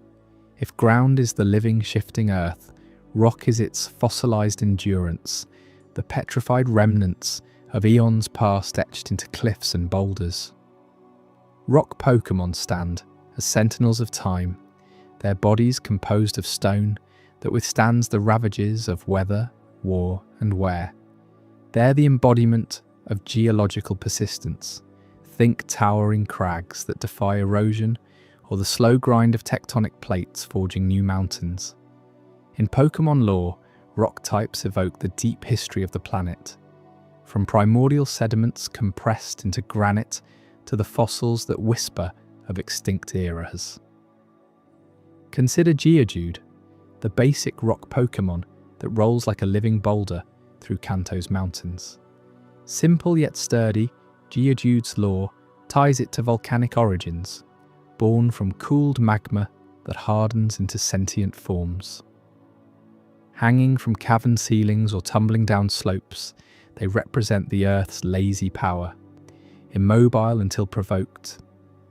If ground is the living, shifting earth, rock is its fossilized endurance, the petrified remnants of eons past etched into cliffs and boulders. Rock Pokémon stand as sentinels of time, their bodies composed of stone that withstands the ravages of weather, war, and wear. They're the embodiment of geological persistence. Think towering crags that defy erosion, or the slow grind of tectonic plates forging new mountains. In Pokémon lore, rock types evoke the deep history of the planet, from primordial sediments compressed into granite to the fossils that whisper of extinct eras. Consider Geodude, the basic rock Pokémon that rolls like a living boulder through Kanto's mountains. Simple yet sturdy, Geodude's lore ties it to volcanic origins, born from cooled magma that hardens into sentient forms. Hanging from cavern ceilings or tumbling down slopes, they represent the Earth's lazy power, immobile until provoked,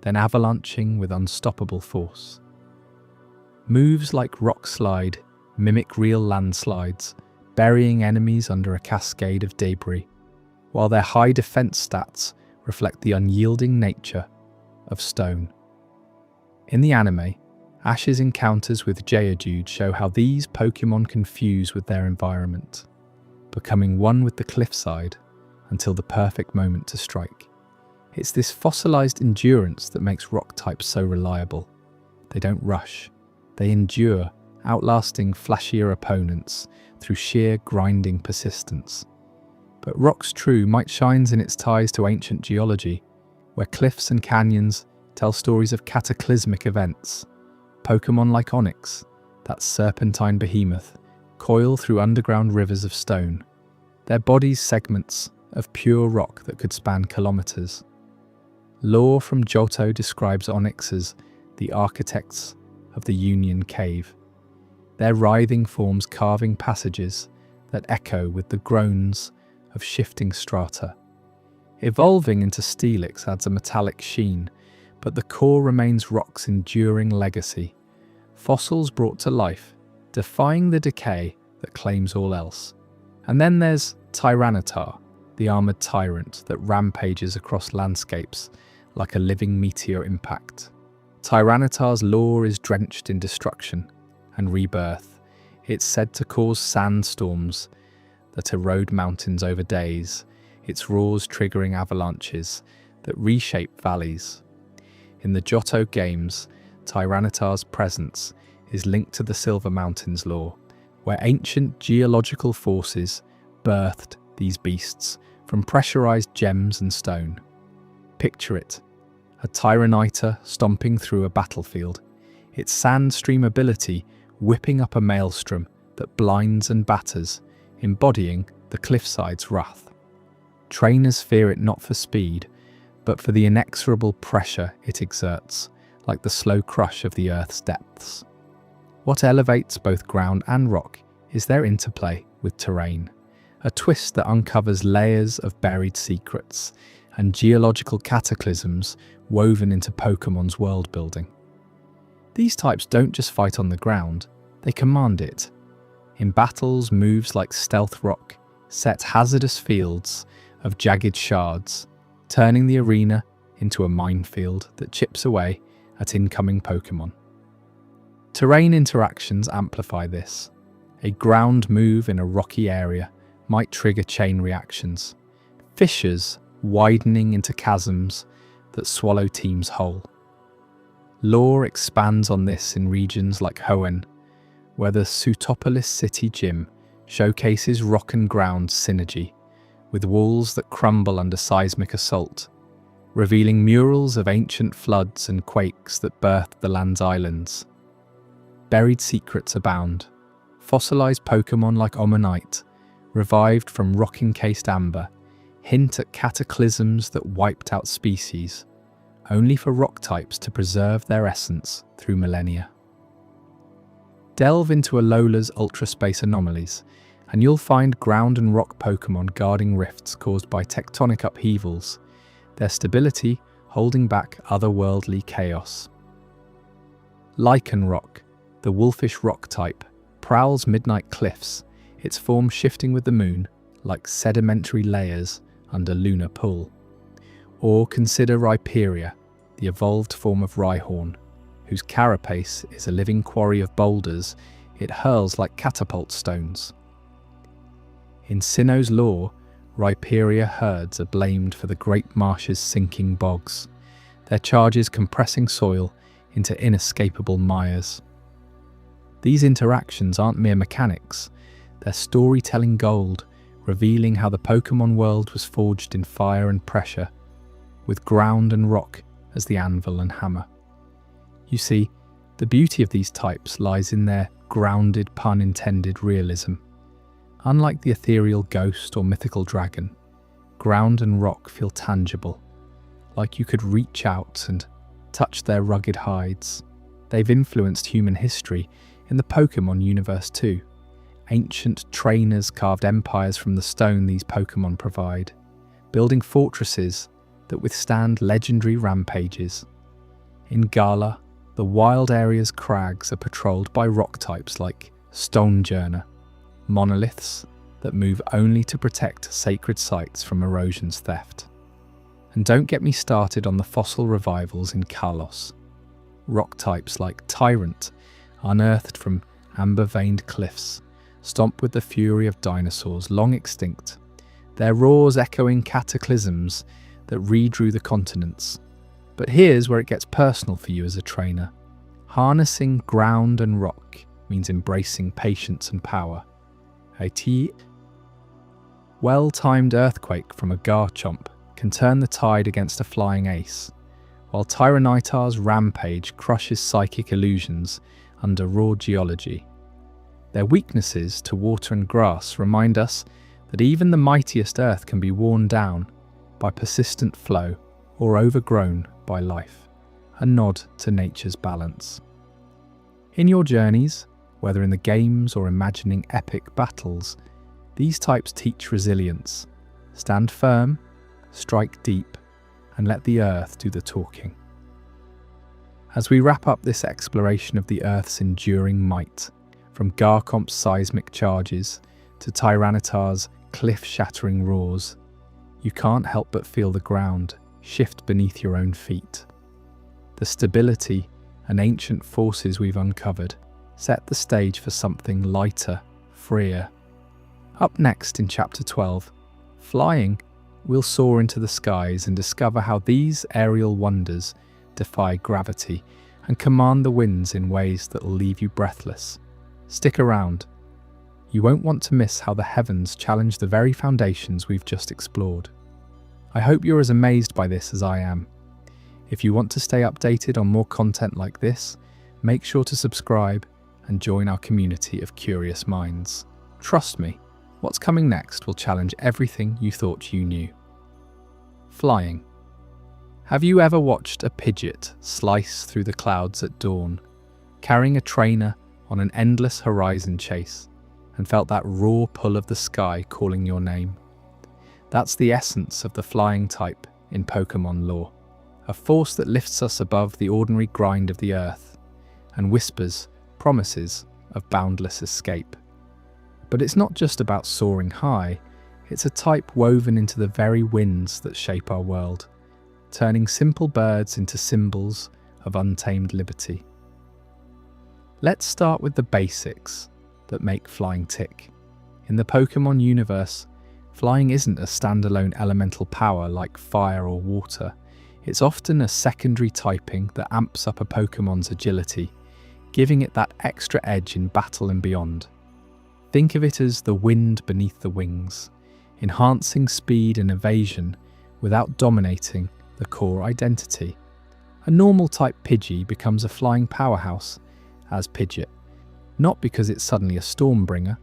then avalanching with unstoppable force. Moves like Rock Slide mimic real landslides, burying enemies under a cascade of debris, while their high defense stats reflect the unyielding nature of stone. In the anime, Ash's encounters with Geodude show how these Pokémon can fuse with their environment. becoming one with the cliffside until the perfect moment to strike. It's this fossilized endurance that makes rock types so reliable. They don't rush. They endure, outlasting flashier opponents through sheer grinding persistence. But rock's true might shines in its ties to ancient geology, where cliffs and canyons tell stories of cataclysmic events. Pokémon like Onyx, that serpentine behemoth, coil through underground rivers of stone, their bodies segments of pure rock that could span kilometers. Lore from Johto describes Onyx as the architects of the Union Cave, their writhing forms carving passages that echo with the groans of shifting strata. Evolving into Steelix adds a metallic sheen, but the core remains rock's enduring legacy. Fossils brought to life, defying the decay that claims all else. And then there's Tyranitar, the armoured tyrant that rampages across landscapes like a living meteor impact. Tyranitar's lore is drenched in destruction and rebirth. It's said to cause sandstorms that erode mountains over days, its roars triggering avalanches that reshape valleys. In the Johto games, Tyranitar's presence is linked to the Silver Mountains lore, where ancient geological forces birthed these beasts from pressurized gems and stone. Picture it, a Tyranitar stomping through a battlefield, its sandstream ability whipping up a maelstrom that blinds and batters, embodying the cliffside's wrath. Trainers fear it not for speed, but for the inexorable pressure it exerts, like the slow crush of the Earth's depths. What elevates both ground and rock is their interplay with terrain, a twist that uncovers layers of buried secrets and geological cataclysms woven into Pokémon's world building. These types don't just fight on the ground, they command it. In battles, moves like Stealth Rock set hazardous fields of jagged shards, turning the arena into a minefield that chips away at incoming Pokémon. Terrain interactions amplify this. A ground move in a rocky area might trigger chain reactions, fissures widening into chasms that swallow teams whole. Lore expands on this in regions like Hoenn, where the Sutopolis City Gym showcases rock and ground synergy, with walls that crumble under seismic assault, revealing murals of ancient floods and quakes that birthed the land's islands. Buried secrets abound. Fossilized Pokémon like Omanyte, revived from rock-encased amber, hint at cataclysms that wiped out species, only for rock types to preserve their essence through millennia. Delve into Alola's ultra-space anomalies, and you'll find ground and rock Pokémon guarding rifts caused by tectonic upheavals, their stability holding back otherworldly chaos. Lycanroc, the wolfish rock type, prowls midnight cliffs, its form shifting with the moon like sedimentary layers under lunar pull. Or consider Rhyperior, the evolved form of Rhyhorn, whose carapace is a living quarry of boulders it hurls like catapult stones. In Sinnoh's lore, Rhyperior herds are blamed for the Great Marsh's sinking bogs, their charges compressing soil into inescapable mires. These interactions aren't mere mechanics, they're storytelling gold, revealing how the Pokémon world was forged in fire and pressure, with ground and rock as the anvil and hammer. You see, the beauty of these types lies in their grounded, pun-intended realism. Unlike the ethereal ghost or mythical dragon, ground and rock feel tangible, like you could reach out and touch their rugged hides. They've influenced human history in the Pokémon universe too. Ancient trainers carved empires from the stone these Pokémon provide, building fortresses that withstand legendary rampages. In Gala, the wild area's crags are patrolled by rock types like Stonejourner, monoliths that move only to protect sacred sites from erosion's theft. And don't get me started on the fossil revivals in Kalos. Rock types like Tyrant, unearthed from amber-veined cliffs, stomp with the fury of dinosaurs long extinct, their roars echoing cataclysms that redrew the continents. But here's where it gets personal for you as a trainer. Harnessing ground and rock means embracing patience and power. A well-timed earthquake from a Garchomp can turn the tide against a flying ace, while Tyranitar's rampage crushes psychic illusions under raw geology. Their weaknesses to water and grass remind us that even the mightiest earth can be worn down by persistent flow or overgrown by life, a nod to nature's balance. In your journeys, whether in the games or imagining epic battles, these types teach resilience. Stand firm, strike deep, and let the earth do the talking. As we wrap up this exploration of the earth's enduring might, from Garchomp's seismic charges to Tyranitar's cliff-shattering roars, you can't help but feel the ground shift beneath your own feet. The stability and ancient forces we've uncovered set the stage for something lighter, freer. Up next in Chapter 12, Flying, we'll soar into the skies and discover how these aerial wonders defy gravity and command the winds in ways that'll leave you breathless. Stick around. You won't want to miss how the heavens challenge the very foundations we've just explored. I hope you're as amazed by this as I am. If you want to stay updated on more content like this, make sure to subscribe and join our community of curious minds. Trust me, what's coming next will challenge everything you thought you knew. Flying. Have you ever watched a Pidgeot slice through the clouds at dawn, carrying a trainer on an endless horizon chase, and felt that raw pull of the sky calling your name? That's the essence of the flying type in Pokémon lore, a force that lifts us above the ordinary grind of the earth and whispers promises of boundless escape. But it's not just about soaring high, it's a type woven into the very winds that shape our world, turning simple birds into symbols of untamed liberty. Let's start with the basics that make flying tick. In the Pokémon universe, flying isn't a standalone elemental power like fire or water. It's often a secondary typing that amps up a Pokémon's agility, giving it that extra edge in battle and beyond. Think of it as the wind beneath the wings, enhancing speed and evasion without dominating the core identity. A normal type Pidgey becomes a flying powerhouse as Pidgeot, not because it's suddenly a Stormbringer,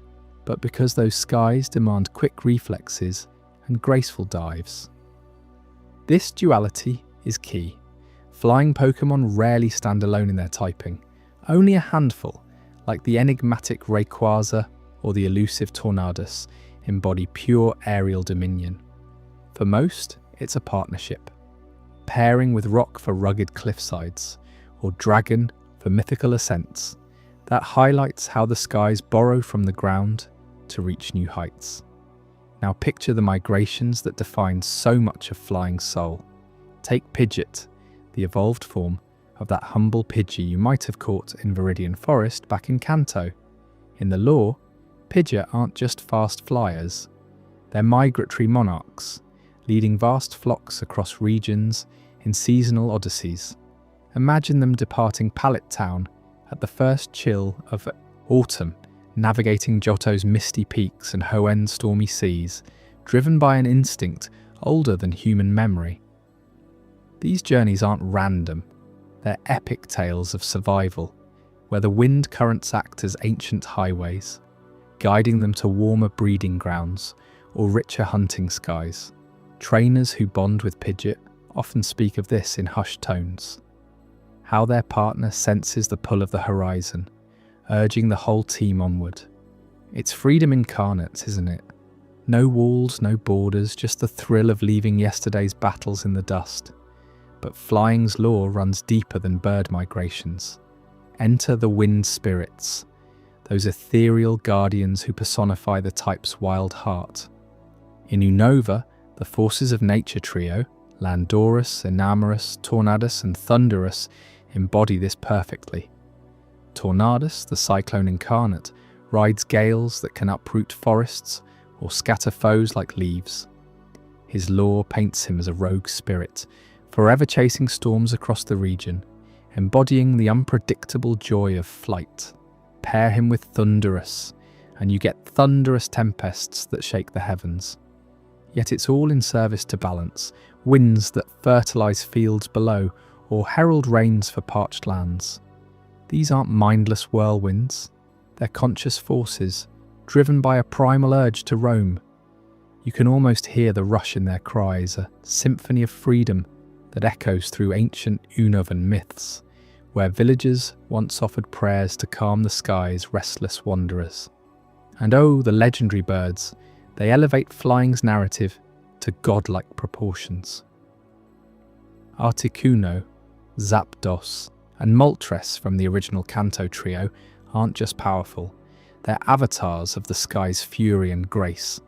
but because those skies demand quick reflexes and graceful dives. This duality is key. Flying Pokémon rarely stand alone in their typing. Only a handful, like the enigmatic Rayquaza or the elusive Tornadus, embody pure aerial dominion. For most, it's a partnership, pairing with rock for rugged cliffsides, or dragon for mythical ascents, that highlights how the skies borrow from the ground to reach new heights. Now picture the migrations that define so much of flying's soul. Take Pidgeot, the evolved form of that humble Pidgey you might have caught in Viridian Forest back in Kanto. In the lore, Pidgeot aren't just fast flyers, they're migratory monarchs, leading vast flocks across regions in seasonal odysseys. Imagine them departing Pallet Town at the first chill of autumn, navigating Johto's misty peaks and Hoenn's stormy seas, driven by an instinct older than human memory. These journeys aren't random, they're epic tales of survival, where the wind currents act as ancient highways, guiding them to warmer breeding grounds or richer hunting skies. Trainers who bond with Pidgeot often speak of this in hushed tones, how their partner senses the pull of the horizon, urging the whole team onward. It's freedom incarnate, isn't it? No walls, no borders, just the thrill of leaving yesterday's battles in the dust. But flying's lore runs deeper than bird migrations. Enter the wind spirits, those ethereal guardians who personify the type's wild heart. In Unova, the forces of nature trio, Landorus, Enamorus, Tornadus and Thunderous, embody this perfectly. Tornadus, the cyclone incarnate, rides gales that can uproot forests or scatter foes like leaves. His lore paints him as a rogue spirit, forever chasing storms across the region, embodying the unpredictable joy of flight. Pair him with Thunderous, and you get thunderous tempests that shake the heavens. Yet it's all in service to balance, winds that fertilise fields below, or herald rains for parched lands. These aren't mindless whirlwinds, they're conscious forces, driven by a primal urge to roam. You can almost hear the rush in their cries, a symphony of freedom that echoes through ancient Unovan myths, where villagers once offered prayers to calm the sky's restless wanderers. And oh, the legendary birds, they elevate flying's narrative to godlike proportions. Articuno, Zapdos, and Moltres from the original Kanto trio aren't just powerful, they're avatars of the sky's fury and grace.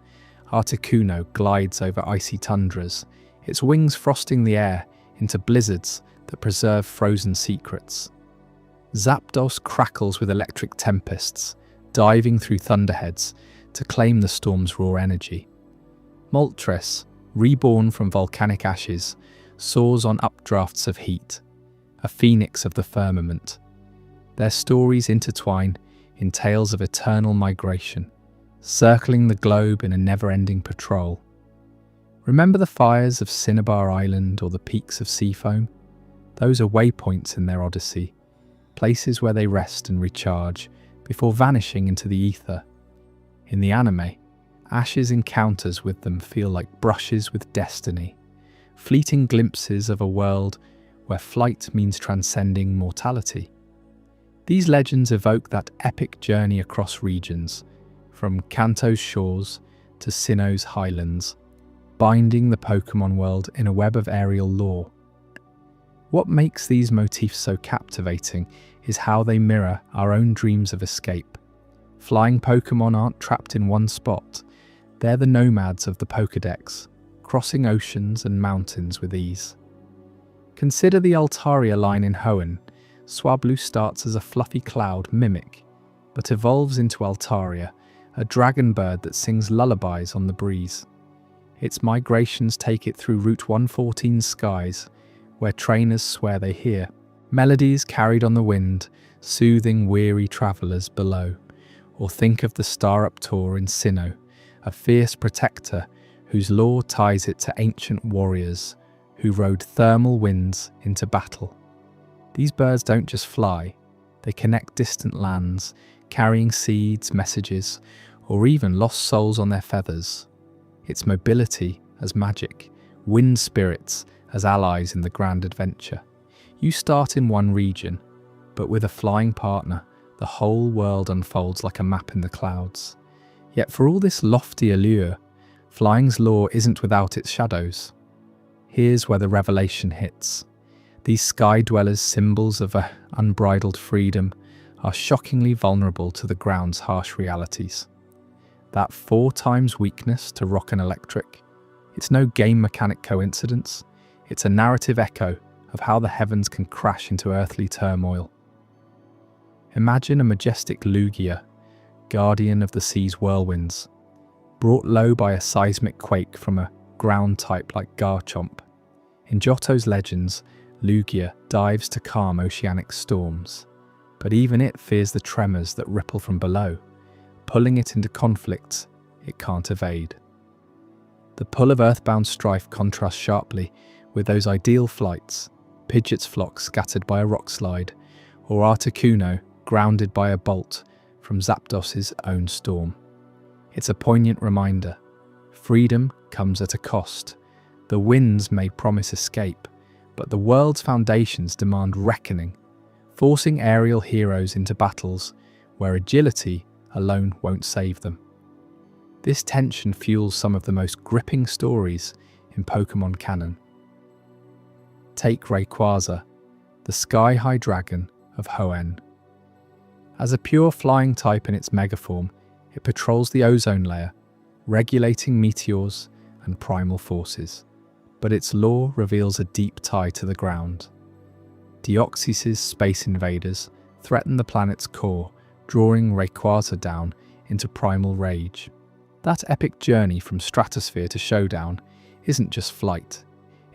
Articuno glides over icy tundras, its wings frosting the air into blizzards that preserve frozen secrets. Zapdos crackles with electric tempests, diving through thunderheads to claim the storm's raw energy. Moltres, reborn from volcanic ashes, soars on updrafts of heat, a phoenix of the firmament. Their stories intertwine in tales of eternal migration, circling the globe in a never-ending patrol. Remember the fires of Cinnabar Island or the peaks of Seafoam? Those are waypoints in their odyssey, places where they rest and recharge before vanishing into the ether. In the anime, Ash's encounters with them feel like brushes with destiny, fleeting glimpses of a world where flight means transcending mortality. These legends evoke that epic journey across regions, from Kanto's shores to Sinnoh's highlands, binding the Pokémon world in a web of aerial lore. What makes these motifs so captivating is how they mirror our own dreams of escape. Flying Pokémon aren't trapped in one spot, they're the nomads of the Pokédex, crossing oceans and mountains with ease. Consider the Altaria line in Hoenn. Swablu starts as a fluffy cloud mimic, but evolves into Altaria, a dragon bird that sings lullabies on the breeze. Its migrations take it through Route 114's skies, where trainers swear they hear melodies carried on the wind, soothing weary travellers below. Or think of the Star-Up Tour in Sinnoh, a fierce protector whose lore ties it to ancient warriors who rode thermal winds into battle. These birds don't just fly, they connect distant lands, carrying seeds, messages, or even lost souls on their feathers. It's mobility as magic, wind spirits as allies in the grand adventure. You start in one region, but with a flying partner, the whole world unfolds like a map in the clouds. Yet for all this lofty allure, flying's lore isn't without its shadows. Here's where the revelation hits. These sky dwellers, symbols of unbridled freedom, are shockingly vulnerable to the ground's harsh realities. That 4 times weakness to rock and electric, it's no game mechanic coincidence, it's a narrative echo of how the heavens can crash into earthly turmoil. Imagine a majestic Lugia, guardian of the sea's whirlwinds, brought low by a seismic quake from a ground type like Garchomp. In Johto's legends, Lugia dives to calm oceanic storms, but even it fears the tremors that ripple from below, pulling it into conflicts it can't evade. The pull of earthbound strife contrasts sharply with those ideal flights, Pidgeot's flock scattered by a rock slide, or Articuno grounded by a bolt from Zapdos's own storm. It's a poignant reminder. Freedom comes at a cost. The winds may promise escape, but the world's foundations demand reckoning, forcing aerial heroes into battles where agility alone won't save them. This tension fuels some of the most gripping stories in Pokémon canon. Take Rayquaza, the sky-high dragon of Hoenn. As a pure flying type in its megaform, it patrols the ozone layer, regulating meteors and primal forces. But its lore reveals a deep tie to the ground. Deoxys's space invaders threaten the planet's core, drawing Rayquaza down into primal rage. That epic journey from stratosphere to showdown isn't just flight,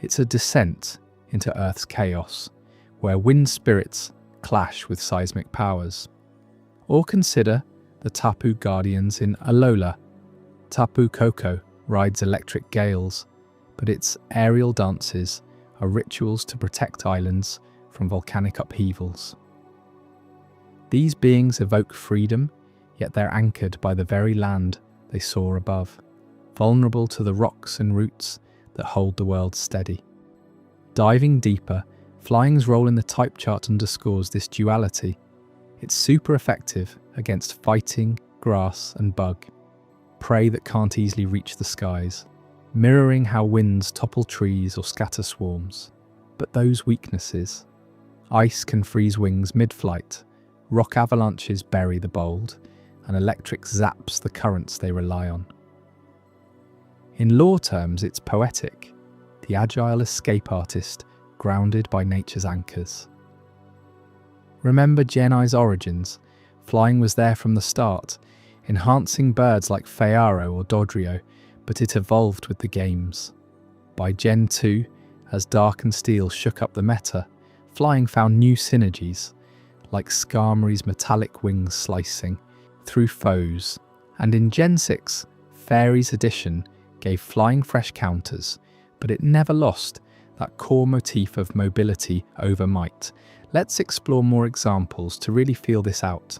it's a descent into Earth's chaos, where wind spirits clash with seismic powers. Or consider the Tapu Guardians in Alola. Tapu Koko rides electric gales, but its aerial dances are rituals to protect islands from volcanic upheavals. These beings evoke freedom, yet they're anchored by the very land they soar above, vulnerable to the rocks and roots that hold the world steady. Diving deeper, flying's role in the type chart underscores this duality. It's super effective against fighting, grass and bug, prey that can't easily reach the skies, mirroring how winds topple trees or scatter swarms. But those weaknesses, ice can freeze wings mid-flight, rock avalanches bury the bold, and electric zaps the currents they rely on. In lore terms, it's poetic, the agile escape artist grounded by nature's anchors. Remember Genai's origins? Flying was there from the start, enhancing birds like Fearow or Dodrio, but it evolved with the games. By Gen 2, as Dark and Steel shook up the meta, flying found new synergies, like Skarmory's metallic wings slicing through foes, and in Gen 6, Fairy's Edition gave flying fresh counters, but it never lost that core motif of mobility over might. Let's explore more examples to really feel this out.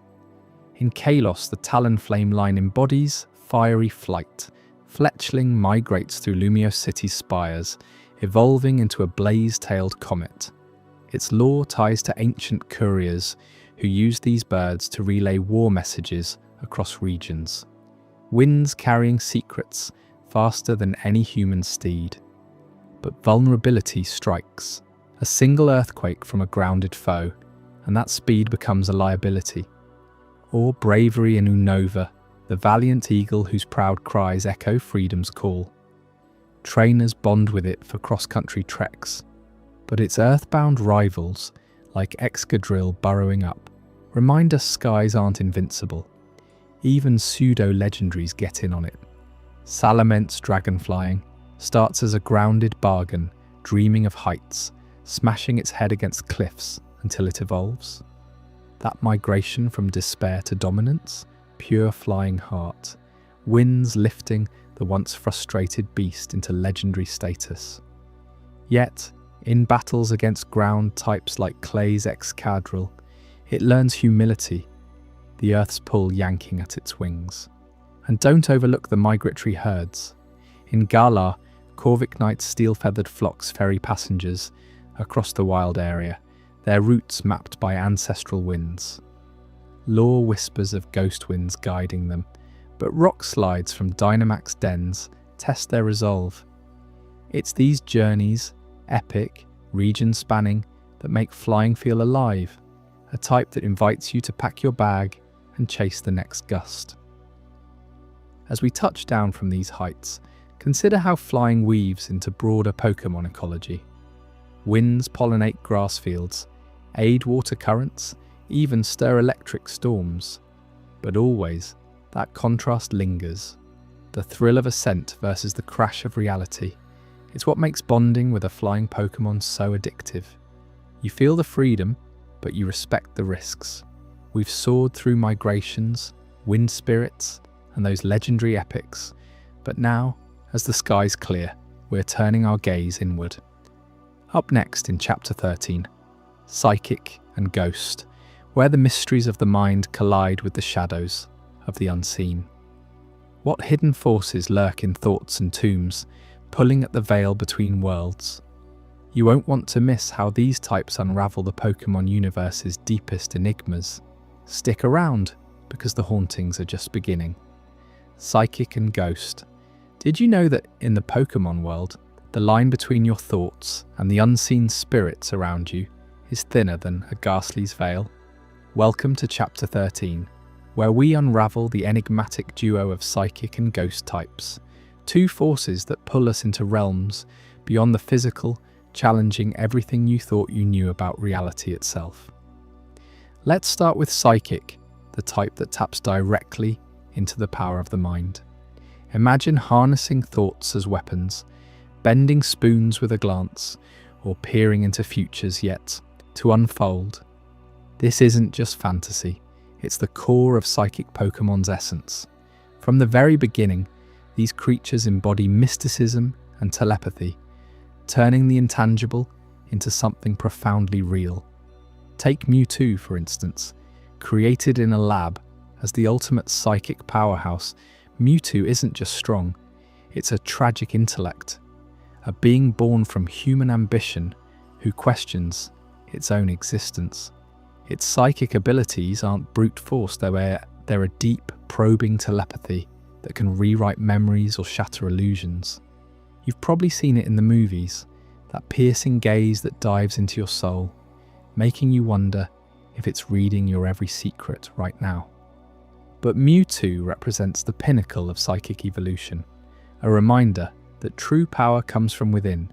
In Kalos, the Talonflame line embodies fiery flight. Fletchling migrates through Lumiose City's spires, evolving into a blaze-tailed comet. Its lore ties to ancient couriers who used these birds to relay war messages across regions. Winds carrying secrets faster than any human steed. But vulnerability strikes. A single earthquake from a grounded foe, and that speed becomes a liability. Or bravery in Unova, the valiant eagle whose proud cries echo freedom's call. Trainers bond with it for cross-country treks, but its earthbound rivals, like Excadrill burrowing up, remind us skies aren't invincible. Even pseudo-legendaries get in on it. Salament's dragonflying starts as a grounded bargain, dreaming of heights, smashing its head against cliffs until it evolves. That migration from despair to dominance, pure flying heart, winds lifting the once frustrated beast into legendary status. Yet, in battles against ground types like Clay's Excadrill, it learns humility, the earth's pull yanking at its wings. And don't overlook the migratory herds. In Galar, Corvic Knight's steel-feathered flocks ferry passengers across the wild area, their routes mapped by ancestral winds. Lore whispers of ghost winds guiding them, but rock slides from Dynamax dens test their resolve. It's these journeys, epic, region-spanning, that make flying feel alive, a type that invites you to pack your bag and chase the next gust. As we touch down from these heights, consider how flying weaves into broader Pokémon ecology. Winds pollinate grass fields, aid water currents, even stir electric storms. But always, that contrast lingers. The thrill of ascent versus the crash of reality. It's what makes bonding with a flying Pokémon so addictive. You feel the freedom, but you respect the risks. We've soared through migrations, wind spirits, and those legendary epics, but now, as the skies clear, we're turning our gaze inward. Up next in Chapter 13, Psychic and Ghost, where the mysteries of the mind collide with the shadows of the unseen. What hidden forces lurk in thoughts and tombs, pulling at the veil between worlds? You won't want to miss how these types unravel the Pokémon universe's deepest enigmas. Stick around, because the hauntings are just beginning. Psychic and Ghost. Did you know that in the Pokémon world, the line between your thoughts and the unseen spirits around you is thinner than a Ghastly's veil? Welcome to Chapter 13, where we unravel the enigmatic duo of Psychic and Ghost types, two forces that pull us into realms beyond the physical, challenging everything you thought you knew about reality itself. Let's start with Psychic, the type that taps directly into the power of the mind. Imagine harnessing thoughts as weapons, bending spoons with a glance, or peering into futures yet to unfold. This isn't just fantasy, it's the core of psychic Pokemon's essence. From the very beginning, these creatures embody mysticism and telepathy, turning the intangible into something profoundly real. Take Mewtwo, for instance. Created in a lab as the ultimate psychic powerhouse, Mewtwo isn't just strong, it's a tragic intellect, a being born from human ambition who questions its own existence. Its psychic abilities aren't brute force, they're a deep, probing telepathy that can rewrite memories or shatter illusions. You've probably seen it in the movies, that piercing gaze that dives into your soul, making you wonder if it's reading your every secret right now. But Mewtwo represents the pinnacle of psychic evolution, a reminder that true power comes from within,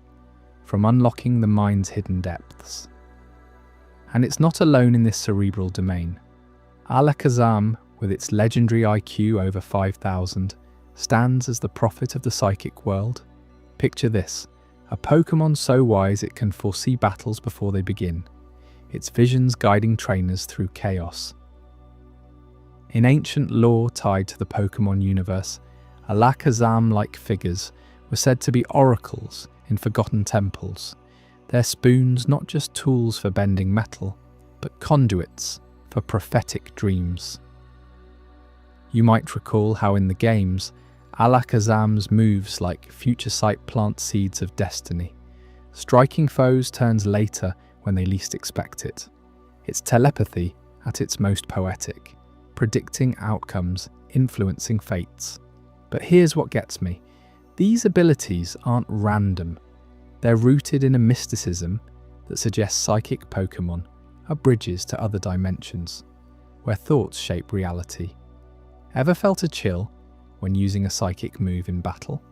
from unlocking the mind's hidden depths. And it's not alone in this cerebral domain. Alakazam, with its legendary IQ over 5,000, stands as the prophet of the psychic world. Picture this, a Pokémon so wise it can foresee battles before they begin, its visions guiding trainers through chaos. In ancient lore tied to the Pokémon universe, Alakazam-like figures were said to be oracles in forgotten temples, their spoons not just tools for bending metal, but conduits for prophetic dreams. You might recall how in the games, Alakazam's moves like future sight plant seeds of destiny. Striking foes turns later when they least expect it. It's telepathy at its most poetic, predicting outcomes, influencing fates. But here's what gets me. These abilities aren't random. They're rooted in a mysticism that suggests psychic Pokémon are bridges to other dimensions, where thoughts shape reality. Ever felt a chill when using a psychic move in battle?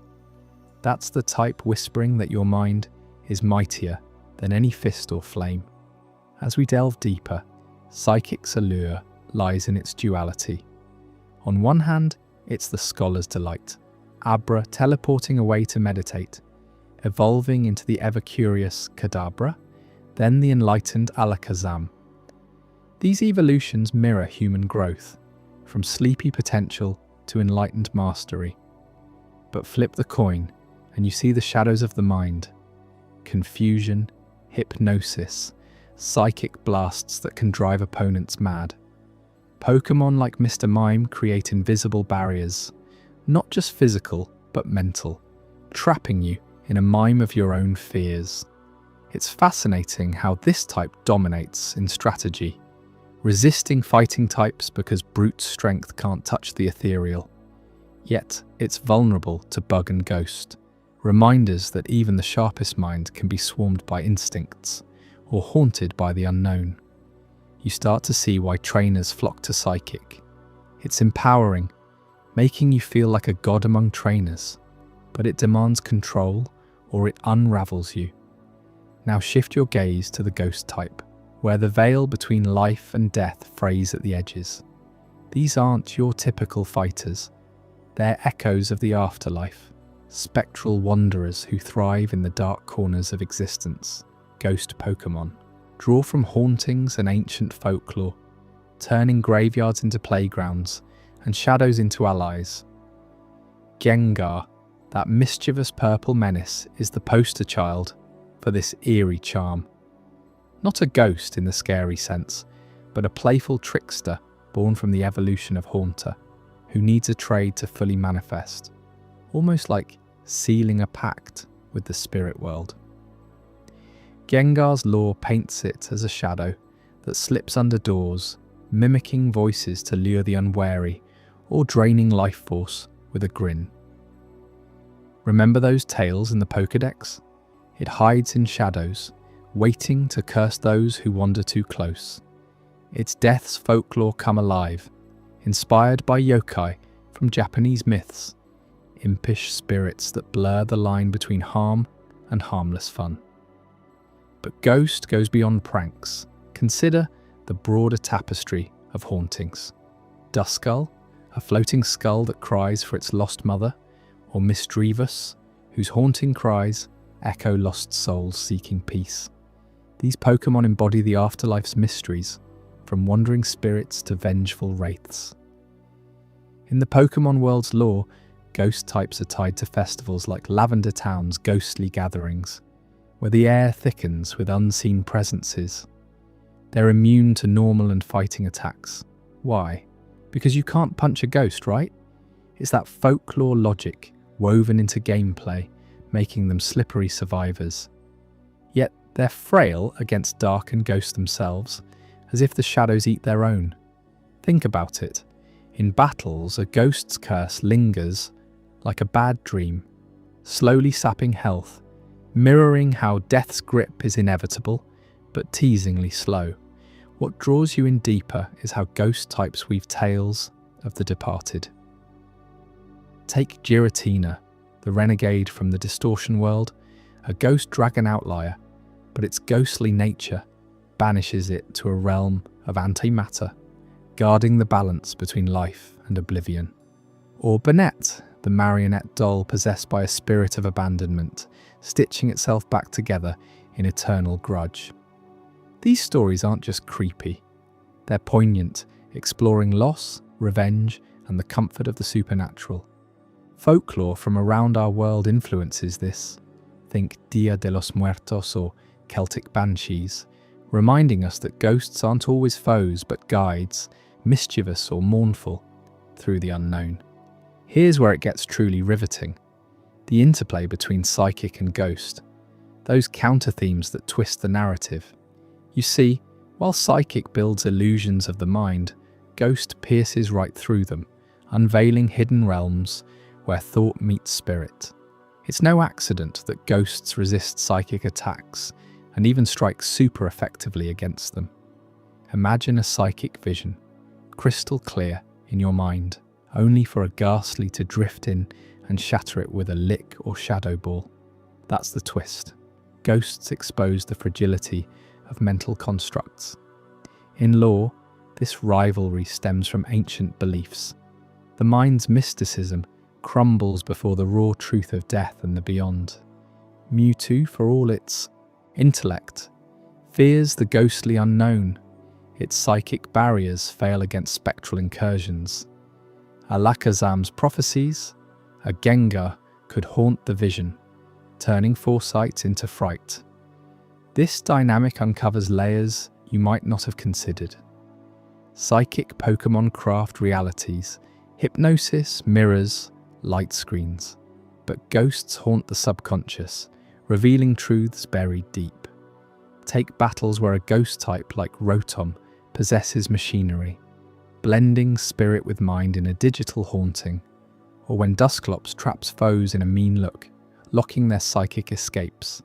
That's the type whispering that your mind is mightier than any fist or flame. As we delve deeper, psychic's allure lies in its duality. On one hand, it's the scholar's delight, Abra teleporting away to meditate, evolving into the ever-curious Kadabra, then the enlightened Alakazam. These evolutions mirror human growth, from sleepy potential to enlightened mastery. But flip the coin, and you see the shadows of the mind. Confusion, hypnosis, psychic blasts that can drive opponents mad. Pokémon like Mr. Mime create invisible barriers, not just physical, but mental, trapping you in a mime of your own fears. It's fascinating how this type dominates in strategy, resisting fighting types because brute strength can't touch the ethereal. Yet, it's vulnerable to bug and ghost, reminders that even the sharpest mind can be swarmed by instincts or haunted by the unknown. You start to see why trainers flock to Psychic. It's empowering, making you feel like a god among trainers, but it demands control or it unravels you. Now shift your gaze to the ghost type, where the veil between life and death frays at the edges. These aren't your typical fighters. They're echoes of the afterlife, spectral wanderers who thrive in the dark corners of existence. Ghost Pokémon draw from hauntings and ancient folklore, turning graveyards into playgrounds and shadows into allies. Gengar, that mischievous purple menace, is the poster child for this eerie charm. Not a ghost in the scary sense, but a playful trickster born from the evolution of Haunter, who needs a trade to fully manifest, almost like sealing a pact with the spirit world. Gengar's lore paints it as a shadow that slips under doors, mimicking voices to lure the unwary, or draining life force with a grin. Remember those tales in the Pokédex? It hides in shadows, waiting to curse those who wander too close. Its death's folklore come alive, inspired by yokai from Japanese myths, impish spirits that blur the line between harm and harmless fun. But Ghost goes beyond pranks. Consider the broader tapestry of hauntings. Duskull, a floating skull that cries for its lost mother, or Misdreavus, whose haunting cries echo lost souls seeking peace. These Pokémon embody the afterlife's mysteries, from wandering spirits to vengeful wraiths. In the Pokémon world's lore, ghost types are tied to festivals like Lavender Town's ghostly gatherings, where the air thickens with unseen presences. They're immune to normal and fighting attacks. Why? Because you can't punch a ghost, right? It's that folklore logic woven into gameplay, making them slippery survivors. Yet they're frail against dark and ghosts themselves, as if the shadows eat their own. Think about it. In battles, a ghost's curse lingers like a bad dream, slowly sapping health, mirroring how death's grip is inevitable, but teasingly slow. What draws you in deeper is how ghost types weave tales of the departed. Take Giratina, the renegade from the distortion world, a ghost dragon outlier, but its ghostly nature banishes it to a realm of antimatter, guarding the balance between life and oblivion. Or Bennett, the marionette doll possessed by a spirit of abandonment, stitching itself back together in eternal grudge. These stories aren't just creepy, they're poignant, exploring loss, revenge, and the comfort of the supernatural. Folklore from around our world influences this. Think Dia de los Muertos or Celtic banshees, reminding us that ghosts aren't always foes but guides, mischievous or mournful, through the unknown. Here's where it gets truly riveting. The interplay between psychic and ghost. Those counter-themes that twist the narrative. You see, while psychic builds illusions of the mind, ghost pierces right through them, unveiling hidden realms where thought meets spirit. It's no accident that ghosts resist psychic attacks and even strike super effectively against them. Imagine a psychic vision, crystal clear in your mind, only for a ghastly to drift in and shatter it with a lick or shadow ball. That's the twist. Ghosts expose the fragility of mental constructs. In lore, this rivalry stems from ancient beliefs. The mind's mysticism crumbles before the raw truth of death and the beyond. Mewtwo, for all its intellect, fears the ghostly unknown. Its psychic barriers fail against spectral incursions. Alakazam's prophecies, a Gengar could haunt the vision, turning foresight into fright. This dynamic uncovers layers you might not have considered. Psychic Pokémon craft realities, hypnosis, mirrors, light screens. But ghosts haunt the subconscious, revealing truths buried deep. Take battles where a ghost type like Rotom possesses machinery, blending spirit with mind in a digital haunting, or when Dusclops traps foes in a mean look, locking their psychic escapes.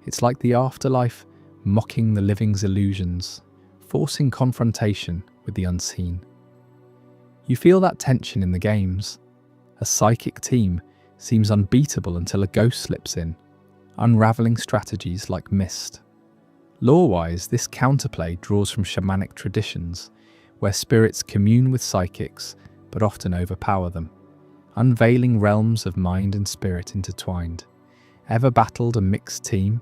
It's like the afterlife mocking the living's illusions, forcing confrontation with the unseen. You feel that tension in the games. A psychic team seems unbeatable until a ghost slips in, unraveling strategies like mist. Lore-wise, this counterplay draws from shamanic traditions, where spirits commune with psychics but often overpower them, unveiling realms of mind and spirit intertwined. Ever battled a mixed team?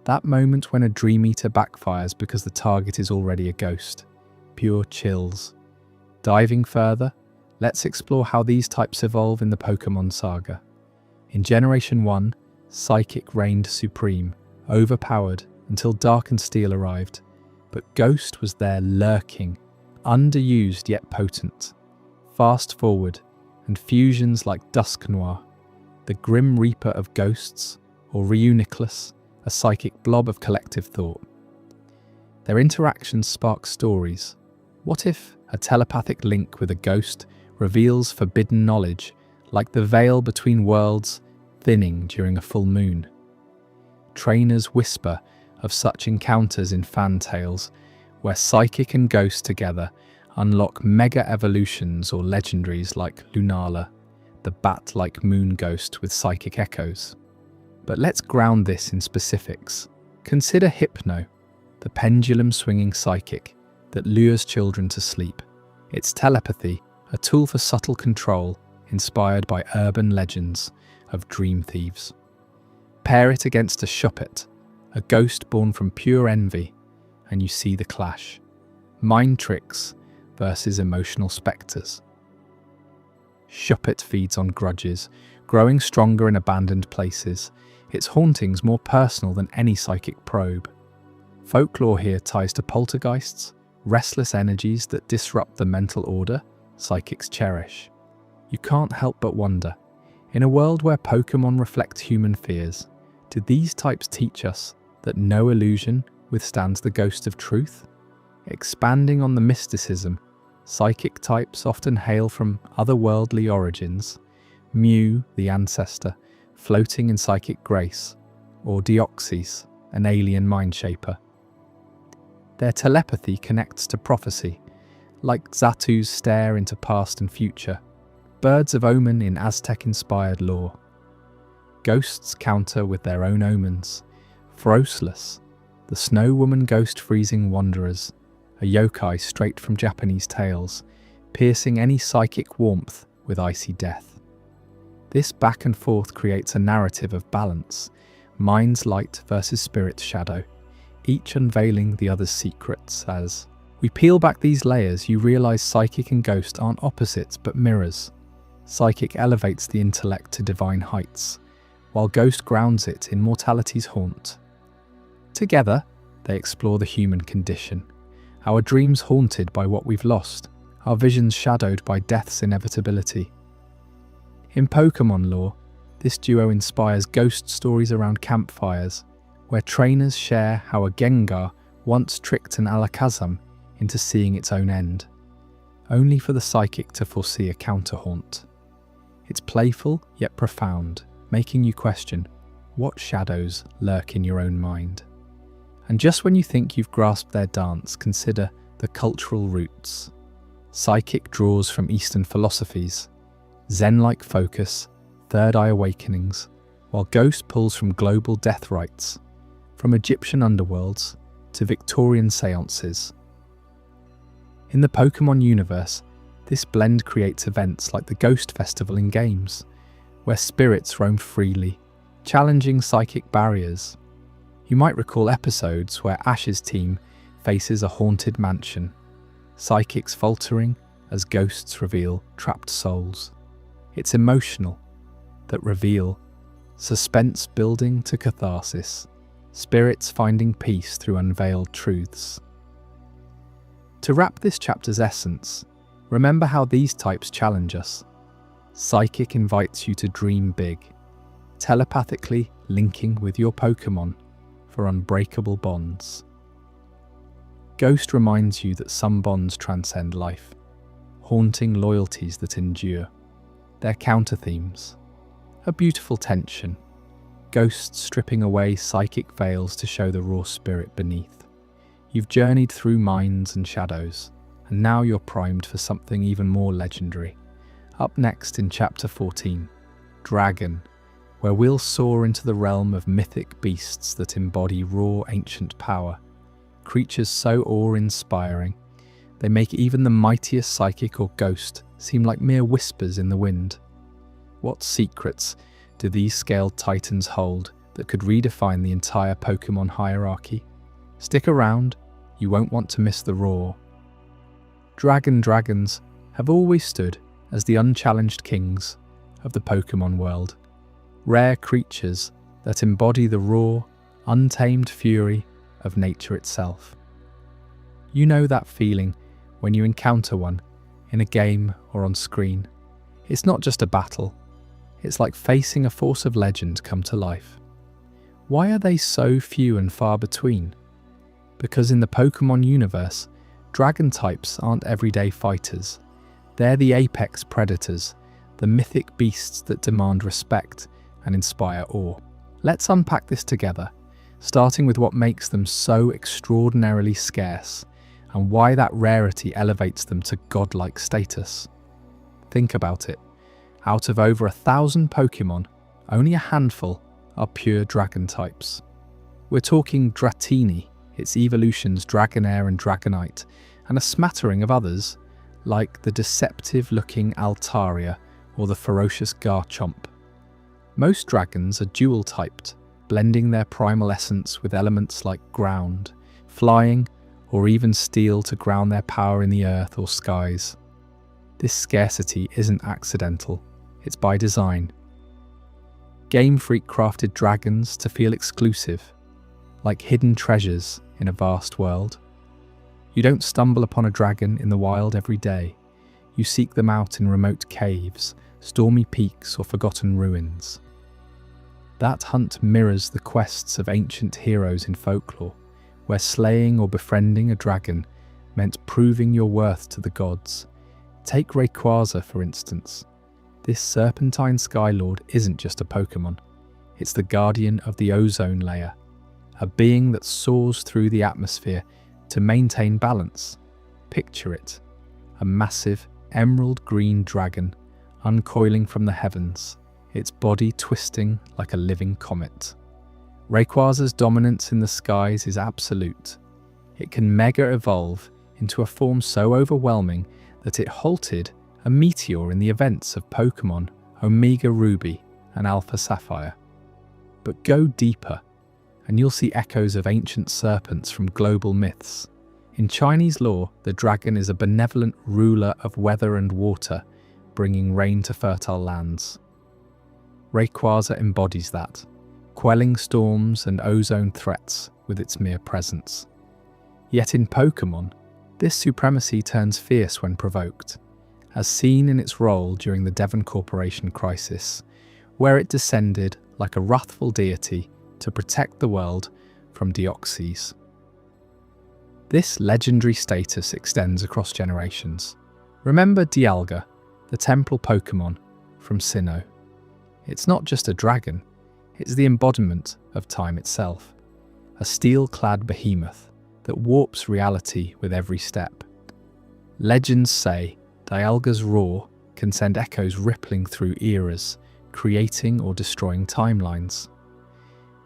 That moment when a Dream Eater backfires because the target is already a ghost. Pure chills. Diving further, let's explore how these types evolve in the Pokémon saga. In Generation 1, Psychic reigned supreme, overpowered until Dark and Steel arrived, but Ghost was there lurking, underused yet potent. Fast forward, and fusions like Dusknoir, the Grim Reaper of Ghosts, or Reuniclus, a psychic blob of collective thought. Their interactions spark stories. What if a telepathic link with a ghost reveals forbidden knowledge, like the veil between worlds thinning during a full moon? Trainers whisper of such encounters in fan tales, where psychic and ghost together unlock mega evolutions or legendaries like Lunala, the bat-like moon ghost with psychic echoes. But let's ground this in specifics. Consider Hypno, the pendulum-swinging psychic that lures children to sleep. It's telepathy, a tool for subtle control inspired by urban legends of dream thieves. Pair it against a shuppet, a ghost born from pure envy, and you see the clash. Mind tricks versus emotional spectres. Shuppet feeds on grudges, growing stronger in abandoned places, its hauntings more personal than any psychic probe. Folklore here ties to poltergeists, restless energies that disrupt the mental order psychics cherish. You can't help but wonder, in a world where Pokémon reflect human fears, do these types teach us that no illusion withstands the ghost of truth? Expanding on the mysticism, psychic types often hail from otherworldly origins, Mew, the ancestor, floating in psychic grace, or Deoxys, an alien mind shaper. Their telepathy connects to prophecy, like Xatu's stare into past and future, birds of omen in Aztec-inspired lore. Ghosts counter with their own omens, Frosless, the snow woman ghost freezing wanderers, a yokai straight from Japanese tales, piercing any psychic warmth with icy death. This back and forth creates a narrative of balance, mind's light versus spirit's shadow, each unveiling the other's secrets. As we peel back these layers, you realize psychic and ghost aren't opposites but mirrors. Psychic elevates the intellect to divine heights, while ghost grounds it in mortality's haunt. Together, they explore the human condition, our dreams haunted by what we've lost, our visions shadowed by death's inevitability. In Pokémon lore, this duo inspires ghost stories around campfires, where trainers share how a Gengar once tricked an Alakazam into seeing its own end, only for the psychic to foresee a counter-haunt. It's playful yet profound, making you question what shadows lurk in your own mind. And just when you think you've grasped their dance, consider the cultural roots. Psychic draws from Eastern philosophies, Zen-like focus, third eye awakenings, while Ghost pulls from global death rites, from Egyptian underworlds to Victorian seances. In the Pokémon universe, this blend creates events like the Ghost Festival in games, where spirits roam freely, challenging psychic barriers. You might recall episodes where Ash's team faces a haunted mansion, psychics faltering as ghosts reveal trapped souls. It's emotional, that reveal, suspense building to catharsis, spirits finding peace through unveiled truths. To wrap this chapter's essence, remember how these types challenge us. Psychic invites you to dream big, telepathically linking with your Pokémon for unbreakable bonds. Ghost reminds you that some bonds transcend life, haunting loyalties that endure. Their counter-themes, a beautiful tension, ghosts stripping away psychic veils to show the raw spirit beneath. You've journeyed through minds and shadows, and now you're primed for something even more legendary. Up next in Chapter 14, Dragon, where we'll soar into the realm of mythic beasts that embody raw ancient power. Creatures so awe-inspiring, they make even the mightiest psychic or ghost seem like mere whispers in the wind. What secrets do these scaled titans hold that could redefine the entire Pokémon hierarchy? Stick around, you won't want to miss the roar. Dragons have always stood as the unchallenged kings of the Pokémon world. Rare creatures that embody the raw, untamed fury of nature itself. You know that feeling when you encounter one in a game or on screen. It's not just a battle, it's like facing a force of legend come to life. Why are they so few and far between? Because in the Pokémon universe, dragon types aren't everyday fighters. They're the apex predators, the mythic beasts that demand respect and inspire awe. Let's unpack this together, starting with what makes them so extraordinarily scarce and why that rarity elevates them to godlike status. Think about it. Out of over 1,000 Pokémon, only a handful are pure dragon types. We're talking Dratini, its evolutions Dragonair and Dragonite, and a smattering of others like the deceptive-looking Altaria or the ferocious Garchomp. Most dragons are dual-typed, blending their primal essence with elements like ground, flying, or even steel to ground their power in the earth or skies. This scarcity isn't accidental, it's by design. Game Freak crafted dragons to feel exclusive, like hidden treasures in a vast world. You don't stumble upon a dragon in the wild every day. You seek them out in remote caves, stormy peaks, or forgotten ruins. That hunt mirrors the quests of ancient heroes in folklore, where slaying or befriending a dragon meant proving your worth to the gods. Take Rayquaza, for instance. This serpentine Skylord isn't just a Pokémon. It's the guardian of the ozone layer, a being that soars through the atmosphere to maintain balance. Picture it, a massive emerald green dragon uncoiling from the heavens, its body twisting like a living comet. Rayquaza's dominance in the skies is absolute. It can mega-evolve into a form so overwhelming that it halted a meteor in the events of Pokémon Omega Ruby and Alpha Sapphire. But go deeper, and you'll see echoes of ancient serpents from global myths. In Chinese lore, the dragon is a benevolent ruler of weather and water, bringing rain to fertile lands. Rayquaza embodies that, quelling storms and ozone threats with its mere presence. Yet in Pokémon, this supremacy turns fierce when provoked, as seen in its role during the Devon Corporation crisis, where it descended like a wrathful deity to protect the world from Deoxys. This legendary status extends across generations. Remember Dialga, the temporal Pokémon from Sinnoh. It's not just a dragon, it's the embodiment of time itself, a steel-clad behemoth that warps reality with every step. Legends say Dialga's roar can send echoes rippling through eras, creating or destroying timelines.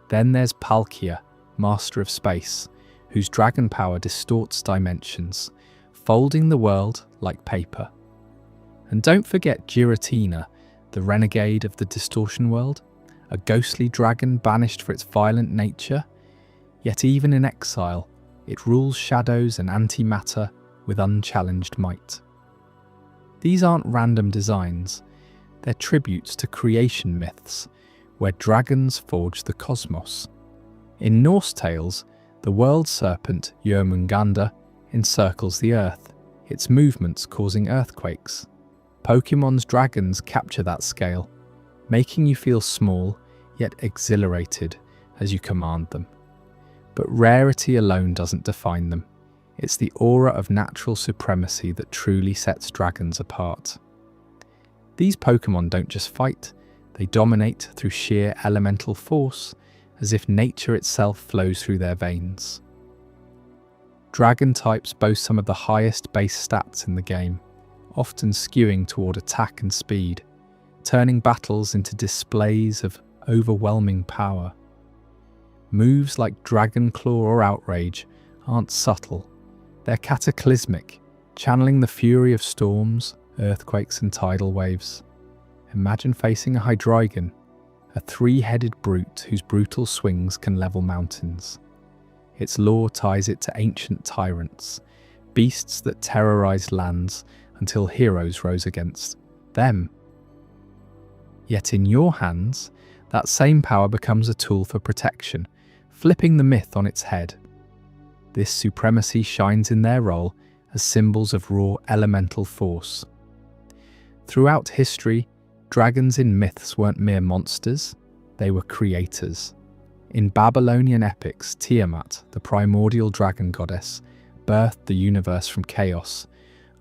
Then there's Palkia, master of space, whose dragon power distorts dimensions, folding the world like paper. And don't forget Giratina, the renegade of the distortion world, a ghostly dragon banished for its violent nature, yet even in exile, it rules shadows and antimatter with unchallenged might. These aren't random designs, they're tributes to creation myths, where dragons forge the cosmos. In Norse tales, the world serpent Jörmungandr encircles the earth, its movements causing earthquakes. Pokémon's dragons capture that scale, making you feel small yet exhilarated as you command them. But rarity alone doesn't define them. It's the aura of natural supremacy that truly sets dragons apart. These Pokémon don't just fight, they dominate through sheer elemental force, as if nature itself flows through their veins. Dragon types boast some of the highest base stats in the game, often skewing toward attack and speed, turning battles into displays of overwhelming power. Moves like Dragon Claw or Outrage aren't subtle, they're cataclysmic, channeling the fury of storms, earthquakes and tidal waves. Imagine facing a Hydreigon, a three-headed brute whose brutal swings can level mountains. Its lore ties it to ancient tyrants, beasts that terrorized lands until heroes rose against them. Yet in your hands, that same power becomes a tool for protection, flipping the myth on its head. This supremacy shines in their role as symbols of raw elemental force. Throughout history, dragons in myths weren't mere monsters, they were creators. In Babylonian epics, Tiamat, the primordial dragon goddess, birthed the universe from chaos,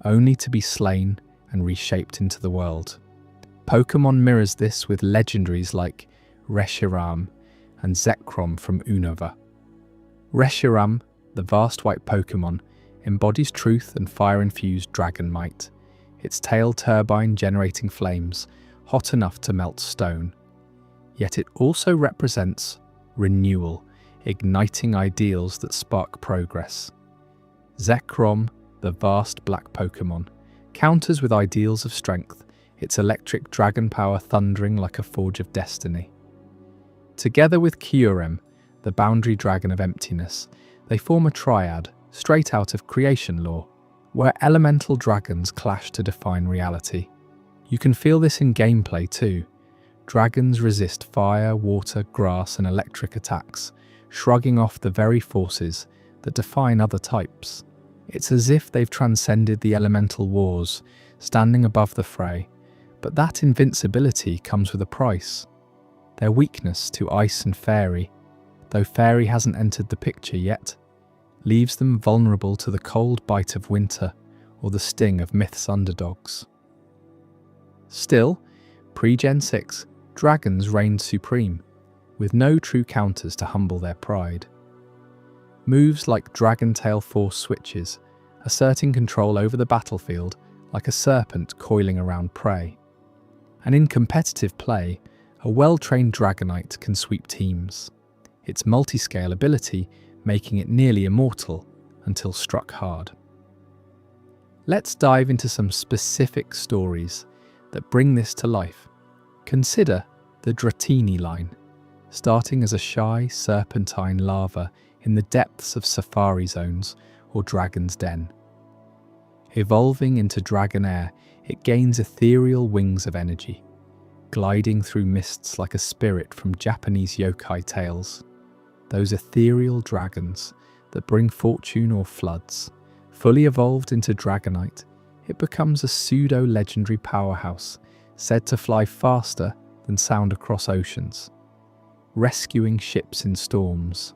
only to be slain and reshaped into the world. Pokémon mirrors this with legendaries like Reshiram and Zekrom from Unova. Reshiram, the vast white Pokémon, embodies truth and fire-infused dragon might, its tail turbine generating flames, hot enough to melt stone. Yet it also represents renewal, igniting ideals that spark progress. Zekrom, the vast black Pokémon, counters with ideals of strength, its electric dragon power thundering like a forge of destiny. Together with Kyurem, the boundary dragon of emptiness, they form a triad straight out of creation lore, where elemental dragons clash to define reality. You can feel this in gameplay too. Dragons resist fire, water, grass, and electric attacks, shrugging off the very forces that define other types. It's as if they've transcended the elemental wars, standing above the fray. But that invincibility comes with a price. Their weakness to ice and fairy, though fairy hasn't entered the picture yet, leaves them vulnerable to the cold bite of winter or the sting of myth's underdogs. Still, pre-Gen 6, dragons reigned supreme, with no true counters to humble their pride. Moves like Dragon Tail Force switches, asserting control over the battlefield like a serpent coiling around prey. And in competitive play, a well-trained Dragonite can sweep teams, its multi-scale ability making it nearly immortal until struck hard. Let's dive into some specific stories that bring this to life. Consider the Dratini line, starting as a shy serpentine larva in the depths of safari zones or Dragon's Den. Evolving into Dragonair, it gains ethereal wings of energy, gliding through mists like a spirit from Japanese yokai tales. Those ethereal dragons that bring fortune or floods. Fully evolved into Dragonite, it becomes a pseudo-legendary powerhouse, said to fly faster than sound across oceans, rescuing ships in storms.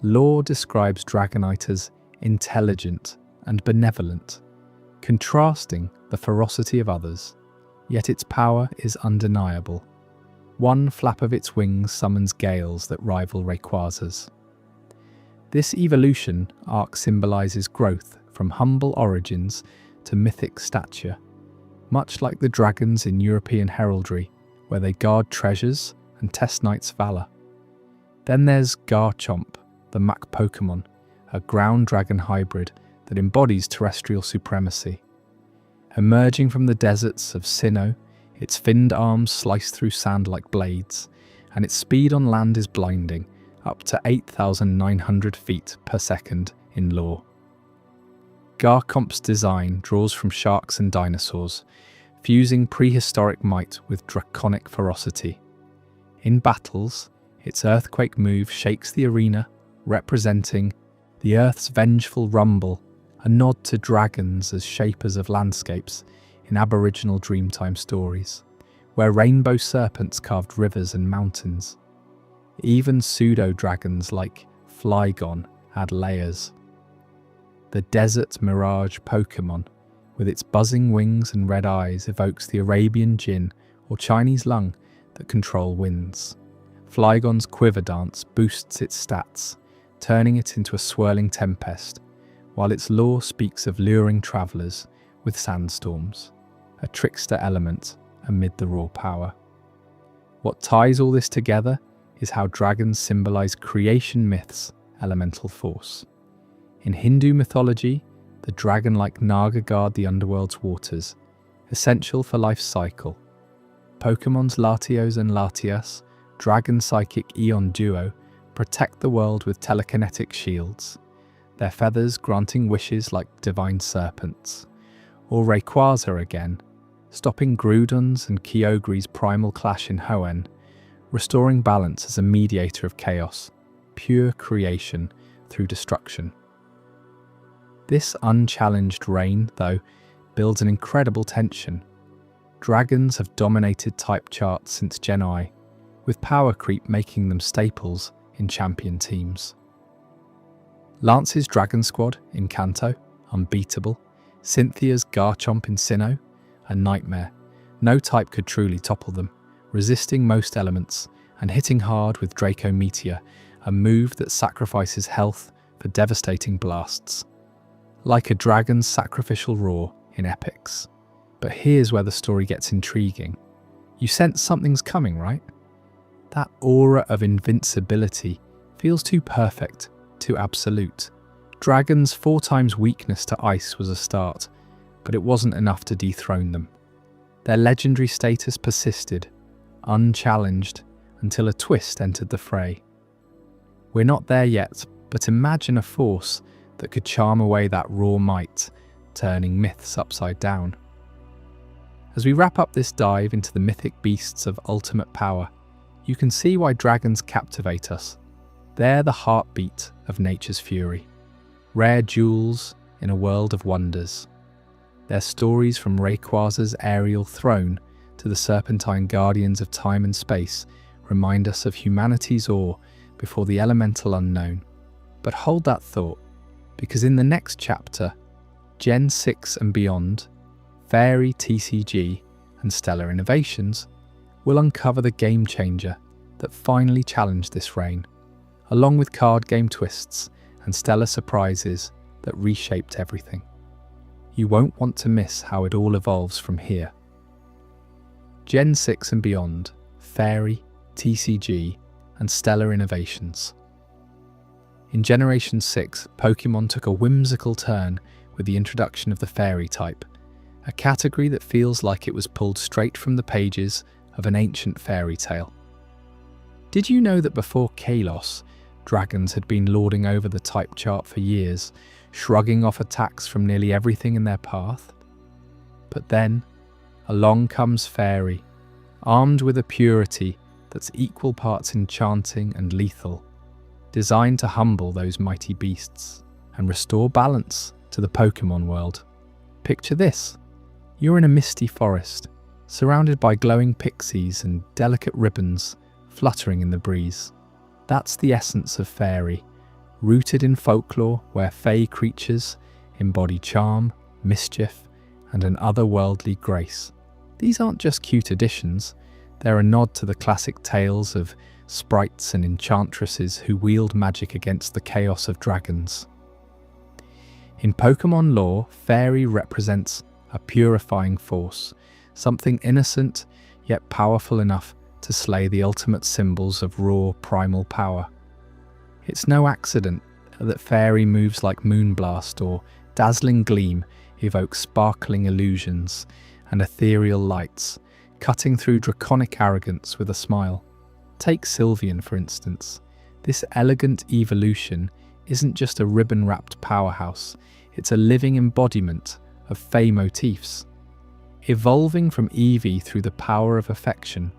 Lore describes Dragonite as intelligent and benevolent, contrasting the ferocity of others, yet its power is undeniable. One flap of its wings summons gales that rival Rayquaza's. This evolution arc symbolizes growth from humble origins to mythic stature, much like the dragons in European heraldry, where they guard treasures and test knights' valor. Then there's Garchomp, the Mach Pokémon, a ground dragon hybrid that embodies terrestrial supremacy. Emerging from the deserts of Sinnoh, its finned arms slice through sand like blades, and its speed on land is blinding, up to 8,900 feet per second in lore. Garchomp's design draws from sharks and dinosaurs, fusing prehistoric might with draconic ferocity. In battles, its earthquake move shakes the arena, representing the Earth's vengeful rumble, a nod to dragons as shapers of landscapes in Aboriginal Dreamtime stories, where rainbow serpents carved rivers and mountains. Even pseudo-dragons like Flygon add layers. The Desert Mirage Pokémon, with its buzzing wings and red eyes, evokes the Arabian Jinn or Chinese lung that control winds. Flygon's quiver dance boosts its stats, turning it into a swirling tempest, while its lore speaks of luring travellers with sandstorms, a trickster element amid the raw power. What ties all this together is how dragons symbolize creation myth's elemental force. In Hindu mythology, the dragon-like Naga guard the underworld's waters, essential for life's cycle. Pokemon's Latios and Latias, dragon-psychic Eon duo, protect the world with telekinetic shields, their feathers granting wishes like divine serpents. Or Rayquaza again, stopping Groudon's and Kyogre's primal clash in Hoenn, restoring balance as a mediator of chaos, pure creation through destruction. This unchallenged reign, though, builds an incredible tension. Dragons have dominated type charts since Gen I, with power creep making them staples in champion teams. Lance's Dragon Squad in Kanto, unbeatable. Cynthia's Garchomp in Sinnoh, a nightmare. No type could truly topple them, resisting most elements and hitting hard with Draco Meteor, a move that sacrifices health for devastating blasts. Like a dragon's sacrificial roar in epics. But here's where the story gets intriguing. You sense something's coming, right? That aura of invincibility feels too perfect, too absolute. Dragon's 4 times weakness to ice was a start, but it wasn't enough to dethrone them. Their legendary status persisted, unchallenged, until a twist entered the fray. We're not there yet, but imagine a force that could charm away that raw might, turning myths upside down. As we wrap up this dive into the mythic beasts of ultimate power, you can see why dragons captivate us. They're the heartbeat of nature's fury, rare jewels in a world of wonders. Their stories from Rayquaza's aerial throne to the serpentine guardians of time and space remind us of humanity's awe before the elemental unknown. But hold that thought, because in the next chapter, Gen 6 and beyond, Fairy, TCG, and Stellar Innovations will uncover the game changer that finally challenged this reign, along with card game twists and stellar surprises that reshaped everything. You won't want to miss how it all evolves from here. Gen 6 and beyond, Fairy, TCG, and Stellar Innovations. In Generation 6, Pokémon took a whimsical turn with the introduction of the Fairy type, a category that feels like it was pulled straight from the pages of an ancient fairy tale. Did you know that before Kalos, dragons had been lording over the type chart for years, shrugging off attacks from nearly everything in their path? But then, along comes Fairy, armed with a purity that's equal parts enchanting and lethal, designed to humble those mighty beasts and restore balance to the Pokémon world. Picture this. You're in a misty forest, surrounded by glowing pixies and delicate ribbons fluttering in the breeze. That's the essence of Fairy, rooted in folklore where fae creatures embody charm, mischief, and an otherworldly grace. These aren't just cute additions, they're a nod to the classic tales of sprites and enchantresses who wield magic against the chaos of dragons. In Pokémon lore, Fairy represents a purifying force, something innocent yet powerful enough to slay the ultimate symbols of raw primal power. It's no accident that Fairy moves like Moonblast or Dazzling Gleam evoke sparkling illusions and ethereal lights, cutting through draconic arrogance with a smile. Take Sylveon, for instance. This elegant evolution isn't just a ribbon-wrapped powerhouse, it's a living embodiment of fae motifs. Evolving from Eevee through the power of affection,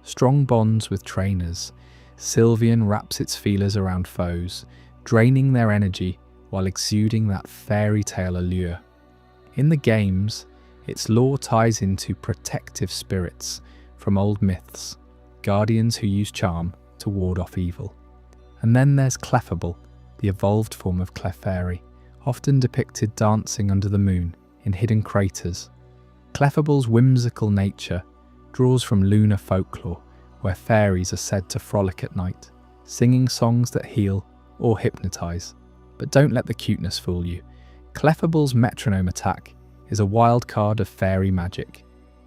strong bonds with trainers, Sylveon wraps its feelers around foes, draining their energy while exuding that fairy tale allure. In the games, its lore ties into protective spirits from old myths, guardians who use charm to ward off evil. And then there's Clefable, the evolved form of Clefairy, often depicted dancing under the moon in hidden craters. Clefable's whimsical nature draws from lunar folklore, where fairies are said to frolic at night, singing songs that heal or hypnotize. But don't let the cuteness fool you. Clefable's metronome attack is a wild card of fairy magic,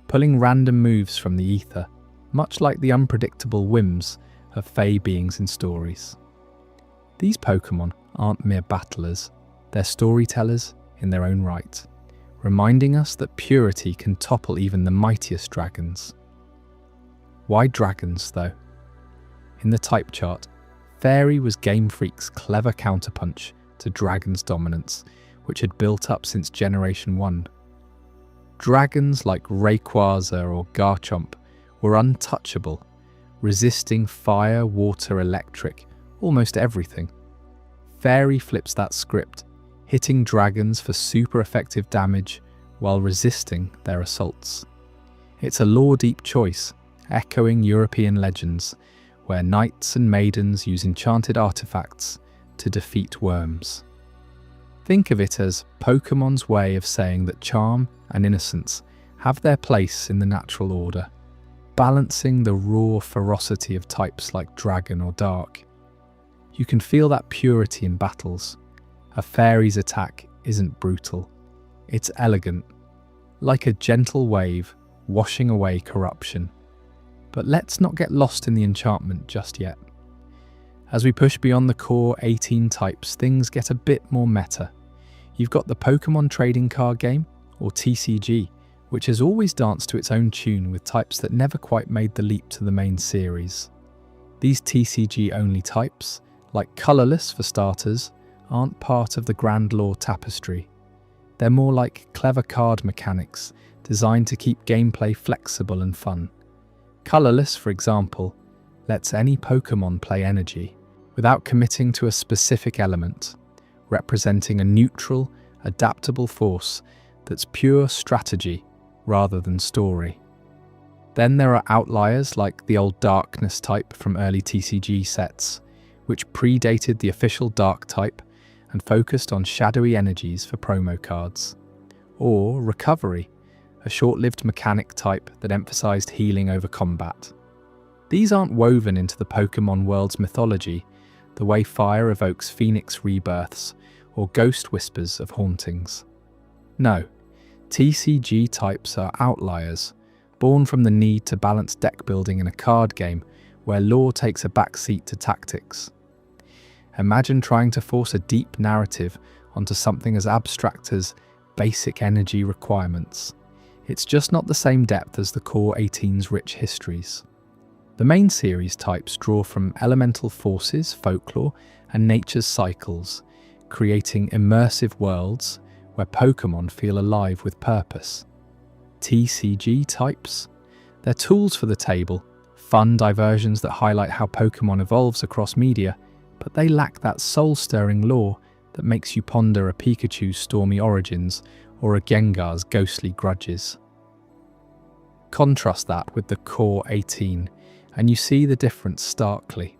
pulling random moves from the ether, much like the unpredictable whims of fae beings in stories. These Pokémon aren't mere battlers, they're storytellers in their own right, reminding us that purity can topple even the mightiest dragons. Why dragons, though? In the type chart, Fairy was Game Freak's clever counterpunch to Dragon's dominance, which had built up since Generation 1. Dragons like Rayquaza or Garchomp were untouchable, resisting fire, water, electric, almost everything. Fairy flips that script, hitting dragons for super effective damage while resisting their assaults. It's a lore-deep choice, echoing European legends, where knights and maidens use enchanted artifacts to defeat worms. Think of it as Pokémon's way of saying that charm and innocence have their place in the natural order, balancing the raw ferocity of types like Dragon or Dark. You can feel that purity in battles. A fairy's attack isn't brutal, it's elegant, like a gentle wave washing away corruption. But let's not get lost in the enchantment just yet. As we push beyond the core 18 types, things get a bit more meta. You've got the Pokémon trading card game, or TCG, which has always danced to its own tune with types that never quite made the leap to the main series. These TCG-only types, like colourless for starters, aren't part of the grand lore tapestry. They're more like clever card mechanics designed to keep gameplay flexible and fun. Colourless, for example, lets any Pokémon play energy without committing to a specific element, representing a neutral, adaptable force that's pure strategy rather than story. Then there are outliers like the old Darkness type from early TCG sets, which predated the official Dark type and focused on shadowy energies for promo cards. Or Recovery, a short-lived mechanic type that emphasized healing over combat. These aren't woven into the Pokémon world's mythology, the way fire evokes phoenix rebirths or ghost whispers of hauntings. No, TCG types are outliers, born from the need to balance deck building in a card game where lore takes a backseat to tactics. Imagine trying to force a deep narrative onto something as abstract as basic energy requirements. It's just not the same depth as the core 18's rich histories. The main series types draw from elemental forces, folklore, and nature's cycles, creating immersive worlds where Pokémon feel alive with purpose. TCG types? They're tools for the table, fun diversions that highlight how Pokémon evolves across media, but they lack that soul-stirring lore that makes you ponder a Pikachu's stormy origins or a Gengar's ghostly grudges. Contrast that with the core 18, and you see the difference starkly.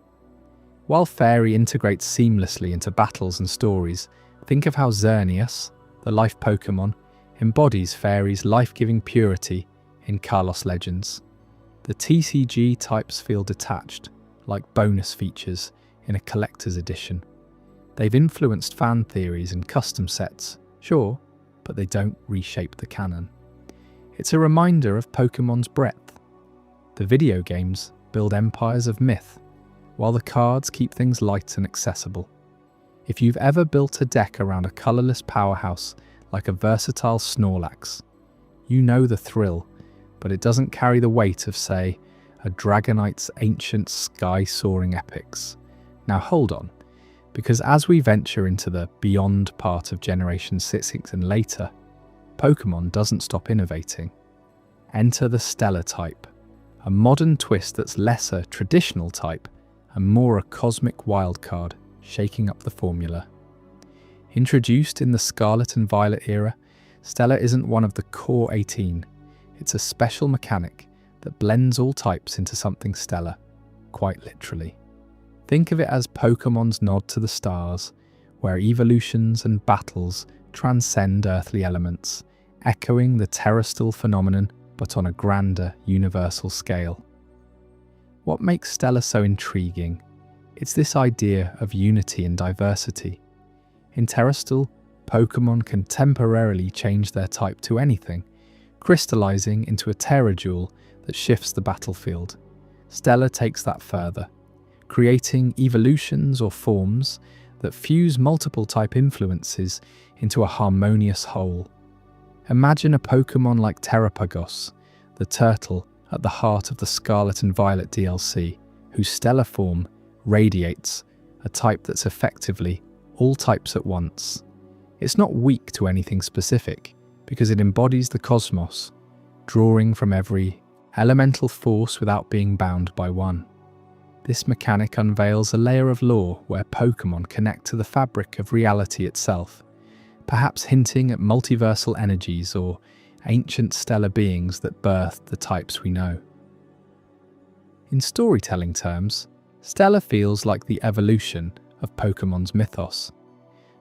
While Fairy integrates seamlessly into battles and stories, think of how Xerneas, the life Pokémon, embodies Fairy's life-giving purity in Kalos Legends. The TCG types feel detached, like bonus features in a collector's edition. They've influenced fan theories and custom sets, sure, but they don't reshape the canon. It's a reminder of Pokémon's breadth. The video games build empires of myth, while the cards keep things light and accessible. If you've ever built a deck around a colourless powerhouse like a versatile Snorlax, you know the thrill, but it doesn't carry the weight of, say, a Dragonite's ancient sky-soaring epics. Now hold on, because as we venture into the beyond part of Generation 6 and later, Pokémon doesn't stop innovating. Enter the Stellar type, a modern twist that's less a traditional type and more a cosmic wildcard, shaking up the formula. Introduced in the Scarlet and Violet era, Stellar isn't one of the core 18. It's a special mechanic that blends all types into something stellar, quite literally. Think of it as Pokémon's nod to the stars, where evolutions and battles transcend earthly elements, echoing the terrestrial phenomenon but on a grander, universal scale. What makes Stellar so intriguing? It's this idea of unity and diversity. In terrestrial, Pokémon can temporarily change their type to anything, crystallizing into a Terra-Jewel that shifts the battlefield. Stellar takes that further, creating evolutions or forms that fuse multiple type influences into a harmonious whole. Imagine a Pokémon like Terrapagos, the turtle at the heart of the Scarlet and Violet DLC, whose stellar form radiates a type that's effectively all types at once. It's not weak to anything specific, because it embodies the cosmos, drawing from every elemental force without being bound by one. This mechanic unveils a layer of lore where Pokémon connect to the fabric of reality itself, perhaps hinting at multiversal energies or ancient stellar beings that birthed the types we know. In storytelling terms, Stellar feels like the evolution of Pokémon's mythos.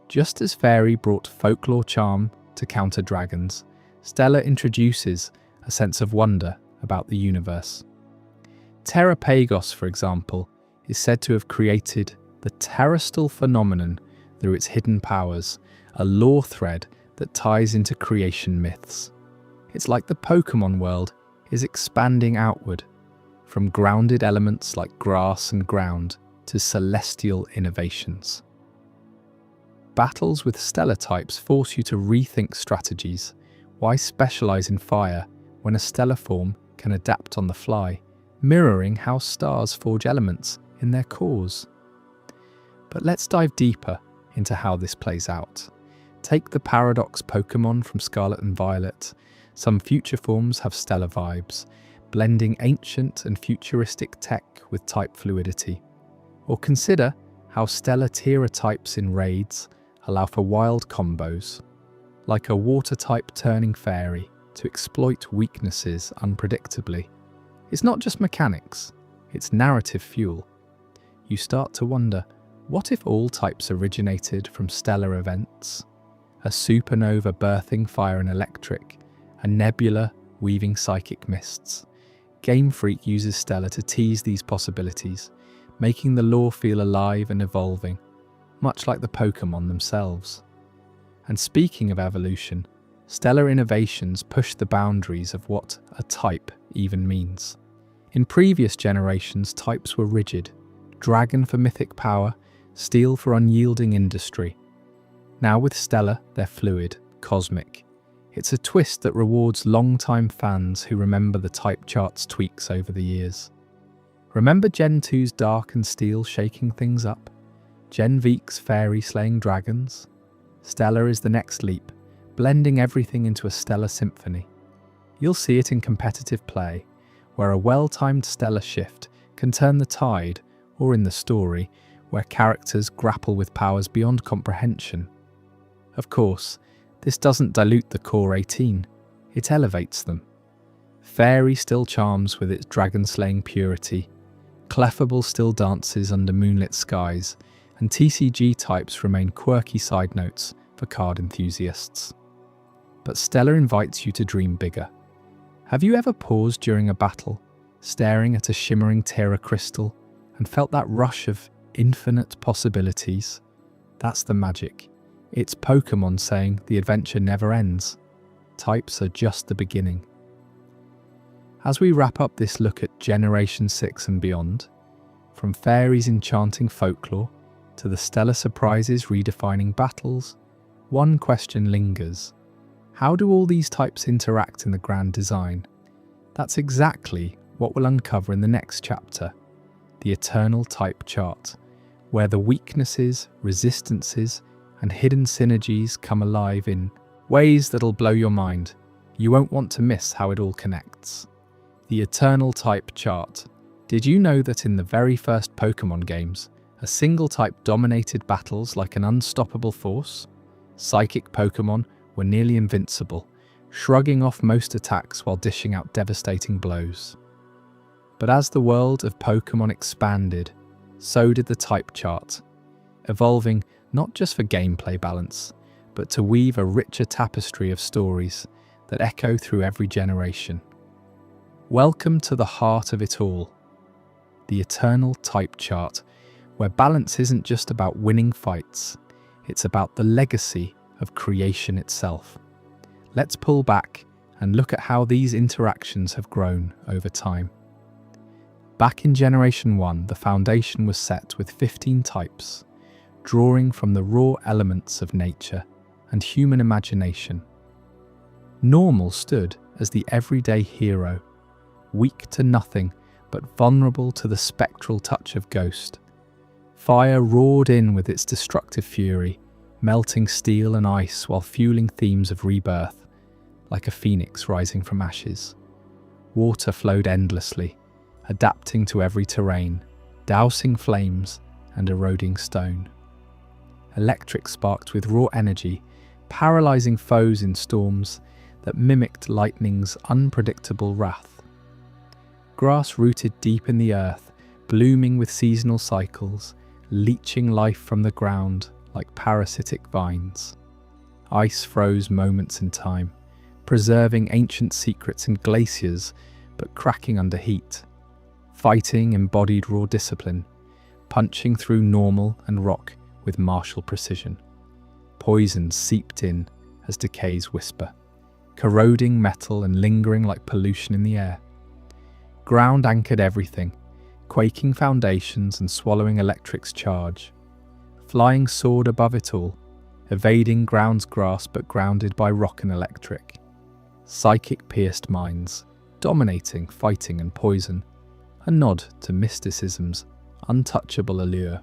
Just as Fairy brought folklore charm to counter dragons, Stellar introduces a sense of wonder about the universe. Terrapagos, for example, is said to have created the terrestrial phenomenon through its hidden powers, a lore thread that ties into creation myths. It's like the Pokémon world is expanding outward, from grounded elements like grass and ground to celestial innovations. Battles with stellar types force you to rethink strategies, Why specialize in fire when a stellar form can adapt on the fly, mirroring how stars forge elements in their cores? But let's dive deeper into how this plays out. Take the paradox Pokémon from Scarlet and Violet. Some future forms have stellar vibes, blending ancient and futuristic tech with type fluidity. Or consider how stellar Tera types in raids allow for wild combos, like a water type turning fairy to exploit weaknesses unpredictably. It's not just mechanics, it's narrative fuel. You start to wonder, what if all types originated from stellar events? A supernova birthing fire and electric, a nebula weaving psychic mists. Game Freak uses Stellar to tease these possibilities, making the lore feel alive and evolving, much like the Pokémon themselves. And speaking of evolution, stellar innovations push the boundaries of what a type even means. In previous generations, types were rigid: dragon for mythic power, steel for unyielding industry. Now with Stellar, they're fluid, cosmic. It's a twist that rewards long-time fans who remember the type chart's tweaks over the years. Remember Gen 2's Dark and Steel shaking things up? Gen V's Fairy slaying dragons? Stellar is the next leap, blending everything into a stellar symphony. You'll see it in competitive play, where a well-timed stellar shift can turn the tide, or in the story, where characters grapple with powers beyond comprehension. Of course, this doesn't dilute the core 18, it elevates them. Fairy still charms with its dragon-slaying purity, Clefable still dances under moonlit skies, and TCG types remain quirky side notes for card enthusiasts. But Stellar invites you to dream bigger. Have you ever paused during a battle, staring at a shimmering Tera crystal, and felt that rush of infinite possibilities? That's the magic. It's Pokémon saying the adventure never ends. Types are just the beginning. As we wrap up this look at Generation 6 and beyond, from fairies enchanting folklore to the stellar surprises redefining battles, one question lingers. How do all these types interact in the grand design? That's exactly what we'll uncover in the next chapter, the Eternal Type Chart, where the weaknesses, resistances, and hidden synergies come alive in ways that'll blow your mind. You won't want to miss how it all connects. The Eternal Type Chart. Did you know that in the very first Pokémon games, a single type dominated battles like an unstoppable force? Psychic Pokémon were nearly invincible, shrugging off most attacks while dishing out devastating blows. But as the world of Pokémon expanded, so did the type chart, evolving not just for gameplay balance, but to weave a richer tapestry of stories that echo through every generation. Welcome to the heart of it all, the Eternal Type Chart, where balance isn't just about winning fights, it's about the legacy of creation itself. Let's pull back and look at how these interactions have grown over time. Back in Generation 1, the foundation was set with 15 types, drawing from the raw elements of nature and human imagination. Normal stood as the everyday hero, weak to nothing but vulnerable to the spectral touch of Ghost. Fire roared in with its destructive fury, melting steel and ice while fueling themes of rebirth, like a phoenix rising from ashes. Water flowed endlessly, adapting to every terrain, dousing flames and eroding stone. Electric sparked with raw energy, paralyzing foes in storms that mimicked lightning's unpredictable wrath. Grass rooted deep in the earth, blooming with seasonal cycles, leeching life from the ground like parasitic vines. Ice froze moments in time, preserving ancient secrets in glaciers but cracking under heat. Fighting embodied raw discipline, punching through normal and rock with martial precision. Poison seeped in as decays whisper, corroding metal and lingering like pollution in the air. Ground anchored everything, quaking foundations and swallowing electric's charge. Flying soared above it all, evading ground's grasp but grounded by rock and electric. psychic-pierced minds, dominating fighting and poison, a nod to mysticism's untouchable allure.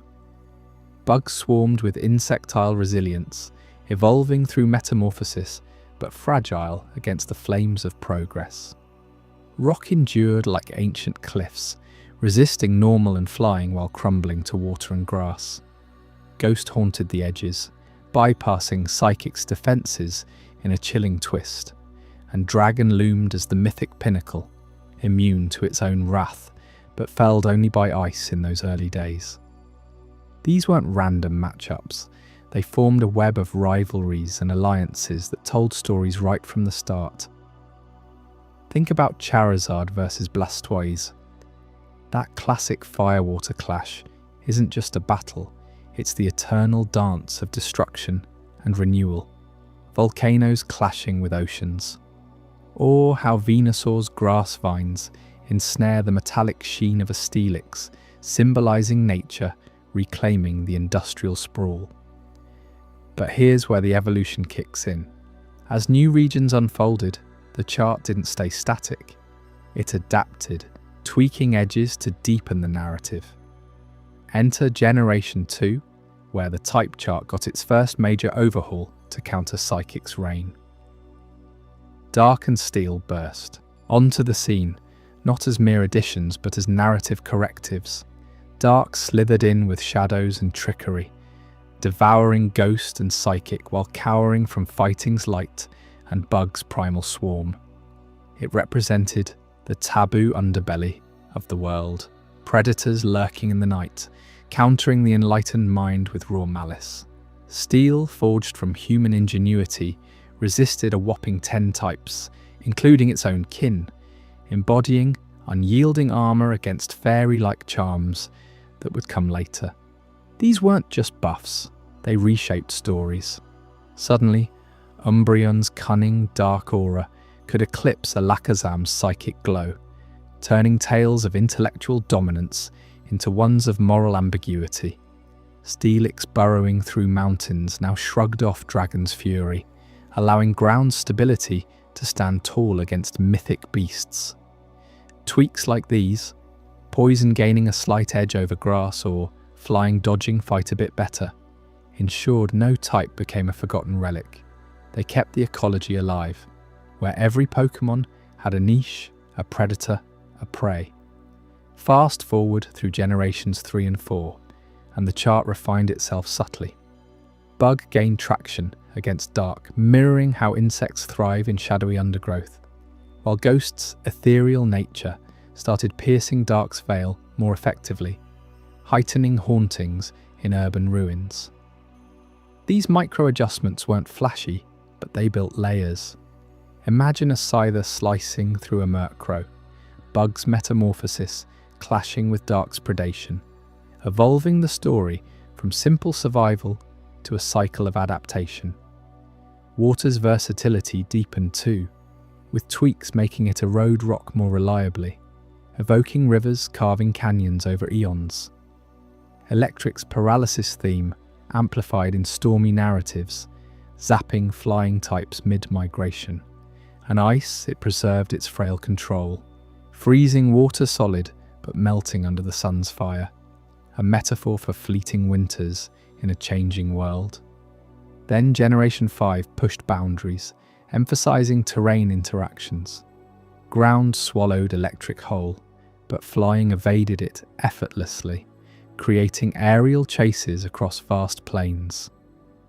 Bugs swarmed with insectile resilience, evolving through metamorphosis, but fragile against the flames of progress. Rock endured like ancient cliffs, resisting normal and flying while crumbling to water and grass. Ghost haunted the edges, bypassing psychic's defenses in a chilling twist, and dragon loomed as the mythic pinnacle, immune to its own wrath, but felled only by ice in those early days. These weren't random matchups. They formed a web of rivalries and alliances that told stories right from the start. Think about Charizard versus Blastoise. That classic fire-water clash isn't just a battle, it's the eternal dance of destruction and renewal. Volcanoes clashing with oceans. Or how Venusaur's grass vines ensnare the metallic sheen of a Steelix, symbolizing nature reclaiming the industrial sprawl. But here's where the evolution kicks in. As new regions unfolded, the chart didn't stay static. It adapted, tweaking edges to deepen the narrative. Enter Generation 2, where the type chart got its first major overhaul to counter Psychic's reign. Dark and Steel burst onto the scene, not as mere additions but as narrative correctives. Dark slithered in with shadows and trickery, devouring Ghost and Psychic while cowering from fighting's light and Bug's primal swarm. It represented the taboo underbelly of the world, predators lurking in the night, countering the enlightened mind with raw malice. Steel, forged from human ingenuity, resisted a whopping 10 types, including its own kin, embodying unyielding armour against fairy-like charms that would come later. These weren't just buffs, they reshaped stories. Suddenly, Umbreon's cunning, dark aura could eclipse Alakazam's psychic glow, turning tales of intellectual dominance into ones of moral ambiguity. Steelix burrowing through mountains now shrugged off Dragon's fury, allowing ground stability to stand tall against mythic beasts. Tweaks like these, poison gaining a slight edge over grass or flying dodging fight a bit better, ensured no type became a forgotten relic. They kept the ecology alive, where every Pokémon had a niche, a predator, a prey. Fast forward through generations 3 and 4, and the chart refined itself subtly. Bug gained traction against Dark, mirroring how insects thrive in shadowy undergrowth, while Ghost's ethereal nature started piercing Dark's veil more effectively, heightening hauntings in urban ruins. These micro-adjustments weren't flashy, but they built layers. Imagine a scyther slicing through a Murkrow, Bug's metamorphosis clashing with Dark's predation, evolving the story from simple survival to a cycle of adaptation. Water's versatility deepened too, with tweaks making it erode rock more reliably, evoking rivers carving canyons over eons. Electric's paralysis theme amplified in stormy narratives, zapping flying types mid-migration. And Ice, it preserved its frail control, freezing water solid but melting under the sun's fire, a metaphor for fleeting winters in a changing world. Then Generation 5 pushed boundaries, emphasizing terrain interactions. Ground swallowed Electric whole, but flying evaded it effortlessly, creating aerial chases across vast plains.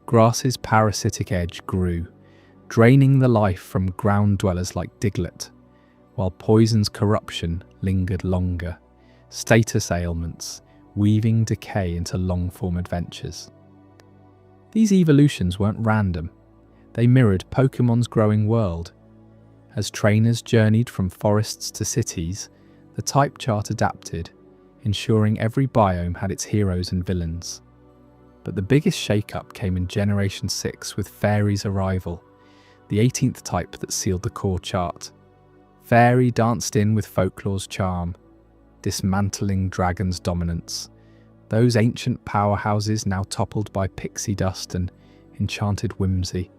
Grass's parasitic edge grew, draining the life from ground dwellers like Diglett, while Poison's corruption lingered longer, status ailments weaving decay into long-form adventures. These evolutions weren't random. They mirrored Pokémon's growing world. As trainers journeyed from forests to cities, the type chart adapted, ensuring every biome had its heroes and villains. But the biggest shake-up came in Generation 6 with Fairy's arrival, the 18th type that sealed the core chart. Fairy danced in with folklore's charm, dismantling Dragon's dominance. Those ancient powerhouses now toppled by pixie dust and enchanted whimsy.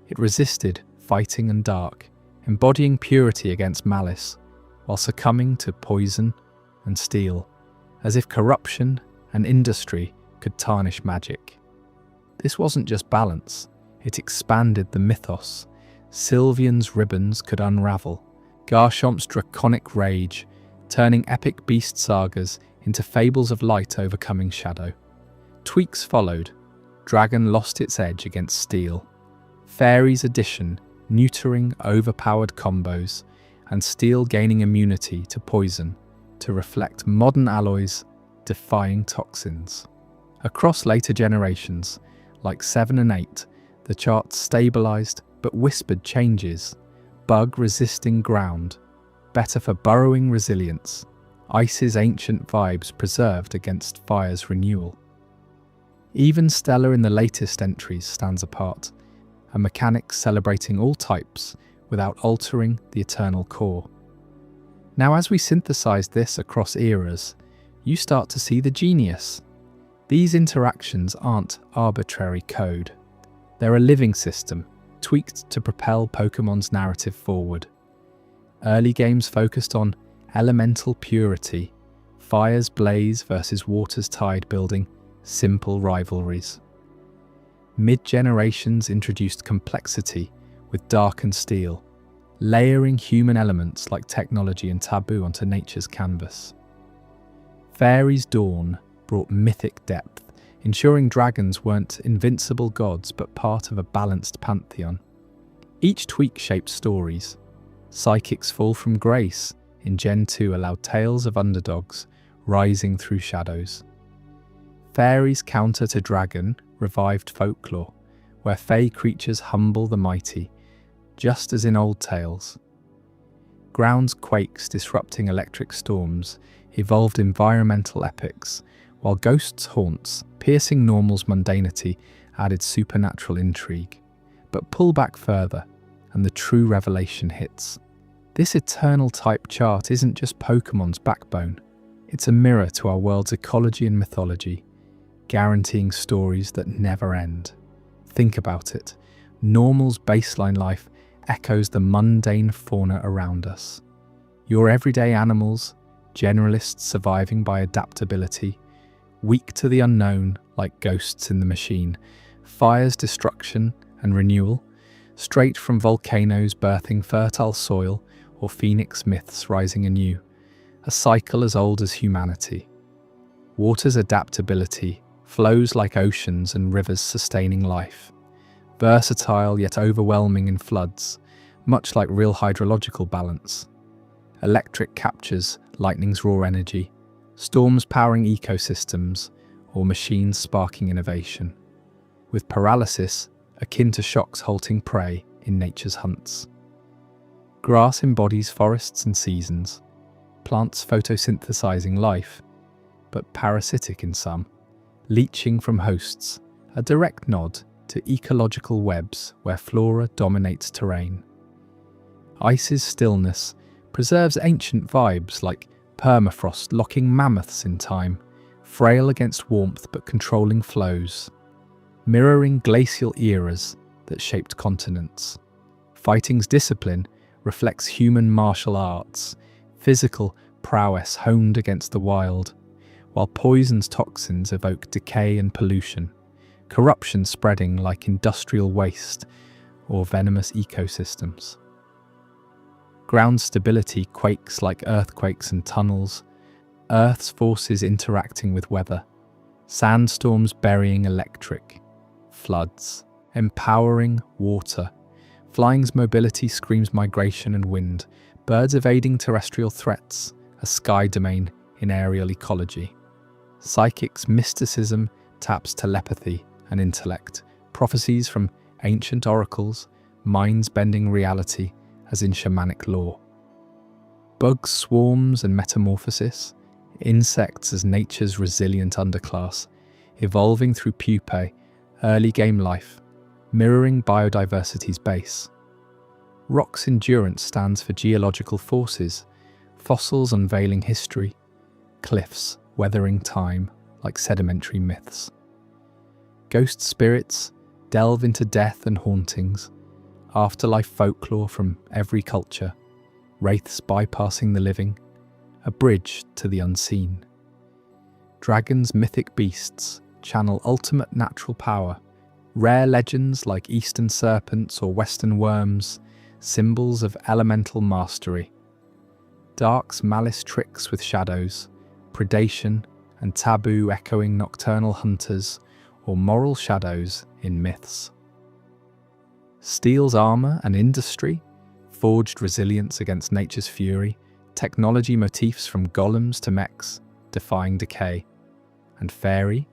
It resisted fighting and dark, embodying purity against malice, while succumbing to poison and steel, as if corruption and industry could tarnish magic. This wasn't just balance, it expanded the mythos. Sylvian's ribbons could unravel, Garchomp's draconic rage, turning epic beast sagas into fables of light overcoming shadow. Tweaks followed. Dragon lost its edge against steel. Fairies addition, neutering overpowered combos, and steel gaining immunity to poison to reflect modern alloys defying toxins. Across later generations, like 7 and 8, the charts stabilized but whispered changes. Bug-resisting ground, better for burrowing resilience. Ice's ancient vibes preserved against fire's renewal. Even Stellar in the latest entries stands apart, a mechanic celebrating all types without altering the eternal core. Now, as we synthesize this across eras, you start to see the genius. These interactions aren't arbitrary code. They're a living system, tweaked to propel Pokemon's narrative forward. Early games focused on elemental purity, fire's blaze versus water's tide building simple rivalries. Mid-generations introduced complexity with Dark and Steel, layering human elements like technology and taboo onto nature's canvas. Fairies' Dawn brought mythic depth, ensuring dragons weren't invincible gods but part of a balanced pantheon. Each tweak shaped stories. Psychic's Fall from Grace in Gen 2 allowed tales of underdogs rising through shadows. Fairies' Counter to Dragon revived folklore, where fey creatures humble the mighty, just as in old tales. Ground's Quakes disrupting electric storms evolved environmental epics, while Ghost's Haunts, piercing normal's mundanity, added supernatural intrigue. But pull back further, and the true revelation hits. This eternal type chart isn't just Pokemon's backbone. It's a mirror to our world's ecology and mythology, guaranteeing stories that never end. Think about it. Normal's baseline life echoes the mundane fauna around us. Your everyday animals, generalists surviving by adaptability, weak to the unknown like ghosts in the machine, fire's destruction and renewal, straight from volcanoes birthing fertile soil or phoenix myths rising anew, a cycle as old as humanity. Water's adaptability flows like oceans and rivers sustaining life, versatile yet overwhelming in floods, much like real hydrological balance. Electric captures lightning's raw energy, storms powering ecosystems, or machines sparking innovation, with paralysis akin to shocks halting prey in nature's hunts. Grass embodies forests and seasons, plants photosynthesizing life, but parasitic in some, leeching from hosts, a direct nod to ecological webs where flora dominates terrain. Ice's stillness preserves ancient vibes like permafrost locking mammoths in time, frail against warmth but controlling flows, mirroring glacial eras that shaped continents. Fighting's discipline reflects human martial arts, physical prowess honed against the wild, while poison's toxins evoke decay and pollution, corruption spreading like industrial waste or venomous ecosystems. Ground stability quakes like earthquakes and tunnels, Earth's forces interacting with weather, sandstorms burying electric, floods, empowering water, flying's mobility screams migration and wind, birds evading terrestrial threats, a sky domain in aerial ecology. Psychic's mysticism taps telepathy and intellect, prophecies from ancient oracles, minds bending reality as in shamanic lore. Bugs, swarms and metamorphosis, insects as nature's resilient underclass, evolving through pupae, early game life, mirroring biodiversity's base. Rock's endurance stands for geological forces, fossils unveiling history, cliffs weathering time like sedimentary myths. Ghost spirits delve into death and hauntings, afterlife folklore from every culture, wraiths bypassing the living, a bridge to the unseen. Dragons, mythic beasts, channel ultimate natural power. Rare legends like eastern serpents or western worms, symbols of elemental mastery. Dark's malice tricks with shadows, predation and taboo echoing nocturnal hunters or moral shadows in myths. Steel's armor and industry, forged resilience against nature's fury, technology motifs from golems to mechs, defying decay. And fairy,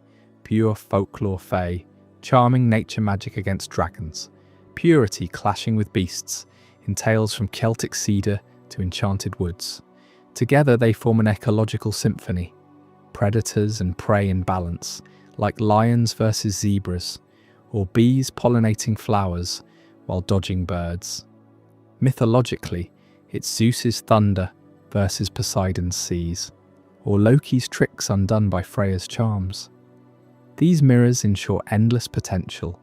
pure folklore fae, charming nature magic against dragons, purity clashing with beasts, in tales from Celtic cedar to enchanted woods. Together they form an ecological symphony, predators and prey in balance, like lions versus zebras, or bees pollinating flowers while dodging birds. Mythologically, it's Zeus's thunder versus Poseidon's seas, or Loki's tricks undone by Freya's charms. These mirrors ensure endless potential.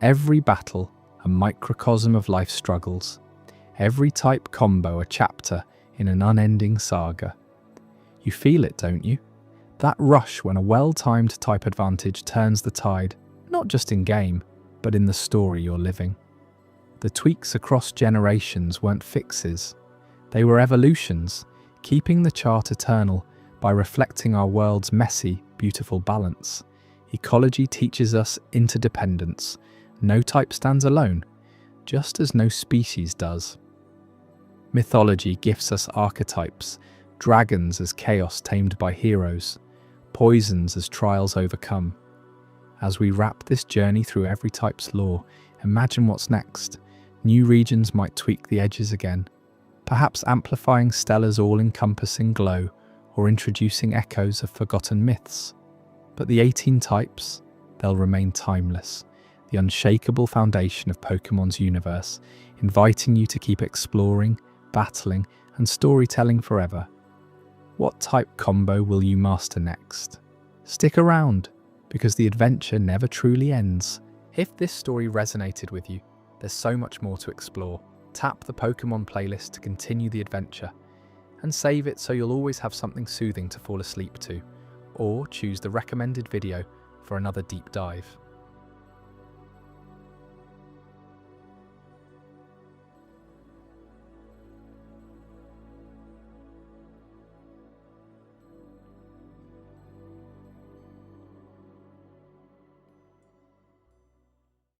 Every battle a microcosm of life's struggles, every type combo a chapter in an unending saga. You feel it, don't you? That rush when a well-timed type advantage turns the tide, not just in game, but in the story you're living. The tweaks across generations weren't fixes. They were evolutions, keeping the chart eternal by reflecting our world's messy, beautiful balance. Ecology teaches us interdependence. No type stands alone, just as no species does. Mythology gifts us archetypes, dragons as chaos tamed by heroes, poisons as trials overcome. As we wrap this journey through every type's lore, imagine what's next. New regions might tweak the edges again, perhaps amplifying Stella's all-encompassing glow or introducing echoes of forgotten myths. But the 18 types, they'll remain timeless, the unshakable foundation of Pokemon's universe, inviting you to keep exploring, battling, and storytelling forever. What type combo will you master next? Stick around, because the adventure never truly ends. If this story resonated with you, there's so much more to explore. Tap the Pokemon playlist to continue the adventure, and save it so you'll always have something soothing to fall asleep to, or choose the recommended video for another deep dive.